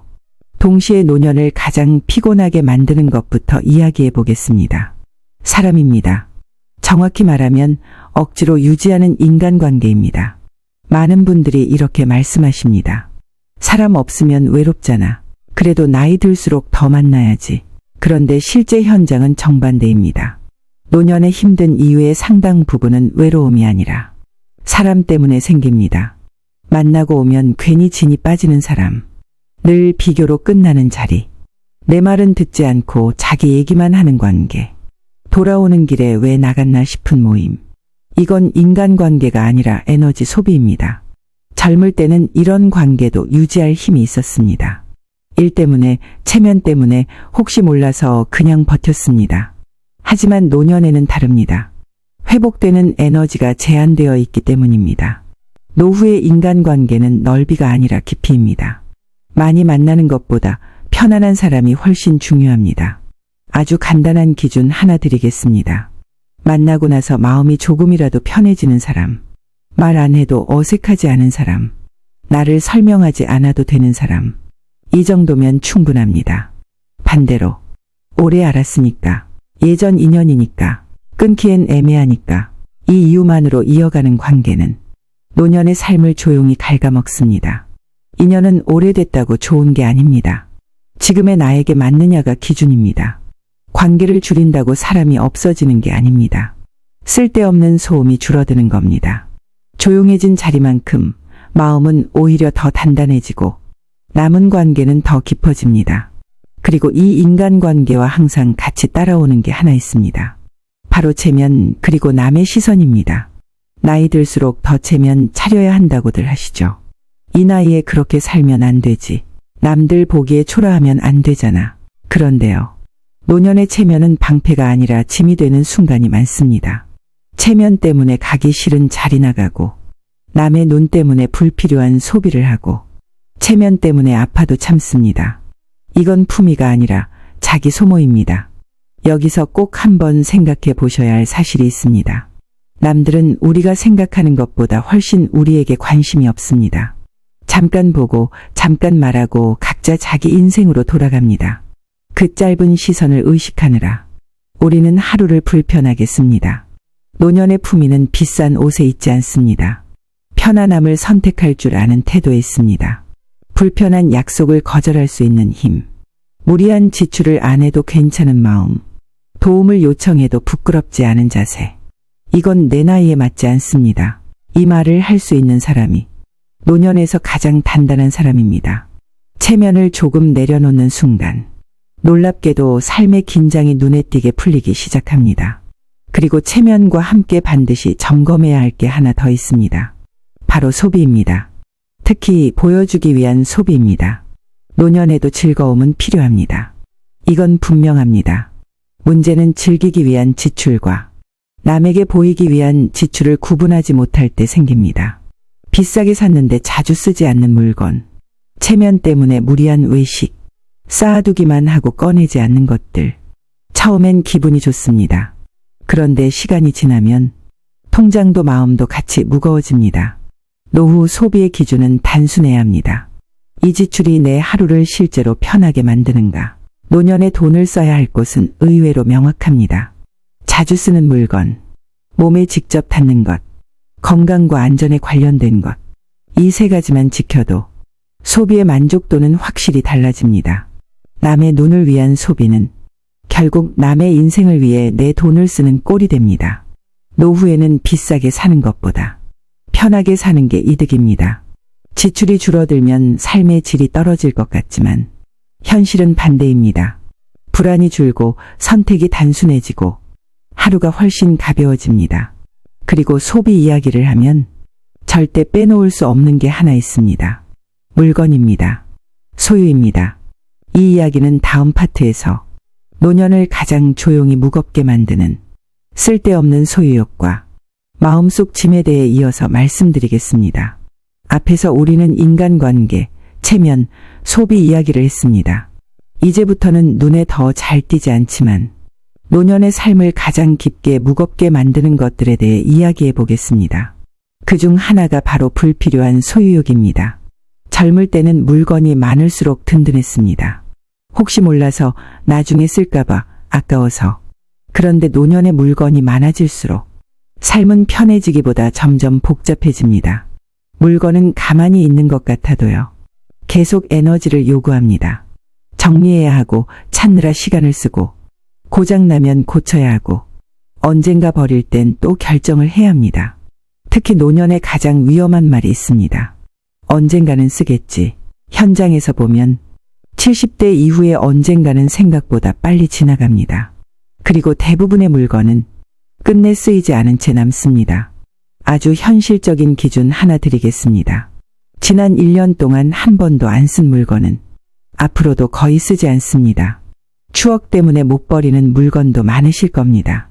동시에 노년을 가장 피곤하게 만드는 것부터 이야기해 보겠습니다. 사람입니다. 정확히 말하면 억지로 유지하는 인간관계입니다. 많은 분들이 이렇게 말씀하십니다. 사람 없으면 외롭잖아. 그래도 나이 들수록 더 만나야지. 그런데 실제 현장은 정반대입니다. 노년의 힘든 이유의 상당 부분은 외로움이 아니라 사람 때문에 생깁니다. 만나고 오면 괜히 진이 빠지는 사람, 늘 비교로 끝나는 자리, 내 말은 듣지 않고 자기 얘기만 하는 관계, 돌아오는 길에 왜 나갔나 싶은 모임. 이건 인간관계가 아니라 에너지 소비입니다. 젊을 때는 이런 관계도 유지할 힘이 있었습니다. 일 때문에, 체면 때문에 혹시 몰라서 그냥 버텼습니다. 하지만 노년에는 다릅니다. 회복되는 에너지가 제한되어 있기 때문입니다. 노후의 인간관계는 넓이가 아니라 깊이입니다. 많이 만나는 것보다 편안한 사람이 훨씬 중요합니다. 아주 간단한 기준 하나 드리겠습니다. 만나고 나서 마음이 조금이라도 편해지는 사람, 말 안 해도 어색하지 않은 사람, 나를 설명하지 않아도 되는 사람, 이 정도면 충분합니다. 반대로 오래 알았으니까, 예전 인연이니까, 끊기엔 애매하니까 이 이유만으로 이어가는 관계는 노년의 삶을 조용히 갉아먹습니다. 인연은 오래됐다고 좋은 게 아닙니다. 지금의 나에게 맞느냐가 기준입니다. 관계를 줄인다고 사람이 없어지는 게 아닙니다. 쓸데없는 소음이 줄어드는 겁니다. 조용해진 자리만큼 마음은 오히려 더 단단해지고 남은 관계는 더 깊어집니다. 그리고 이 인간관계와 항상 같이 따라오는 게 하나 있습니다. 바로 체면 그리고 남의 시선입니다. 나이 들수록 더 체면 차려야 한다고들 하시죠. 이 나이에 그렇게 살면 안 되지. 남들 보기에 초라하면 안 되잖아. 그런데요. 노년의 체면은 방패가 아니라 짐이 되는 순간이 많습니다. 체면 때문에 가기 싫은 자리 나가고 남의 눈 때문에 불필요한 소비를 하고 체면 때문에 아파도 참습니다. 이건 품위가 아니라 자기 소모입니다. 여기서 꼭 한번 생각해 보셔야 할 사실이 있습니다. 남들은 우리가 생각하는 것보다 훨씬 우리에게 관심이 없습니다. 잠깐 보고 잠깐 말하고 각자 자기 인생으로 돌아갑니다. 그 짧은 시선을 의식하느라 우리는 하루를 불편하게 씁니다. 노년의 품위는 비싼 옷에 있지 않습니다. 편안함을 선택할 줄 아는 태도에 있습니다. 불편한 약속을 거절할 수 있는 힘, 무리한 지출을 안 해도 괜찮은 마음, 도움을 요청해도 부끄럽지 않은 자세. 이건 내 나이에 맞지 않습니다. 이 말을 할 수 있는 사람이 노년에서 가장 단단한 사람입니다. 체면을 조금 내려놓는 순간 놀랍게도 삶의 긴장이 눈에 띄게 풀리기 시작합니다. 그리고 체면과 함께 반드시 점검해야 할 게 하나 더 있습니다. 바로 소비입니다. 특히 보여주기 위한 소비입니다. 노년에도 즐거움은 필요합니다. 이건 분명합니다. 문제는 즐기기 위한 지출과 남에게 보이기 위한 지출을 구분하지 못할 때 생깁니다. 비싸게 샀는데 자주 쓰지 않는 물건, 체면 때문에 무리한 외식, 쌓아두기만 하고 꺼내지 않는 것들. 처음엔 기분이 좋습니다. 그런데 시간이 지나면 통장도 마음도 같이 무거워집니다. 노후 소비의 기준은 단순해야 합니다. 이 지출이 내 하루를 실제로 편하게 만드는가? 노년에 돈을 써야 할 곳은 의외로 명확합니다. 자주 쓰는 물건, 몸에 직접 닿는 것, 건강과 안전에 관련된 것. 이 세 가지만 지켜도 소비의 만족도는 확실히 달라집니다. 남의 눈을 위한 소비는 결국 남의 인생을 위해 내 돈을 쓰는 꼴이 됩니다. 노후에는 비싸게 사는 것보다 편하게 사는 게 이득입니다. 지출이 줄어들면 삶의 질이 떨어질 것 같지만 현실은 반대입니다. 불안이 줄고 선택이 단순해지고 하루가 훨씬 가벼워집니다. 그리고 소비 이야기를 하면 절대 빼놓을 수 없는 게 하나 있습니다. 물건입니다. 소유입니다. 이 이야기는 다음 파트에서 노년을 가장 조용히 무겁게 만드는 쓸데없는 소유욕과 마음속 짐에 대해 이어서 말씀드리겠습니다. 앞에서 우리는 인간관계, 체면, 소비 이야기를 했습니다. 이제부터는 눈에 더 잘 띄지 않지만 노년의 삶을 가장 깊게 무겁게 만드는 것들에 대해 이야기해 보겠습니다. 그중 하나가 바로 불필요한 소유욕입니다. 젊을 때는 물건이 많을수록 든든했습니다. 혹시 몰라서 나중에 쓸까봐 아까워서. 그런데 노년의 물건이 많아질수록 삶은 편해지기보다 점점 복잡해집니다. 물건은 가만히 있는 것 같아도요. 계속 에너지를 요구합니다. 정리해야 하고 찾느라 시간을 쓰고 고장나면 고쳐야 하고 언젠가 버릴 땐 또 결정을 해야 합니다. 특히 노년에 가장 위험한 말이 있습니다. 언젠가는 쓰겠지. 현장에서 보면 70대 이후에 언젠가는 생각보다 빨리 지나갑니다. 그리고 대부분의 물건은 끝내 쓰이지 않은 채 남습니다. 아주 현실적인 기준 하나 드리겠습니다. 지난 1년 동안 한 번도 안 쓴 물건은 앞으로도 거의 쓰지 않습니다. 추억 때문에 못 버리는 물건도 많으실 겁니다.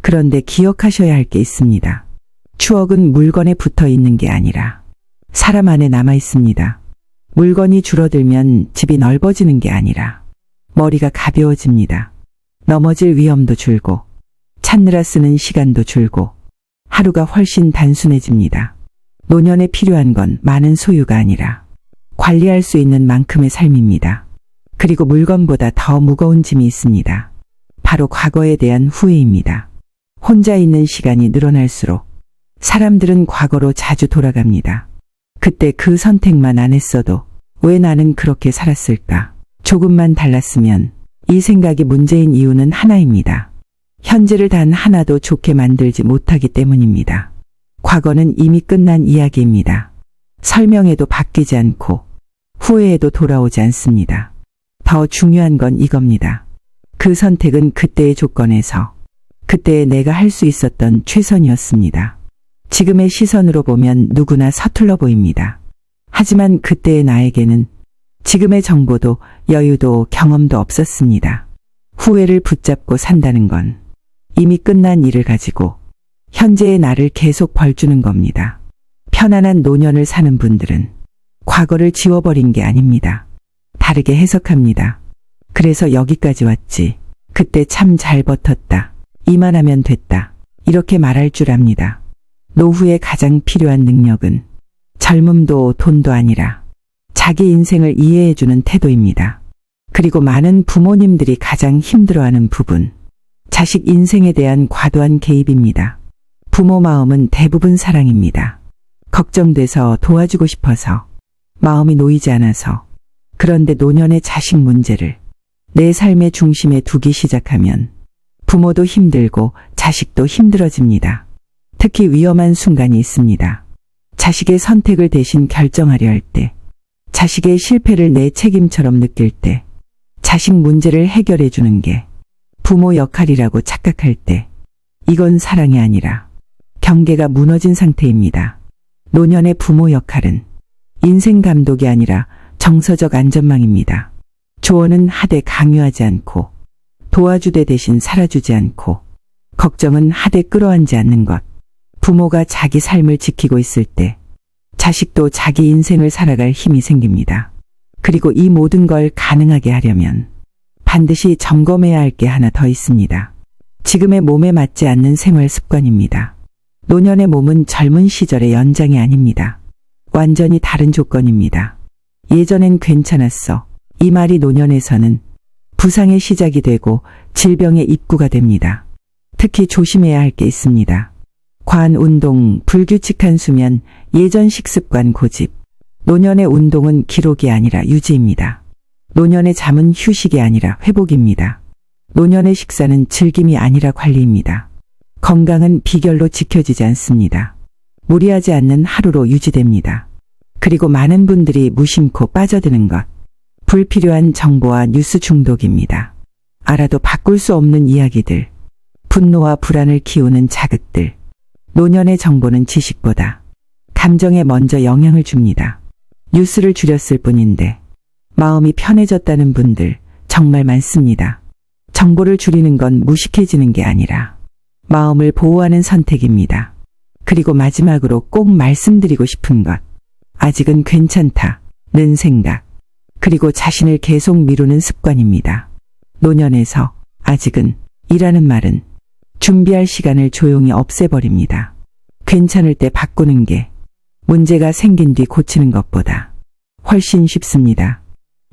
그런데 기억하셔야 할 게 있습니다. 추억은 물건에 붙어 있는 게 아니라 사람 안에 남아 있습니다. 물건이 줄어들면 집이 넓어지는 게 아니라 머리가 가벼워집니다. 넘어질 위험도 줄고 찾느라 쓰는 시간도 줄고 하루가 훨씬 단순해집니다. 노년에 필요한 건 많은 소유가 아니라 관리할 수 있는 만큼의 삶입니다. 그리고 물건보다 더 무거운 짐이 있습니다. 바로 과거에 대한 후회입니다. 혼자 있는 시간이 늘어날수록 사람들은 과거로 자주 돌아갑니다. 그때 그 선택만 안 했어도 왜 나는 그렇게 살았을까? 조금만 달랐으면. 이 생각이 문제인 이유는 하나입니다. 현재를 단 하나도 좋게 만들지 못하기 때문입니다. 과거는 이미 끝난 이야기입니다. 설명해도 바뀌지 않고 후회해도 돌아오지 않습니다. 더 중요한 건 이겁니다. 그 선택은 그때의 조건에서 그때의 내가 할 수 있었던 최선이었습니다. 지금의 시선으로 보면 누구나 서툴러 보입니다. 하지만 그때의 나에게는 지금의 정보도 여유도 경험도 없었습니다. 후회를 붙잡고 산다는 건 이미 끝난 일을 가지고 현재의 나를 계속 벌주는 겁니다. 편안한 노년을 사는 분들은 과거를 지워버린 게 아닙니다. 다르게 해석합니다. 그래서 여기까지 왔지. 그때 참 잘 버텼다. 이만하면 됐다. 이렇게 말할 줄 압니다. 노후에 가장 필요한 능력은 젊음도 돈도 아니라 자기 인생을 이해해주는 태도입니다. 그리고 많은 부모님들이 가장 힘들어하는 부분, 자식 인생에 대한 과도한 개입입니다. 부모 마음은 대부분 사랑입니다. 걱정돼서 도와주고 싶어서, 마음이 놓이지 않아서. 그런데 노년의 자식 문제를 내 삶의 중심에 두기 시작하면 부모도 힘들고 자식도 힘들어집니다. 특히 위험한 순간이 있습니다. 자식의 선택을 대신 결정하려 할 때, 자식의 실패를 내 책임처럼 느낄 때, 자식 문제를 해결해 주는 게 부모 역할이라고 착각할 때, 이건 사랑이 아니라 경계가 무너진 상태입니다. 노년의 부모 역할은 인생 감독이 아니라 정서적 안전망입니다. 조언은 하되 강요하지 않고, 도와주되 대신 살아주지 않고, 걱정은 하되 끌어안지 않는 것. 부모가 자기 삶을 지키고 있을 때 자식도 자기 인생을 살아갈 힘이 생깁니다. 그리고 이 모든 걸 가능하게 하려면 반드시 점검해야 할 게 하나 더 있습니다. 지금의 몸에 맞지 않는 생활 습관입니다. 노년의 몸은 젊은 시절의 연장이 아닙니다. 완전히 다른 조건입니다. 예전엔 괜찮았어. 이 말이 노년에서는 부상의 시작이 되고 질병의 입구가 됩니다. 특히 조심해야 할 게 있습니다. 과한 운동, 불규칙한 수면, 예전 식습관 고집. 노년의 운동은 기록이 아니라 유지입니다. 노년의 잠은 휴식이 아니라 회복입니다. 노년의 식사는 즐김이 아니라 관리입니다. 건강은 비결로 지켜지지 않습니다. 무리하지 않는 하루로 유지됩니다. 그리고 많은 분들이 무심코 빠져드는 것. 불필요한 정보와 뉴스 중독입니다. 알아도 바꿀 수 없는 이야기들. 분노와 불안을 키우는 자극들. 노년의 정보는 지식보다 감정에 먼저 영향을 줍니다. 뉴스를 줄였을 뿐인데 마음이 편해졌다는 분들 정말 많습니다. 정보를 줄이는 건 무식해지는 게 아니라 마음을 보호하는 선택입니다. 그리고 마지막으로 꼭 말씀드리고 싶은 것. 아직은 괜찮다는 생각. 그리고 자신을 계속 미루는 습관입니다. 노년에서 아직은 이라는 말은 준비할 시간을 조용히 없애버립니다. 괜찮을 때 바꾸는 게 문제가 생긴 뒤 고치는 것보다 훨씬 쉽습니다.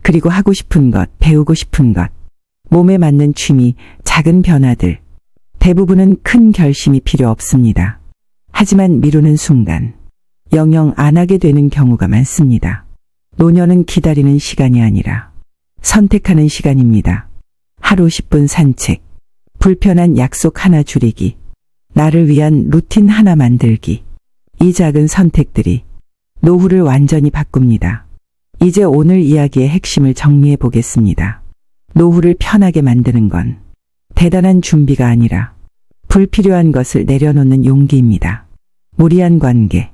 그리고 하고 싶은 것, 배우고 싶은 것, 몸에 맞는 취미, 작은 변화들, 대부분은 큰 결심이 필요 없습니다. 하지만 미루는 순간 영영 안 하게 되는 경우가 많습니다. 노년은 기다리는 시간이 아니라 선택하는 시간입니다. 하루 10분 산책, 불편한 약속 하나 줄이기, 나를 위한 루틴 하나 만들기. 이 작은 선택들이 노후를 완전히 바꿉니다. 이제 오늘 이야기의 핵심을 정리해 보겠습니다. 노후를 편하게 만드는 건 대단한 준비가 아니라 불필요한 것을 내려놓는 용기입니다. 무리한 관계,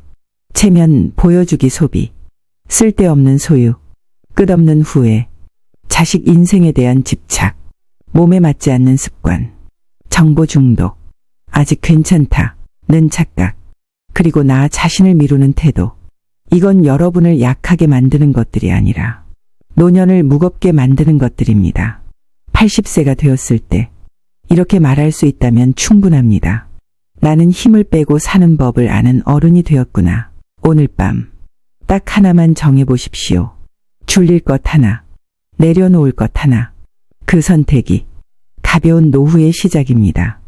체면 보여주기 소비, 쓸데없는 소유, 끝없는 후회, 자식 인생에 대한 집착, 몸에 맞지 않는 습관, 정보 중독, 아직 괜찮다는 착각, 그리고 나 자신을 미루는 태도. 이건 여러분을 약하게 만드는 것들이 아니라 노년을 무겁게 만드는 것들입니다. 80세가 되었을 때 이렇게 말할 수 있다면 충분합니다. 나는 힘을 빼고 사는 법을 아는 어른이 되었구나. 오늘 밤 딱 하나만 정해보십시오. 줄일 것 하나, 내려놓을 것 하나. 그 선택이 가벼운 노후의 시작입니다.